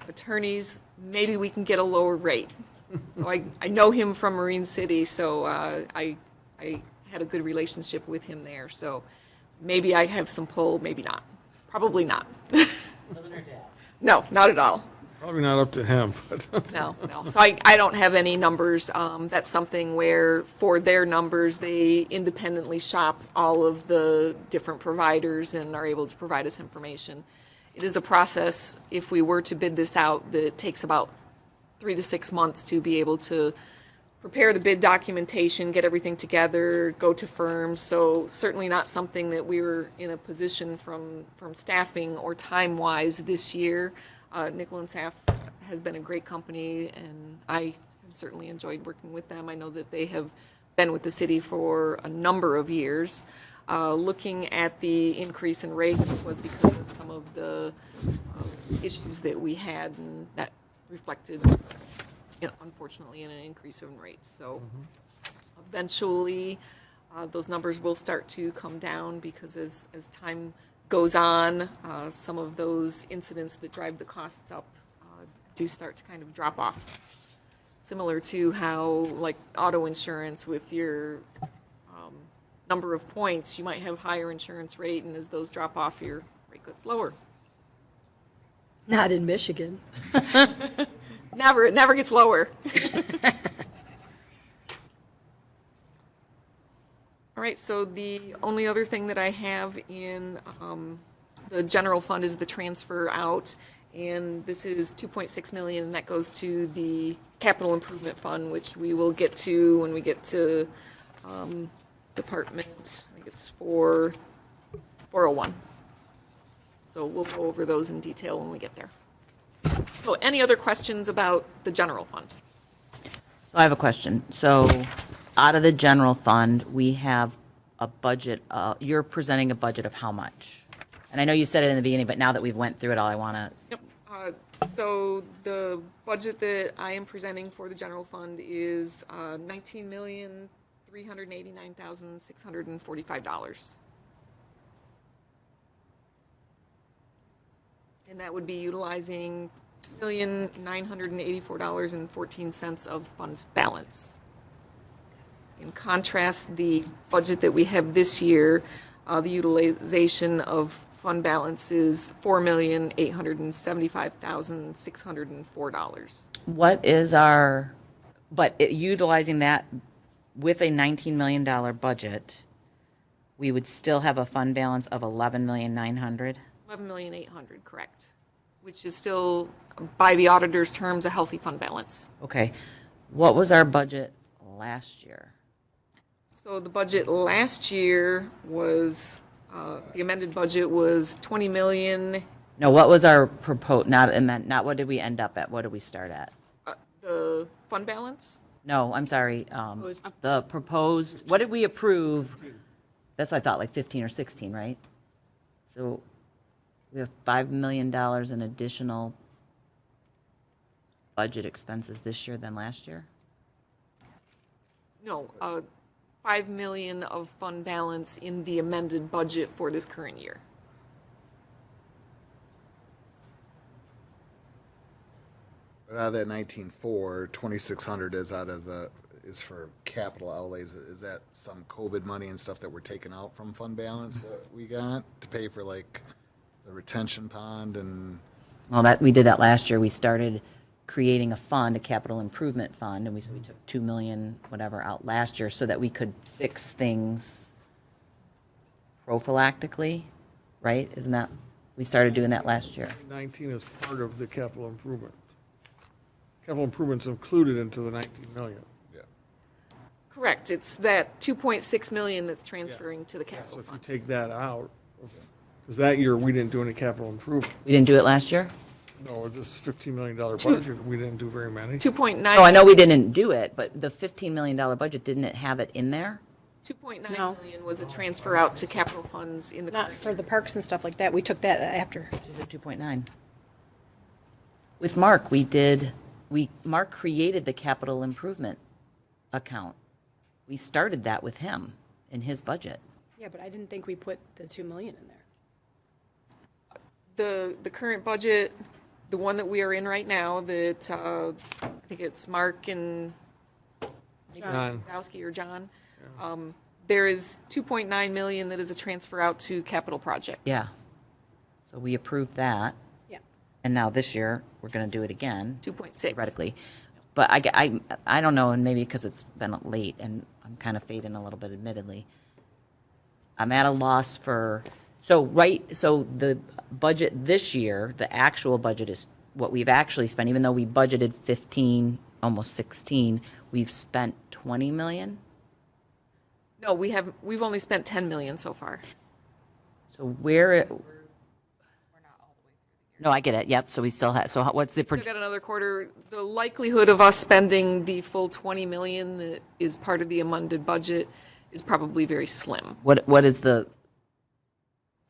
attorneys, maybe we can get a lower rate. So I know him from Marine City, so I had a good relationship with him there. So maybe I have some pull, maybe not. Probably not. No, not at all. Probably not up to him, but No. So I don't have any numbers. That's something where, for their numbers, they independently shop all of the different providers and are able to provide us information. It is a process, if we were to bid this out, that takes about 3 to 6 months to be able to prepare the bid documentation, get everything together, go to firms. So certainly not something that we were in a position from staffing or time-wise this year. Nickel and Saff has been a great company, and I have certainly enjoyed working with them. I know that they have been with the city for a number of years. Looking at the increase in rates, it was because of some of the issues that we had, and that reflected, unfortunately, in an increase in rates. So eventually, those numbers will start to come down because as time goes on, some of those incidents that drive the costs up do start to kind of drop off. Similar to how, like, auto insurance with your number of points, you might have higher insurance rate, and as those drop off, your rate gets lower. Not in Michigan. Never, it never gets lower. All right, so the only other thing that I have in the general fund is the transfer out, and this is 2.6 million, and that goes to the capital improvement fund, which we will get to when we get to department, I think it's 401. So we'll go over those in detail when we get there. So any other questions about the general fund? So I have a question. So out of the general fund, we have a budget, you're presenting a budget of how much? And I know you said it in the beginning, but now that we've went through it all, I want to, Yep. So the budget that I am presenting for the general fund is $19,389,645. And that would be utilizing $2,984.14 of fund balance. In contrast, the budget that we have this year, the utilization of fund balance is $4,875,604. what is our, utilizing that with a $19 million budget, we would still have a fund balance of 11,900,000. 11,800,000, correct, which is still, by the auditor's terms, a healthy fund balance. Okay. What was our budget last year? So the budget last year was, the amended budget was 20 million. No, what was our proposed, not what did we end up at? What did we start at? The fund balance? No, I'm sorry, the proposed, what did we approve? That's what I thought, like 15 or 16, right? So we have $5 million in additional budget expenses this year than last year? No, 5 million of fund balance in the amended budget for this current year. But out of that 19.4, 2,600 is for capital outlays. Is that some COVID money and stuff that we're taking out from fund balance that we got to pay for like the retention pond and? Well, we did that last year. We started creating a fund, a capital improvement fund, and so we took 2 million, whatever, out last year so that we could fix things prophylactically, right? Isn't that, we started doing that last year? 19 is part of the capital improvement. Capital improvements included into the 19 million. Yeah. Correct, it's that 2.6 million that's transferring to the So capital if you fund. take that out, because that year we didn't do any capital improvement. We didn't do it last year? No, with this $15 million budget, we didn't do very many. 2.9. Oh, I know we didn't do it, but the $15 million budget, didn't it have it in there? 2.9 No. million was a transfer out to capital funds in the Not current for the parks and stuff like that. We took that after. She did 2.9. With Mark, Mark created the capital improvement account. We started that with him in his budget. Yeah, but I didn't think we put the 2 million in there. the current budget, the one that we are in right now, that I think it's Mark and John. Gowski or John, there is 2.9 million that is a transfer out to capital project. Yeah. So we approved that. Yeah. And now this year, we're going to do it again. 2.6. Theoretically. But I don't know, and maybe because it's been late and I'm kind of fading a little bit, admittedly. I'm at a loss for, so the budget this year, the actual budget is what we've actually spent, even though we budgeted 15, almost 16, we've spent 20 million? No, we've only spent 10 million so far. So where? No, I get it, yep, so we still have, so what's the, Still got another quarter. The likelihood of us spending the full 20 million that is part of the amended budget is probably very slim. what is the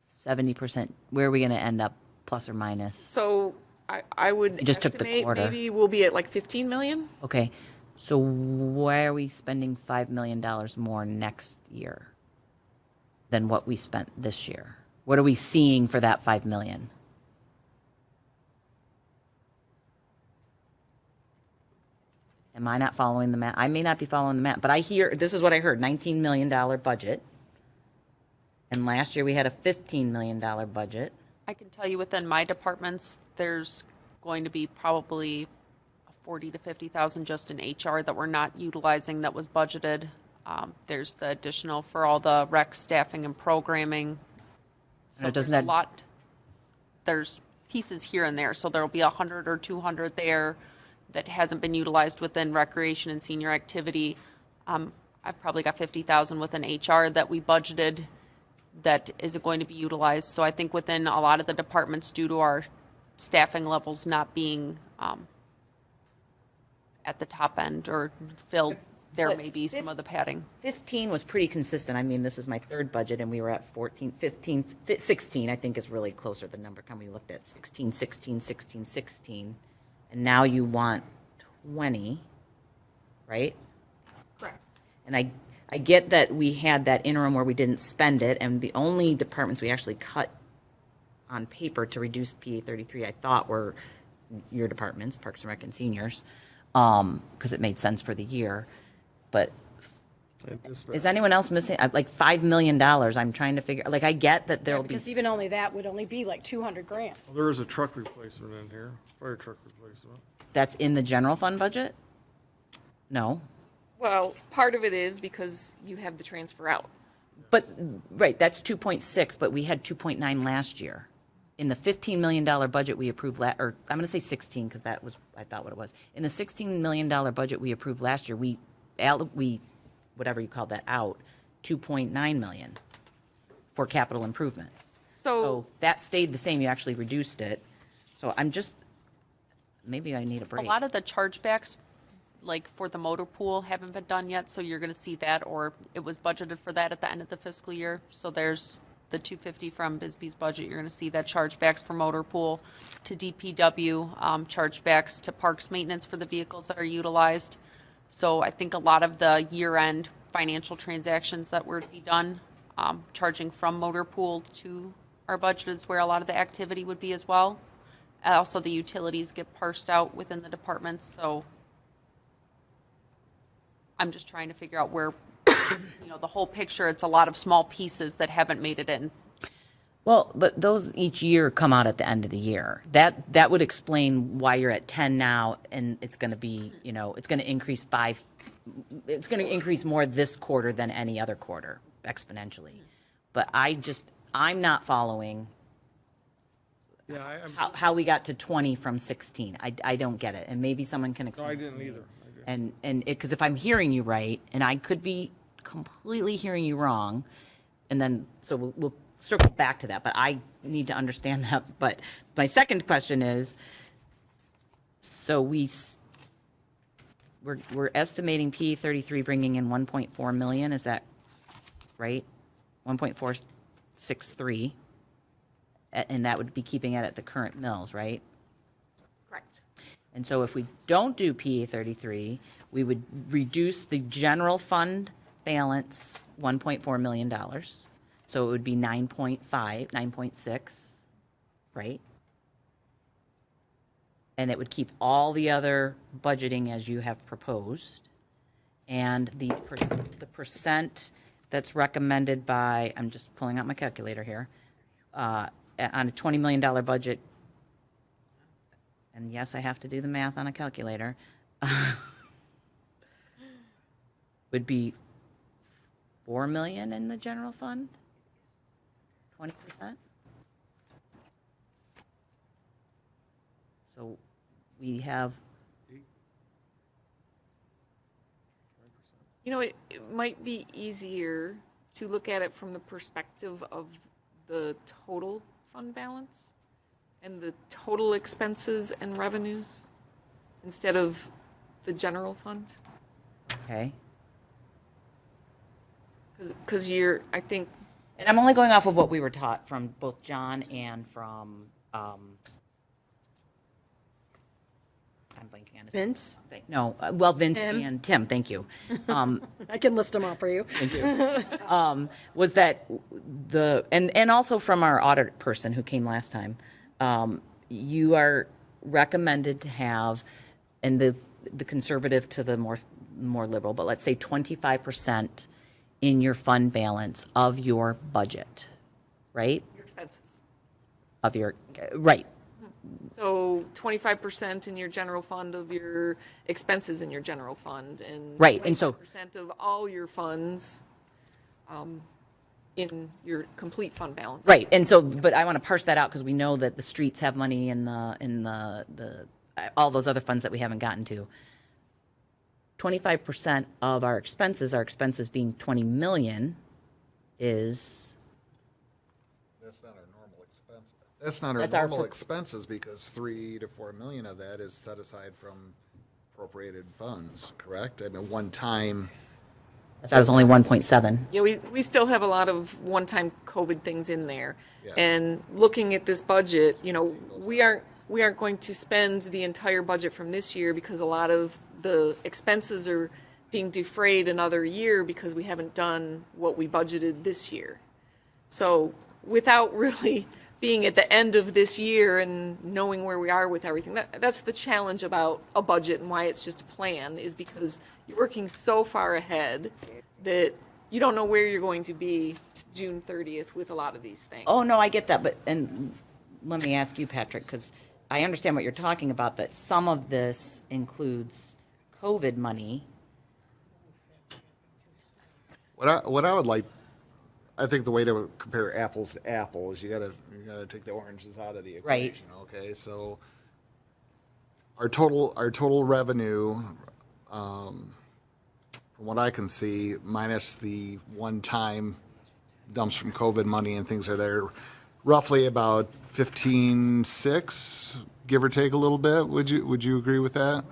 70%, where are we gonna end up, plus or minus? So I would You just took the estimate quarter. maybe we'll be at like 15 million. Okay, so why are we spending $5 million more next year than what we spent this year? What are we seeing for that 5 million? Am I not following the math? I may not be following the math, but this is what I heard, $19 million budget. And last year we had a $15 million budget. I can tell you within my departments, there's going to be probably 40 to 50,000 just in HR that we're not utilizing that was budgeted. There's the additional for all the rec staffing and programming. So Doesn't there's a that- lot, there's pieces here and there. So there'll be 100 or 200 there that hasn't been utilized within recreation and senior activity. I've probably got 50,000 within HR that we budgeted that isn't going to be utilized. So I think within a lot of the departments, due to our staffing levels not being at the top end or filled, there But may be some of the padding. 15 was pretty consistent. I mean, this is my third budget, and we were at 14, 15, 16, I think is really closer, the number we looked at, 16, 16, 16, 16. And now you want 20, right? Correct. And I get that we had that interim where we didn't spend it, and the only departments we actually cut on paper to reduce PA 33, I thought were your departments, Parks and Rec and Seniors, because it made sense for the year. But is anyone else missing, like $5 million? I'm trying to figure, like, I get that there'll be. Because even only that would only be like 200 grand. Well, there is a truck replacement in here, fire truck replacement. That's in the general fund budget? No. Well, part of it is because you have the transfer out. But, right, that's 2.6, but we had 2.9 last year. In the $15 million budget we approved or I'm going to say 16 because that was, I thought what it was. In the $16 million budget we approved last year, we, whatever you call that, out 2.9 million for capital improvements. So that stayed the same, you actually reduced it. So I'm just, maybe I need a A break. lot of the chargebacks, like for the motor pool, haven't been done yet, so you're gonna see that, or it was budgeted for that at the end of the fiscal year. So there's the 250 from Bisbee's budget, you're gonna see that chargebacks for motor pool to DPW, chargebacks to parks maintenance for the vehicles that are utilized. So I think a lot of the year-end financial transactions that were to be done, charging from motor pool to our budget is where a lot of the activity would be as well. Also, the utilities get parsed out within the departments, so I'm just trying to figure out where, the whole picture, it's a lot of small pieces that haven't made it in. Well, but those each year come out at the end of the year. That would explain why you're at 10 now, and it's going to be, it's going to increase it's going to increase more this quarter than any other quarter exponentially. But I'm not following Yeah, I'm, how we got to 20 from 16. I don't get it, and maybe someone can no, explain. I it to didn't me. either. And because if I'm hearing you right, and I could be completely hearing you wrong, and then, so we'll circle back to that, but I need to understand that. But my second question is, so we're estimating P33 bringing in 1.4 million, is that right? 1.463, and that would be keeping it at the current mills, right? Correct. And so if we don't do PA 33, we would reduce the general fund balance $1.4 million. So it would be 9.5, 9.6, right? And it would keep all the other budgeting as you have proposed. And the percent that's recommended by, I'm just pulling out my calculator here, on a $20 million budget, and yes, I have to do the math on a calculator, would be 4 million in the general fund? 20%? So we have, It might be easier to look at it from the perspective of the total fund balance and the total expenses and revenues instead of the general fund. okay. Because I think, And I'm only going off of what we were taught from both John and from, I'm blanking on his name. Vince? No, well, Vince Tim. and Tim, thank you. I can list them all for you. Was that and also from our audit person who came last time, you are recommended to have, and the conservative to the more liberal, but let's say 25% in your fund balance of your budget, right? your expenses. Of your, right, So 25% in your general fund of your expenses in your general fund, and Right, and so- 25% of all your funds in your complete fund balance. right. And so, but I want to parse that out because we know that the streets have money in the all those other funds that we haven't gotten to. 25% of our expenses being 20 million is, That's not our normal expense. That's not our That's our normal pro- expenses because 3 to 4 million of that is set aside from appropriated funds, correct? I mean, one time, I thought it was only 1.7. Yeah, we still have a lot of one-time COVID things in there. Yeah. And looking at this budget, we aren't going to spend the entire budget from this year because a lot of the expenses are being defrayed another year because we haven't done what we budgeted this year. So without really being at the end of this year and knowing where we are with everything, that's the challenge about a budget and why it's just a plan, is because you're working so far ahead that you don't know where you're going to be June 30th with a lot of these things. Oh, no, I get that, but, and let me ask you, Patrick, because I understand what you're talking about, that some of this includes COVID money. what I would like I think the way to compare apples to apples, you gotta take the oranges out of the equation. Right. Okay, so our total revenue, from what I can see, minus the one-time dumps from COVID money and things are there, roughly about 15.6, give or take a little bit. Would you agree with that?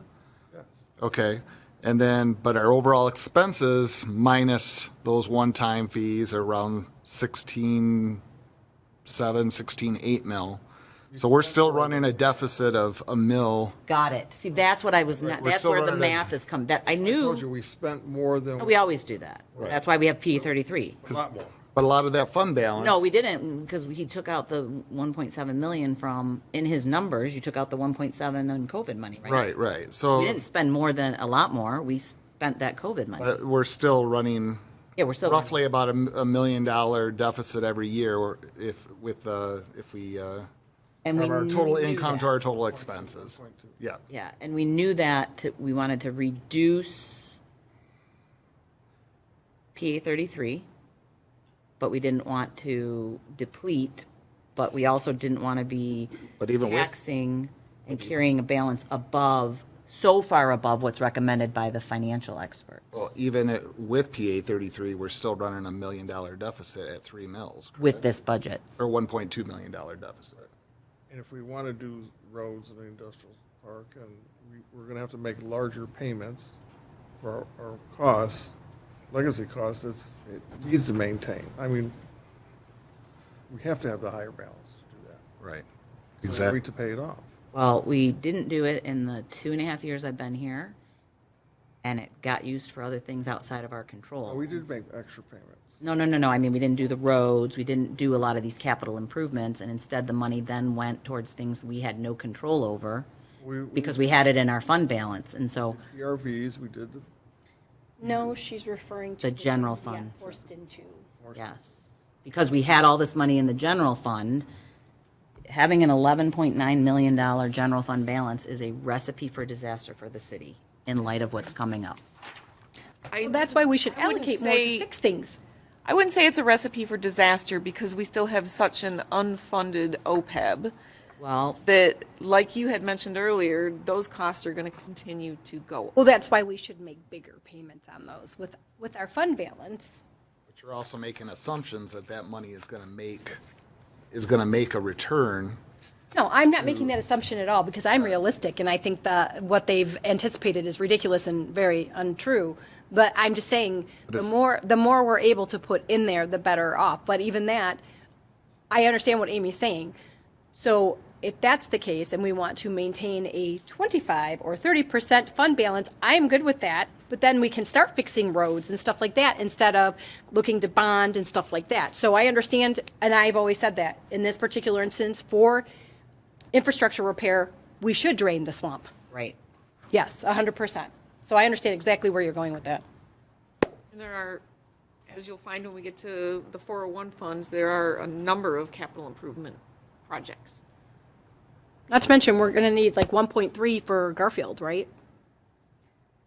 Yes. Okay. And then, but our overall expenses minus those one-time fees are around 16.7, 16.8 mil. So we're still running a deficit of a mil. Got it. See, that's what I was not, We're that's still where the running math has come, that I I told you, knew, we spent more than, we always do that. That's why we have P 33. a lot more. But a lot of that fund balance. No, we didn't, because he took out the 1.7 million from, in his numbers, you took out the 1.7 on COVID money, right? Right. We So didn't spend more than, a lot more, we spent that COVID money. we're still running Yeah, we're still. roughly about $1 million deficit every year, or if we And we from our total knew income that. to our total expenses. Yeah. Yeah, and we knew that we wanted to reduce PA 33, but we didn't want to deplete, but we also didn't want to be But even with- taxing and carrying a balance above, so far above what's recommended by the financial experts. Well, even with PA 33, we're still running $1 million deficit at 3 mils. With this budget. Or $1.2 million deficit. And if we want to do roads in the industrial park, and we're going to have to make larger payments for our costs, legacy costs, it needs to maintain. I mean, we have to have the higher balance to do that. Right. So Exactly. we to pay it off. Well, we didn't do it in the 2.5 years I've been here, and it got used for other things outside of our control. We did make extra payments. No. I mean, we didn't do the roads, we didn't do a lot of these capital improvements, and instead the money then went towards things we had no control over because we had it in our fund balance, and so, PRVs, we did the, No, she's referring to. The general things we got fund. Forced into. yes. Because we had all this money in the general fund, having an $11.9 million general fund balance is a recipe for disaster for the city in light of what's coming up. Well, that's why we should I wouldn't allocate more say- to fix things. I wouldn't say it's a recipe for disaster because we still have such an unfunded OPEB Well, that, like you had mentioned earlier, those costs are going to continue to go. Well, that's why we should make bigger payments on those with our fund balance. But you're also making assumptions that money is going to make a return. No, I'm not making that assumption at all because I'm realistic and I think that what they've anticipated is ridiculous and very untrue. But I'm just saying the more we're able to put in there, the better off. But even that, I understand what Amy's saying. So if that's the case and we want to maintain a 25 or 30% fund balance, I'm good with that. But then we can start fixing roads and stuff like that instead of looking to bond and stuff like that. So I understand, and I've always said that in this particular instance for infrastructure repair, we should drain the swamp. right. Yes, 100%. So I understand exactly where you're going with that. And there are, as you'll find when we get to the 401 funds, there are a number of capital improvement projects. Not to mention, we're going to need like 1.3 for Garfield, right?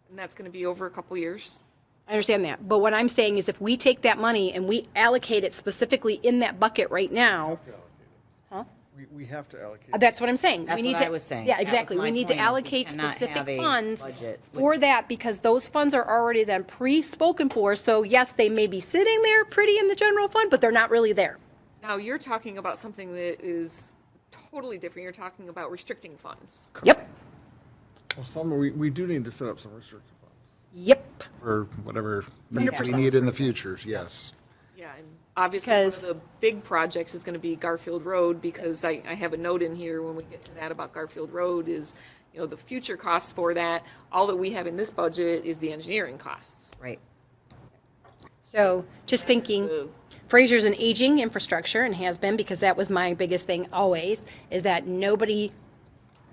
And that's going to be over a couple years. I understand that. But what I'm saying is if we take that money and we allocate it specifically in that bucket right now, we have to allocate. that's what I'm saying. That's We need what I to- was saying. Yeah, That was exactly. my We need to point, is we allocate cannot specific have a funds budget for with- that because those funds are already then pre-spoken for. So yes, they may be sitting there pretty in the general fund, but they're not really there. Now, you're talking about something that is totally different. You're talking about restricting funds. Yep, Well, we do need to set up some restricted funds. yep. Or whatever needs we 100%. need in the futures, yes. Yeah, and obviously, one Because- of the big projects is going to be Garfield Road, because I have a note in here when we get to that about Garfield Road is, the future costs for that. All that we have in this budget is the engineering costs. Right. So just thinking, Fraser's an aging infrastructure and has been because that was my biggest thing always, is that nobody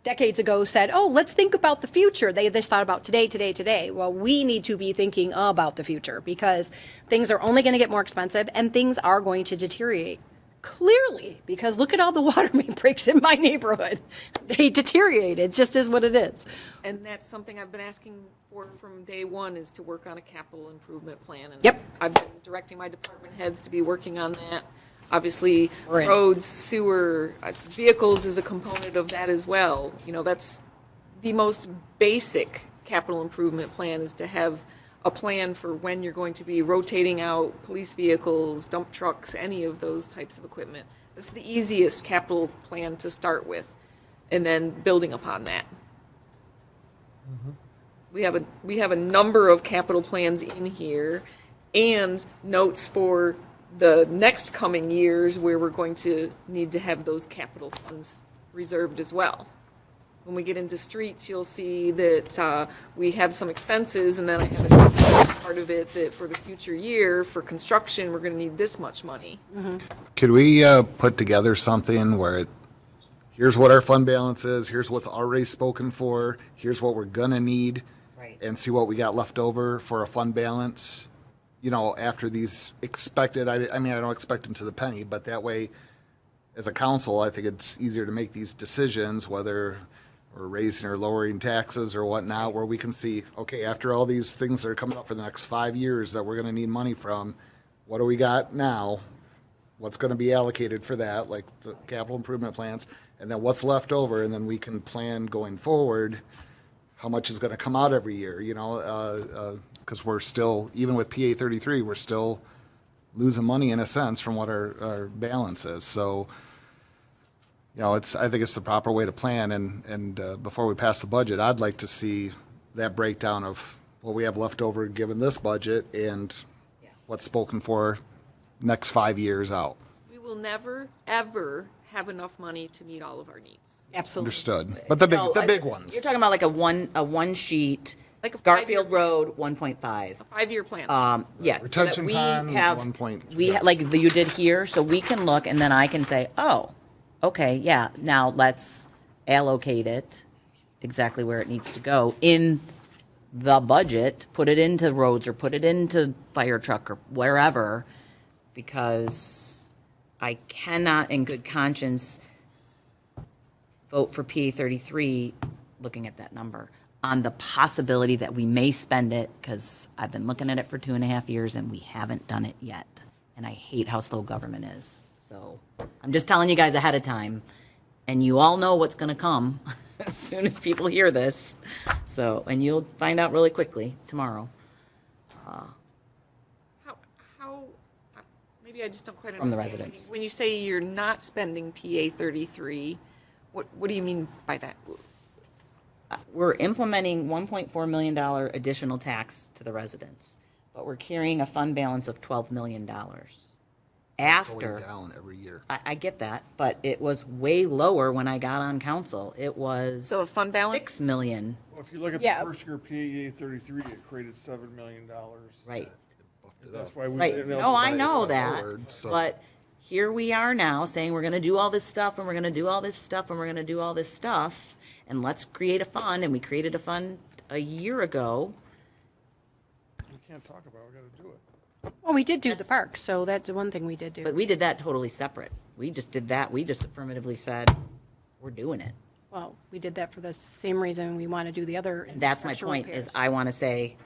decades ago said, oh, let's think about the future. They just thought about today. Well, we need to be thinking about the future because things are only going to get more expensive and things are going to deteriorate. Clearly, because look at all the water main breaks in my neighborhood. They deteriorate. It just is what it is. And that's something I've been asking for from day one, is to work on a capital improvement plan. And Yep. I've been directing my department heads to be working on that. Obviously, We're in. roads, sewer, vehicles is a component of that as well. You know, that's the most basic capital improvement plan, is to have a plan for when you're going to be rotating out police vehicles, dump trucks, any of those types of equipment. That's the easiest capital plan to start with, and then building upon that. We have a number of capital plans in here and notes for the next coming years where we're going to need to have those capital funds reserved as well. When we get into streets, you'll see that we have some expenses, and then I have a part of it that for the future year, for construction, we're going to need this much money. Could we put together something where here's what our fund balance is, here's what's already spoken for, here's what we're gonna need, Right. and see what we got left over for a fund balance, you know, after these expected, I mean, I don't expect them to the penny, but that way, as a council, I think it's easier to make these decisions, whether we're raising or lowering taxes or whatnot, where we can see, okay, after all these things that are coming up for the next 5 years that we're gonna need money from, what do we got now? What's gonna be allocated for that, like the capital improvement plans, and then what's left over, and then we can plan going forward, how much is gonna come out every year, you know, because we're still, even with PA 33, we're still losing money in a sense from what our balance is, so, you know, I think it's the proper way to plan, and before we pass the budget, I'd like to see that breakdown of what we have left over given this budget and what's spoken for next 5 years out. We will never, ever have enough money to meet all of our needs. Absolutely. Understood. But the No, big ones. You're talking about like a one sheet, Like a Garfield 5-year Road, 1.5. 5-year plan. Yeah. so that Retention we pond, have 1 point. like you did here, so we can look and then I can say, oh, okay, yeah, now let's allocate it exactly where it needs to go in the budget, put it into roads or put it into fire truck or wherever, because I cannot in good conscience vote for PA 33 looking at that number on the possibility that we may spend it, because I've been looking at it for 2.5 years and we haven't done it yet. And I hate how slow government is. So I'm just telling you guys ahead of time, and you all know what's gonna come as soon as people hear this. So, and you'll find out really quickly tomorrow. How, maybe I just don't quite understand. From the residents. When you say you're not spending PA 33, what do you mean by that? We're implementing $1.4 million additional tax to the residents, but we're carrying a fund balance of $12 million. After, Going down every year. I get that, but it was way lower when I got on council. It was So a fund balance? $6 million, Well, if you look at Yeah. the first year PA 33, it created $7 million. right? That's why we. Right. you No, I it's know gone that, forward, so- but here we are now saying we're gonna do all this stuff, and we're gonna do all this stuff, and we're gonna do all this stuff, and let's create a fund, and we created a fund a year ago. We can't talk about it, we gotta do it. Well, we did do the parks, so that's the one thing we did do. But we did that totally separate. We just did that. We just affirmatively said, we're doing it. Well, we did that for the same reason we want to do the other. That's my infrastructure point, is repairs. I want to say,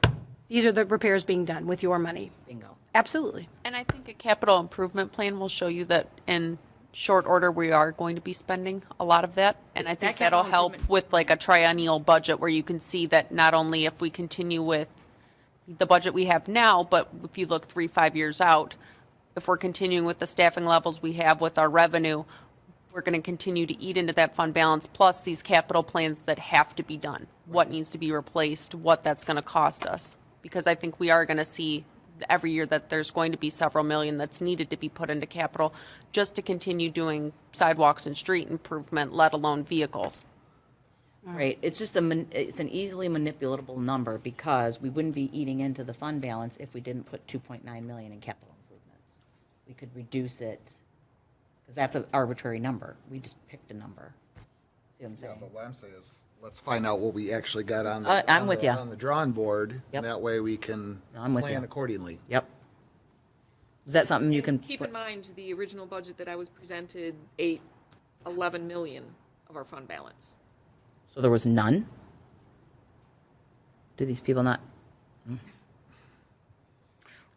These are the repairs being done with your money. bingo. Absolutely. And I think a capital improvement plan will show you that in short order, we are going to be spending a lot of that. And I think That capital that'll help improvement- with like a triennial budget where you can see that not only if we continue with the budget we have now, but if you look 3-5 years out, if we're continuing with the staffing levels we have with our revenue, we're going to continue to eat into that fund balance, plus these capital plans that have to be done. What needs to be replaced, what that's going to cost us. Because I think we are going to see every year that there's going to be several million that's needed to be put into capital just to continue doing sidewalks and street improvement, let alone vehicles. Right, it's just it's an easily manipulatable number, because we wouldn't be eating into the fund balance if we didn't put 2.9 million in capital improvements. We could reduce it, because that's an arbitrary number. We just picked a number. See what I'm Yeah, saying? but what I'm saying is, let's find out what we actually got on the, I'm with ya. on the drawing board. Yep. And that way we can No, I'm with plan ya. accordingly. Yep. Is that something you can? Keep in mind, the original budget that I was presented, 11 million of our fund balance. So there was none? Do these people not?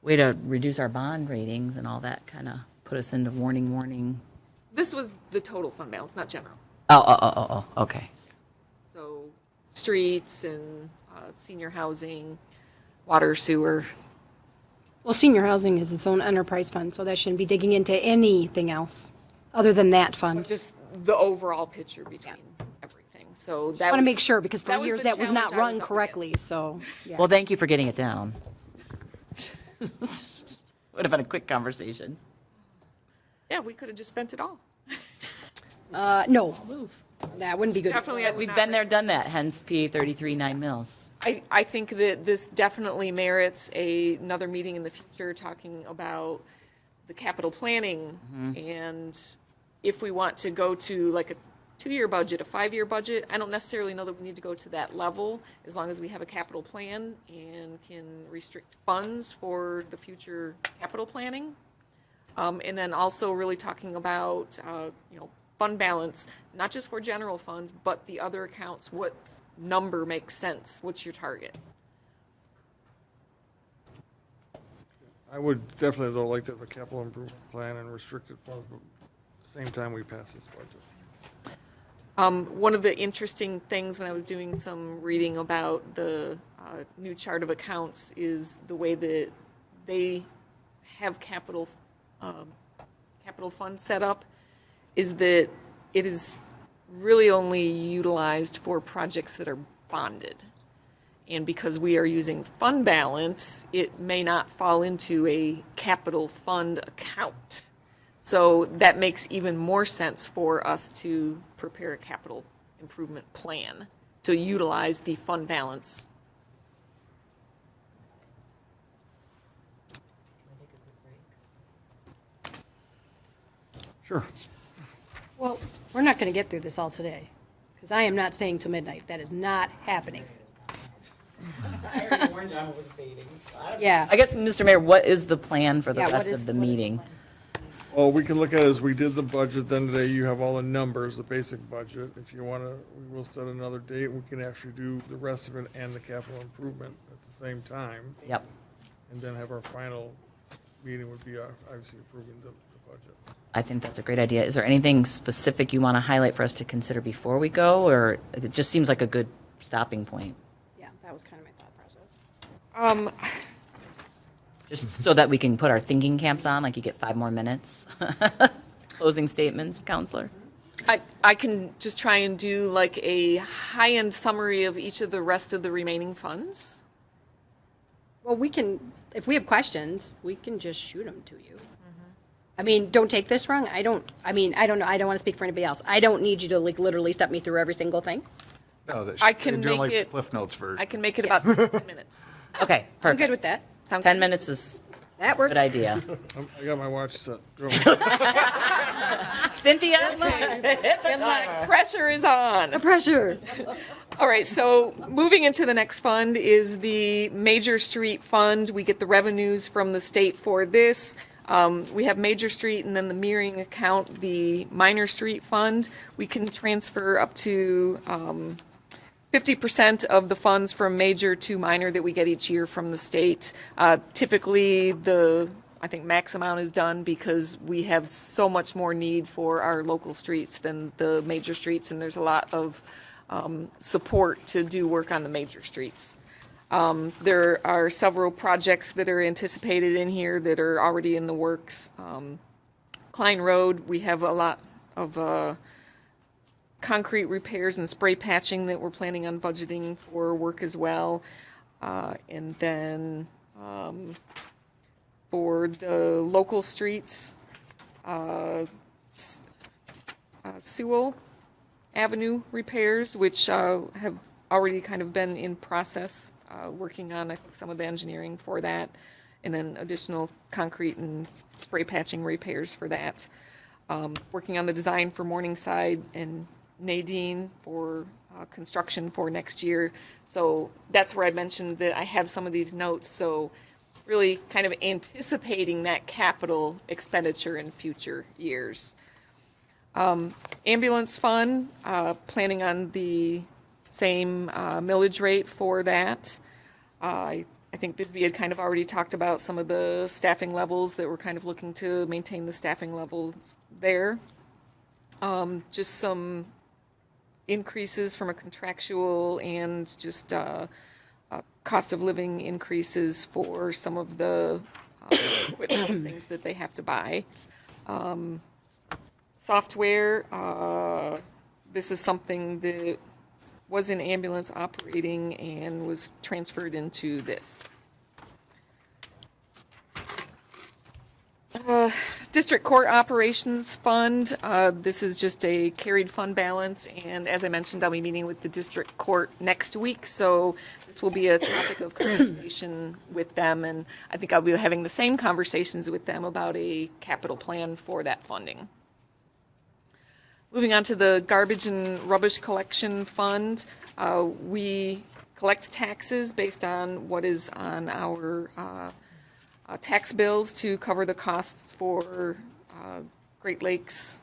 Way to reduce our bond ratings and all that, kind of put us into warning. This was the total fund balance, not general. Oh, okay. So streets and senior housing, water, sewer. Well, senior housing is its own enterprise fund, so that shouldn't be digging into anything else other than that fund. Just the overall picture between everything. So that I want to was- make sure, because for years the that was not challenge I run up correctly, against. so, yeah. Well, thank you for getting it down. Would have been a quick conversation. Yeah, we could have just spent it all. No, that wouldn't be good. Definitely, I would We've not been there, done that, hence P 33.9 mils. I think that this definitely merits another meeting in the future talking about the capital planning. And if we want to go to like a 2-year budget, a 5-year budget, I don't necessarily know that we need to go to that level as long as we have a capital plan and can restrict funds for the future capital planning. And then also really talking about, fund balance, not just for general funds, but the other accounts. What number makes sense? What's your target? I would definitely, though, like to have a capital improvement plan and restricted funds, but at the same time, we pass this budget. One of the interesting things when I was doing some reading about the new chart of accounts is the way that they have capital fund set up is that it is really only utilized for projects that are bonded. And because we are using fund balance, it may not fall into a capital fund account. So that makes even more sense for us to prepare a capital improvement plan to utilize the fund balance. Sure. Well, we're not going to get through this all today, because I am not staying till midnight. That is not happening. I already warned you I was fading. So I don't- Yeah. I guess, Mr. Mayor, what is the plan for the Yeah, what rest is- of the what is the meeting? plan? Well, we can look at it as we did the budget, then today you have all the numbers, the basic budget. If you want to, we will set another date, we can actually do the rest of it and the capital improvement at the same time. Yep. And then have our final meeting would be obviously approving the budget. I think that's a great idea. Is there anything specific you want to highlight for us to consider before we go, or it just seems like a good stopping point? Yeah, that was kind of my thought process. Just so that we can put our thinking caps on, like you get 5 more minutes. Closing statements, Counselor? I can just try and do like a high-end summary of each of the rest of the remaining funds. Well, we can, if we have questions, we can just shoot them to you. I mean, don't take this wrong. I don't know. I don't want to speak for anybody else. I don't need you to like literally step me through every single thing. No, that I should- can you're doing make like it- Cliff Notes for. I can make it about 10 minutes. Okay, I'm perfect. good with that. Sound 10 good? minutes is That a works. good idea. I got my watch set. Go. Cynthia? And like, pressure is on. The pressure. All right, so moving into the next fund is the Major Street Fund. We get the revenues from the state for this. We have Major Street and then the mirroring account, the Minor Street Fund. We can transfer up to 50% of the funds from major to minor that we get each year from the state. Typically, I think max amount is done because we have so much more need for our local streets than the major streets, and there's a lot of support to do work on the major streets. There are several projects that are anticipated in here that are already in the works. Klein Road, we have a lot of concrete repairs and spray patching that we're planning on budgeting for work as well. And then for the local streets, Sewell Avenue repairs, which have already kind of been in process, working on I think, some of the engineering for that, and then additional concrete and spray patching repairs for that. Working on the design for Morningside and Nadine for construction for next year. So that's where I mentioned that I have some of these notes. So really kind of anticipating that capital expenditure in future years. Ambulance fund, planning on the same millage rate for that. I think Bisbee had kind of already talked about some of the staffing levels that we're kind of looking to maintain the staffing levels there. Just some increases from a contractual and just cost of living increases for some of the equipment and things that they have to buy. Software, this is something that was in ambulance operating and was transferred into this. District Court Operations Fund, this is just a carried fund balance, and as I mentioned, I'll be meeting with the District Court next week, so this will be a topic of conversation with them, and I think I'll be having the same conversations with them about a capital plan for that funding. Moving on to the Garbage and Rubbish Collection Fund, we collect taxes based on what is on our tax bills to cover the costs for Great Lakes,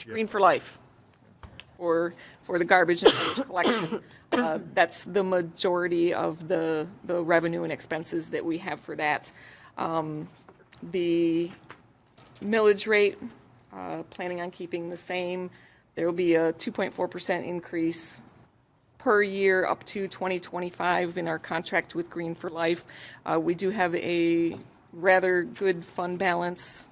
Green for Life, for the garbage and rubbish collection. That's the majority of the revenue and expenses that we have for that. The millage rate, planning on keeping the same. There will be a 2.4% increase per year up to 2025 in our contract with Green for Life. We do have a rather good fund balance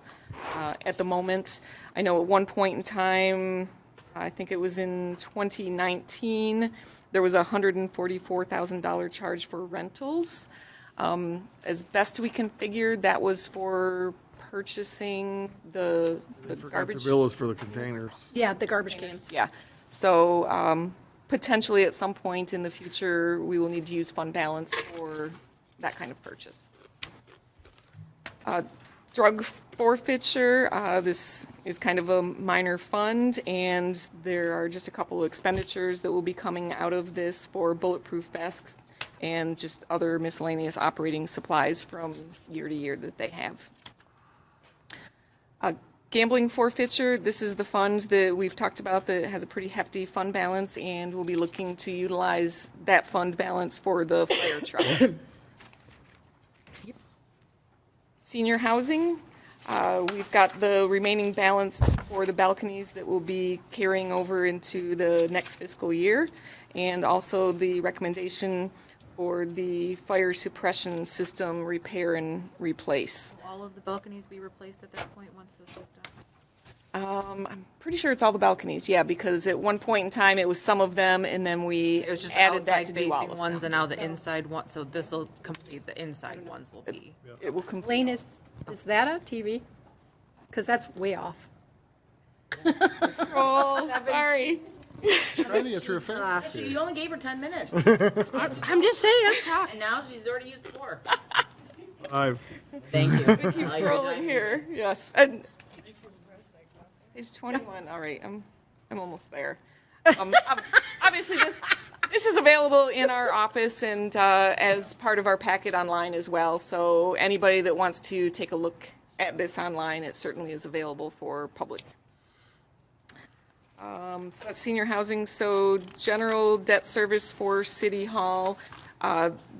at the moment. I know at one point in time, I think it was in 2019, there was a $144,000 charge for rentals. As best we can figure, that was for purchasing the garbage. The bill is for the containers. Yeah, the garbage cans. Yeah, so potentially at some point in the future, we will need to use fund balance for that kind of purchase. Drug forfeiture, this is kind of a minor fund, and there are just a couple of expenditures that will be coming out of this for bulletproof vests and just other miscellaneous operating supplies from year to year that they have. Gambling forfeiture, this is the fund that we've talked about that has a pretty hefty fund balance, and we'll be looking to utilize that fund balance for the fire truck. Senior housing, we've got the remaining balance for the balconies that will be carrying over into the next fiscal year, and also the recommendation for the fire suppression system repair and replace. Will all of the balconies be replaced at that point once this is done? I'm pretty sure it's all the balconies, yeah, because at one point in time, it was some of them, and then we It was just added that outside to do all facing of ones, them. and now the inside one, so this will complete, the inside ones will be. It will complete. Lane, is that a TV? Because that's way off. Oh, sorry. Trying to get through fast. You only gave her 10 minutes, I'm just saying. and now she's already used 4. I've Thank you. Keep scrolling here, yes. And page 21, all right, I'm almost there. Obviously, this is available in our office and as part of our packet online as well, so anybody that wants to take a look at this online, it certainly is available for public. So that's senior housing, so general debt service for City Hall.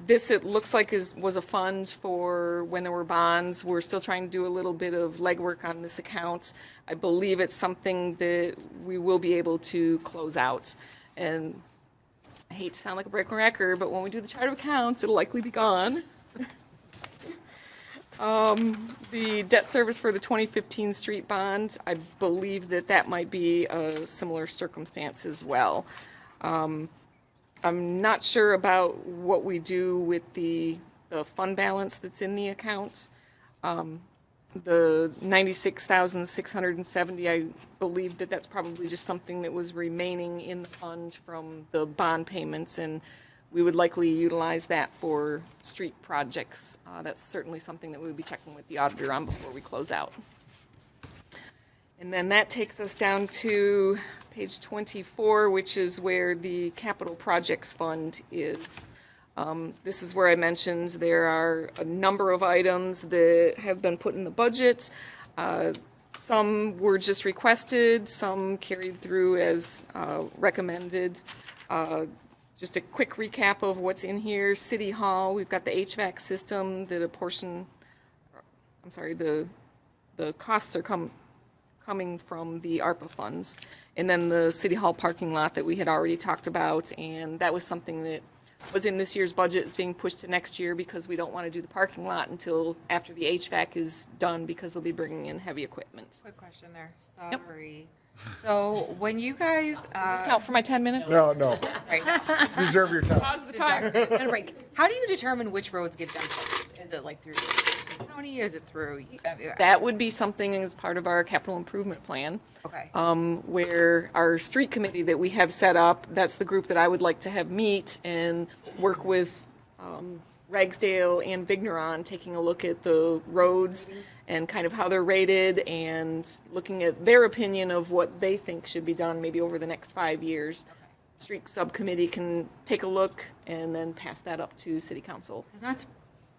This, it looks like, was a fund for when there were bonds. We're still trying to do a little bit of legwork on this account. I believe it's something that we will be able to close out. And I hate to sound like a broken record, but when we do the chart of accounts, it'll likely be gone. The debt service for the 2015 street bond, I believe that might be a similar circumstance as well. I'm not sure about what we do with the fund balance that's in the account. The 96,670, I believe that's probably just something that was remaining in the fund from the bond payments, and we would likely utilize that for street projects. That's certainly something that we would be checking with the auditor on before we close out. And then that takes us down to page 24, which is where the capital projects fund is. This is where I mentioned there are a number of items that have been put in the budget. Some were just requested, some carried through as recommended. Just a quick recap of what's in here. City Hall, we've got the HVAC system that the costs are coming from the ARPA funds. And then the City Hall parking lot that we had already talked about, and that was something that was in this year's budget. It's being pushed to next year because we don't want to do the parking lot until after the HVAC is done, because they'll be bringing in heavy equipment. Quick question there. Sorry. So when you guys, Does this count for my 10 minutes? No, no. right, Reserve your time. Pause the time. Got a break. how do you determine which roads get done first? Is it like through the county? Is it through? That would be something as part of our capital improvement plan. Okay. Where our street committee that we have set up, that's the group that I would like to have meet and work with Ragsdale and Vigneron, taking a look at the roads and kind of how they're rated and looking at their opinion of what they think should be done maybe over the next 5 years. Street subcommittee can take a look and then pass that up to city council. It's not to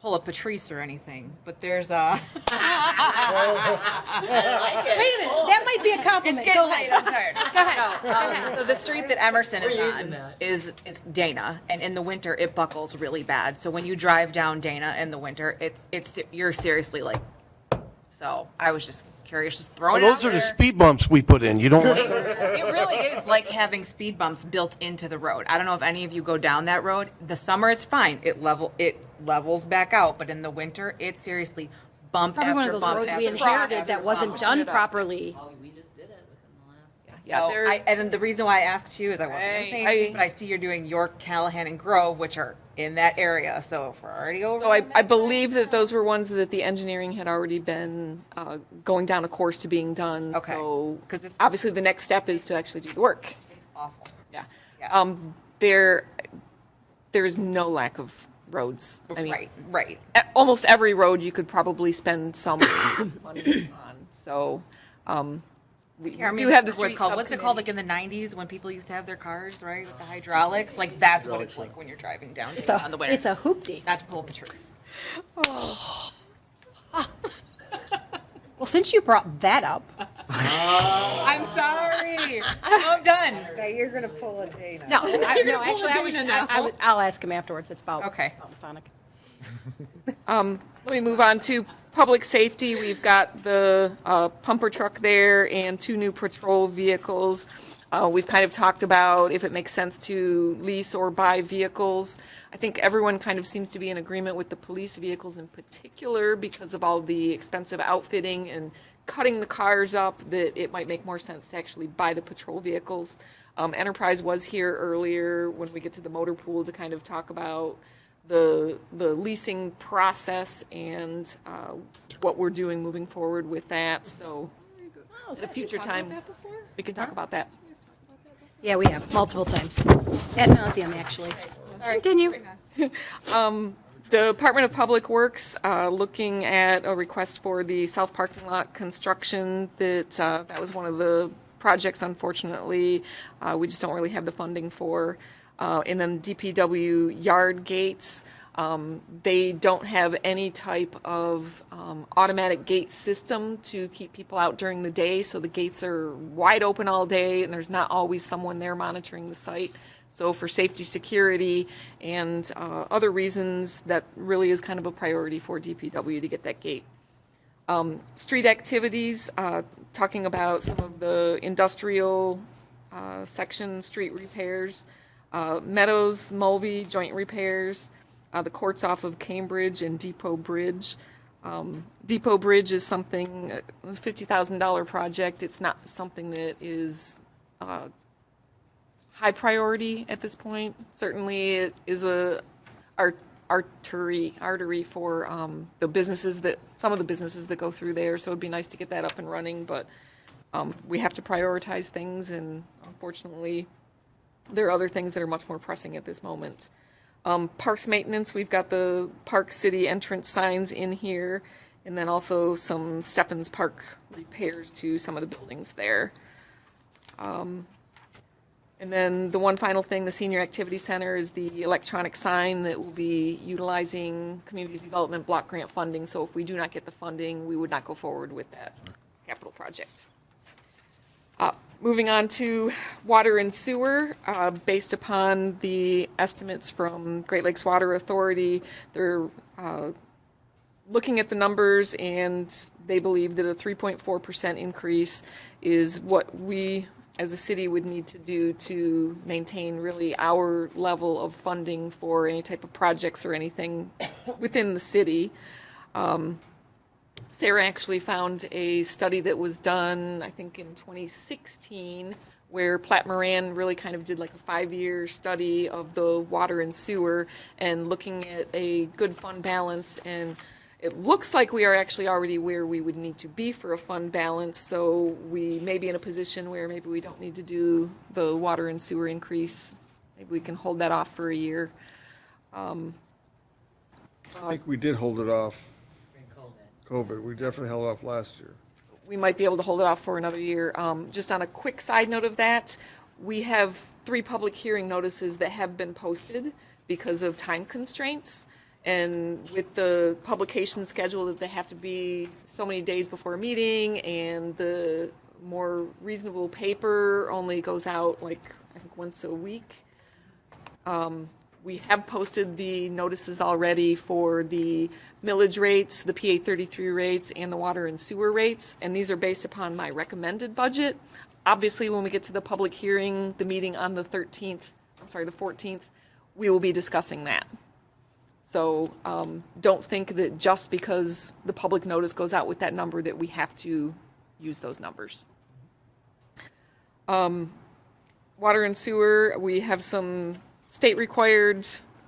pull a Patrice or anything, but there's a. Wait a minute, that might be a compliment. It's Go getting ahead. late. I'm tired. Go ahead. So the street that Emerson is on is Dana, and in the winter it buckles really bad. So when you drive down Dana in the winter, it's you're seriously like. So I was just curious, just throwing it out Those are the there. speed bumps we put in. You don't like It really is like having speed bumps built into the road. I don't know if any of you go down that road. The summer it's fine. It levels back out, but in the winter it's seriously bump Probably after one of those bump roads after we bump inherited after that bump. wasn't done properly. So they're- and the reason why I asked you is I wasn't going to say anything, but I see you're doing York, Callahan, and Grove, which are in that area. So if we're already over, So I believe that those were ones that the engineering had already been going down a course to being done. Okay. So 'Cause it's- obviously the next step is to actually do the work. it's awful. Yeah. Yeah. There's no lack of roads. I mean, Right. almost every road you could probably spend some money on. So we I do have the what's street called. What's it called? subcommittee. Like in the '90s when people used to have their cars, right, with the hydraulics. Like that's what it's like when you're driving down on the winter. It's a hoopty. Not to pull a Patrice. Well, since you brought that up, I'm sorry. I'm done. Now you're gonna pull a Dana. no, actually, I'll ask him afterwards. It's about Okay. Sonic. Let me move on to public safety. We've got the pumper truck there and 2 new patrol vehicles. We've kind of talked about if it makes sense to lease or buy vehicles. I think everyone kind of seems to be in agreement with the police vehicles in particular because of all the expensive outfitting and cutting the cars up, that it might make more sense to actually buy the patrol vehicles. Enterprise was here earlier when we get to the motor pool to kind of talk about the leasing process and what we're doing moving forward with that. So at a future time, we can talk about that. Yeah, we have multiple times. Ad nauseum, actually. Continue. Department of Public Works, looking at a request for the south parking lot construction. That was one of the projects, unfortunately, we just don't really have the funding for. And then DPW yard gates, they don't have any type of automatic gate system to keep people out during the day, so the gates are wide open all day, and there's not always someone there monitoring the site. So for safety, security, and other reasons, that really is kind of a priority for DPW to get that gate. Street activities, talking about some of the industrial section street repairs. Meadows, Mulvey, joint repairs, the courts off of Cambridge and Depot Bridge. Depot Bridge is something, a $50,000 project. It's not something that is high priority at this point. Certainly it is a artery for some of the businesses that go through there, so it'd be nice to get that up and running, but we have to prioritize things, and unfortunately, there are other things that are much more pressing at this moment. Parks maintenance, we've got the Park City entrance signs in here, and then also some Stephens Park repairs to some of the buildings there. And And then the one final thing, the Senior Activity Center is the electronic sign that will be utilizing community development block grant funding. So if we do not get the funding, we would not go forward with that capital project. Moving on to water and sewer, based upon the estimates from Great Lakes Water Authority, they're looking at the numbers and they believe that a 3.4% increase is what we as a city would need to do to maintain really our level of funding for any type of projects or anything within the city. Sarah actually found a study that was done, I think in 2016, where Platt Moran really kind of did like a 5-year study of the water and sewer and looking at a good fund balance. And it looks like we are actually already where we would need to be for a fund balance. So we may be in a position where maybe we don't need to do the water and sewer increase. Maybe we can hold that off for a year. I think we did hold it off. COVID, we definitely held off last year. We might be able to hold it off for another year. Just on a quick side note of that, we have 3 public hearing notices that have been posted because of time constraints. And with the publication schedule that they have to be so many days before a meeting, and the more reasonable paper only goes out like, I think, once a week. We have posted the notices already for the millage rates, the PA 33 rates, and the water and sewer rates, and these are based upon my recommended budget. Obviously, when we get to the public hearing, the meeting on the 14th, we will be discussing that. So don't think that just because the public notice goes out with that number that we have to use those numbers. Water and sewer, we have some state-required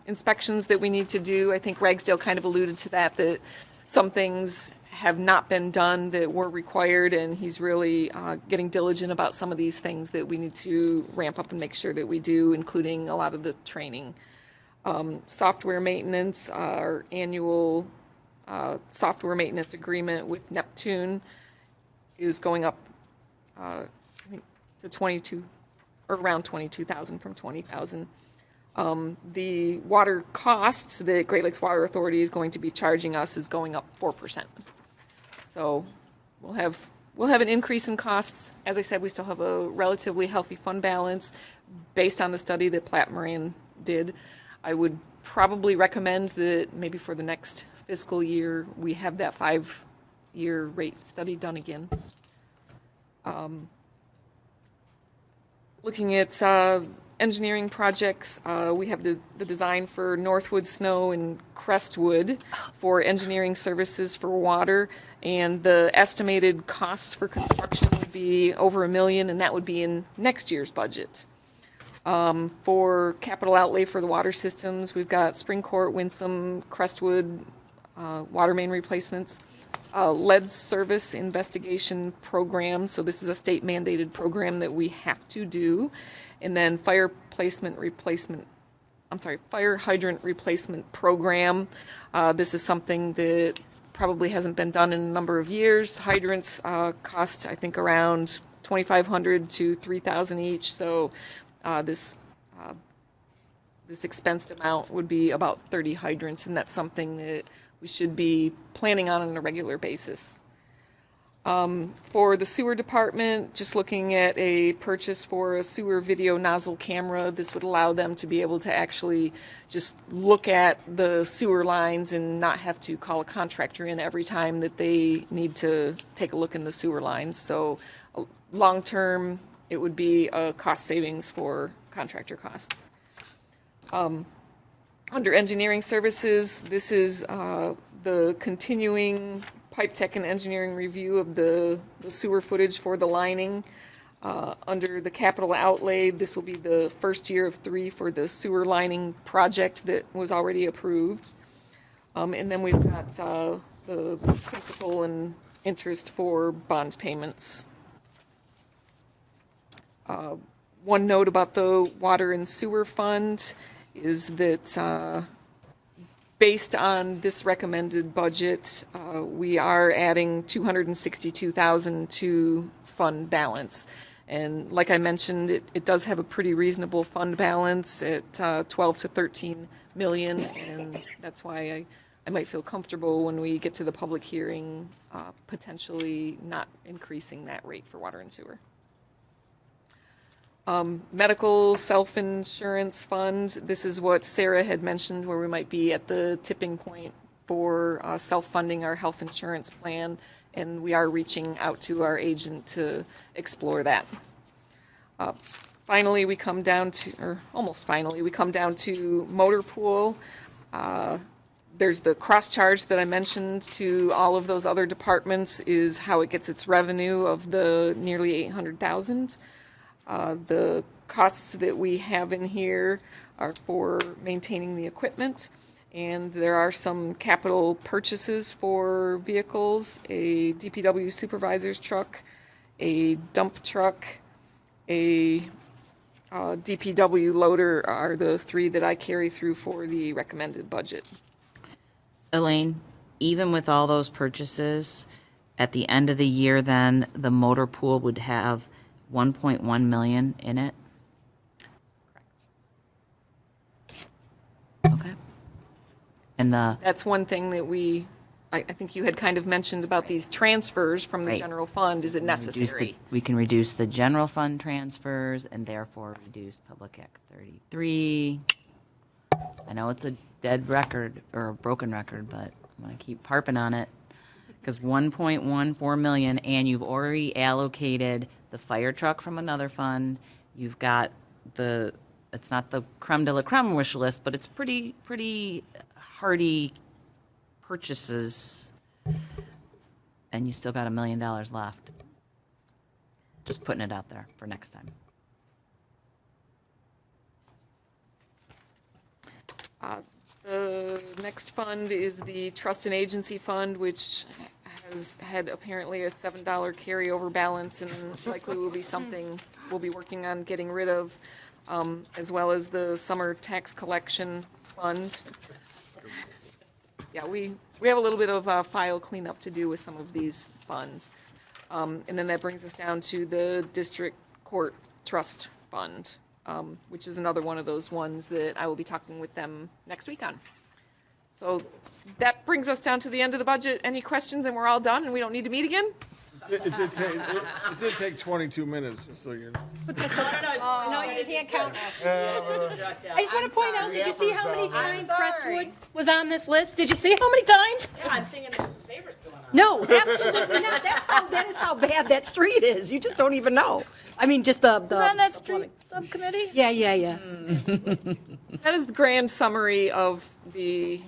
inspections that we need to do. I think Ragsdale kind of alluded to that some things have not been done that were required, and he's really getting diligent about some of these things that we need to ramp up and make sure that we do, including a lot of the training. Software maintenance, our annual software maintenance agreement with Neptune is going up, I think, to 22, or around 22,000 from 20,000. The water costs that Great Lakes Water Authority is going to be charging us is going up 4%. So we'll have an increase in costs. As I said, we still have a relatively healthy fund balance based on the study that Platt Moran did. I would probably recommend that maybe for the next fiscal year, we have that 5-year rate study done again. Looking at engineering projects, we have the design for Northwood Snow and Crestwood for engineering services for water, and the estimated costs for construction would be over $1 million, and that would be in next year's budget. For capital outlay for the water systems, we've got Spring Court, Winsome, Crestwood, water main replacements, lead service investigation program. So this is a state mandated program that we have to do. And then fire hydrant replacement program. This is something that probably hasn't been done in a number of years. Hydrants cost, I think, around $2,500 to $3,000 each. So this expensed amount would be about 30 hydrants, and that's something that we should be planning on a regular basis. For the sewer department, just looking at a purchase for a sewer video nozzle camera. This would allow them to be able to actually just look at the sewer lines and not have to call a contractor in every time that they need to take a look in the sewer lines. So long-term, it would be a cost savings for contractor costs. Under engineering services, this is the continuing pipe tech and engineering review of the sewer footage for the lining. Under the capital outlay, this will be the first year of 3 for the sewer lining project that was already approved. And then we've got the principal and interest for bond payments. One note about the water and sewer fund is that based on this recommended budget, we are adding $262,000 to fund balance. And like I mentioned, it does have a pretty reasonable fund balance at 12 to 13 million, and that's why I might feel comfortable when we get to the public hearing, potentially not increasing that rate for water and sewer. Medical self-insurance funds, this is what Sarah had mentioned, where we might be at the tipping point for self-funding our health insurance plan, and we are reaching out to our agent to explore that. Finally, we come down to, or almost finally, we come down to motor pool. There's the cross-charge that I mentioned to all of those other departments is how it gets its revenue of the nearly 800,000. The costs that we have in here are for maintaining the equipment, and there are some capital purchases for vehicles, a DPW supervisor's truck, a dump truck, a DPW loader are the three that I carry through for the recommended budget. Elaine, even with all those purchases, at the end of the year, then the motor pool would have 1.1 million in it? Okay. And That's one thing that I think you had kind of mentioned about these transfers from the Right. general fund. Is it necessary? we can reduce the general fund transfers and therefore reduce Public Act 33. I know it's a dead record or a broken record, but I'm going to keep harping on it. Because 1.14 million, and you've already allocated the fire truck from another fund. You've got it's not the creme de la creme wish list, but it's pretty hearty purchases. And you still got $1 million left. Just putting it out there for next time. The next fund is the trust and agency fund, which has had apparently a $7 carryover balance and likely will be something we'll be working on getting rid of, as well as the summer tax collection fund. Yeah, we have a little bit of file cleanup to do with some of these funds. And then that brings us down to the district court trust fund, which is another one of those ones that I will be talking with them next week on. So that brings us down to the end of the budget. Any questions and we're all done and we don't need to meet again? It did take 22 minutes, just so you know. No, you can't count us. I just want to point out, did you see how many times Crestwood was on this list? Did you see how many times? Yeah, I'm thinking there's some favors going on. No, absolutely not. That is how bad that street is. You just don't even know. I mean, just the. Who's on that street subcommittee? Yeah. That is the grand summary of the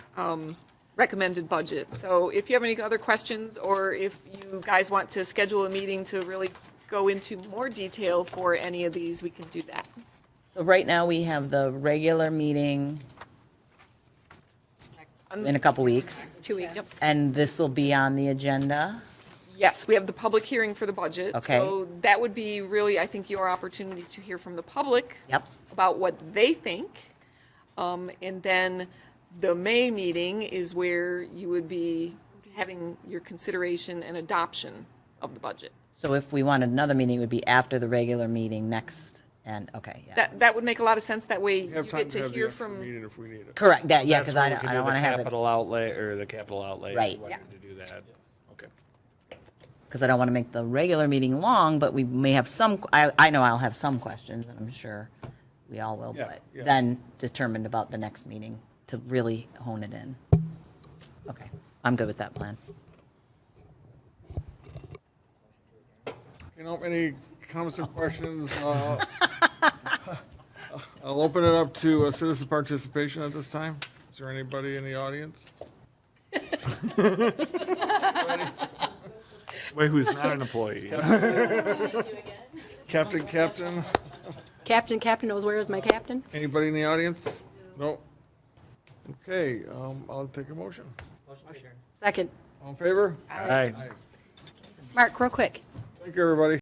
recommended budget. So if you have any other questions, or if you guys want to schedule a meeting to really go into more detail for any of these, we can do that. So right now, we have the regular meeting in a couple weeks. 2 weeks. Yep. And this will be on the agenda. Yes, we have the public hearing for the budget. Okay. So that would be really, I think, your opportunity to hear from the public. Yep. About what they think. And then the May meeting is where you would be having your consideration and adoption of the budget. So if we wanted another meeting, it would be after the regular meeting next, and, okay, yeah. That would make a lot of sense. That way We you have time get to to have the hear extra from. meeting if we need it. Correct, that, yeah, That's because where I we don't can do want to the have it, capital outlay, or the capital outlay. Right. Wanting to do that. Okay. because I don't want to make the regular meeting long, but we may have some, I know I'll have some questions, and I'm sure we all will, Yeah, but yeah. then determined about the next meeting to really hone it in. Okay, I'm good with that plan. You know, any comments or questions? I'll open it up to citizen participation at this time. Is there anybody in the audience? Wait, who's not an employee? Captain, Captain knows where is my captain? anybody in the audience? No? Okay, I'll take a motion. Second. All in favor? All right. Mark, real quick. Thank you, everybody.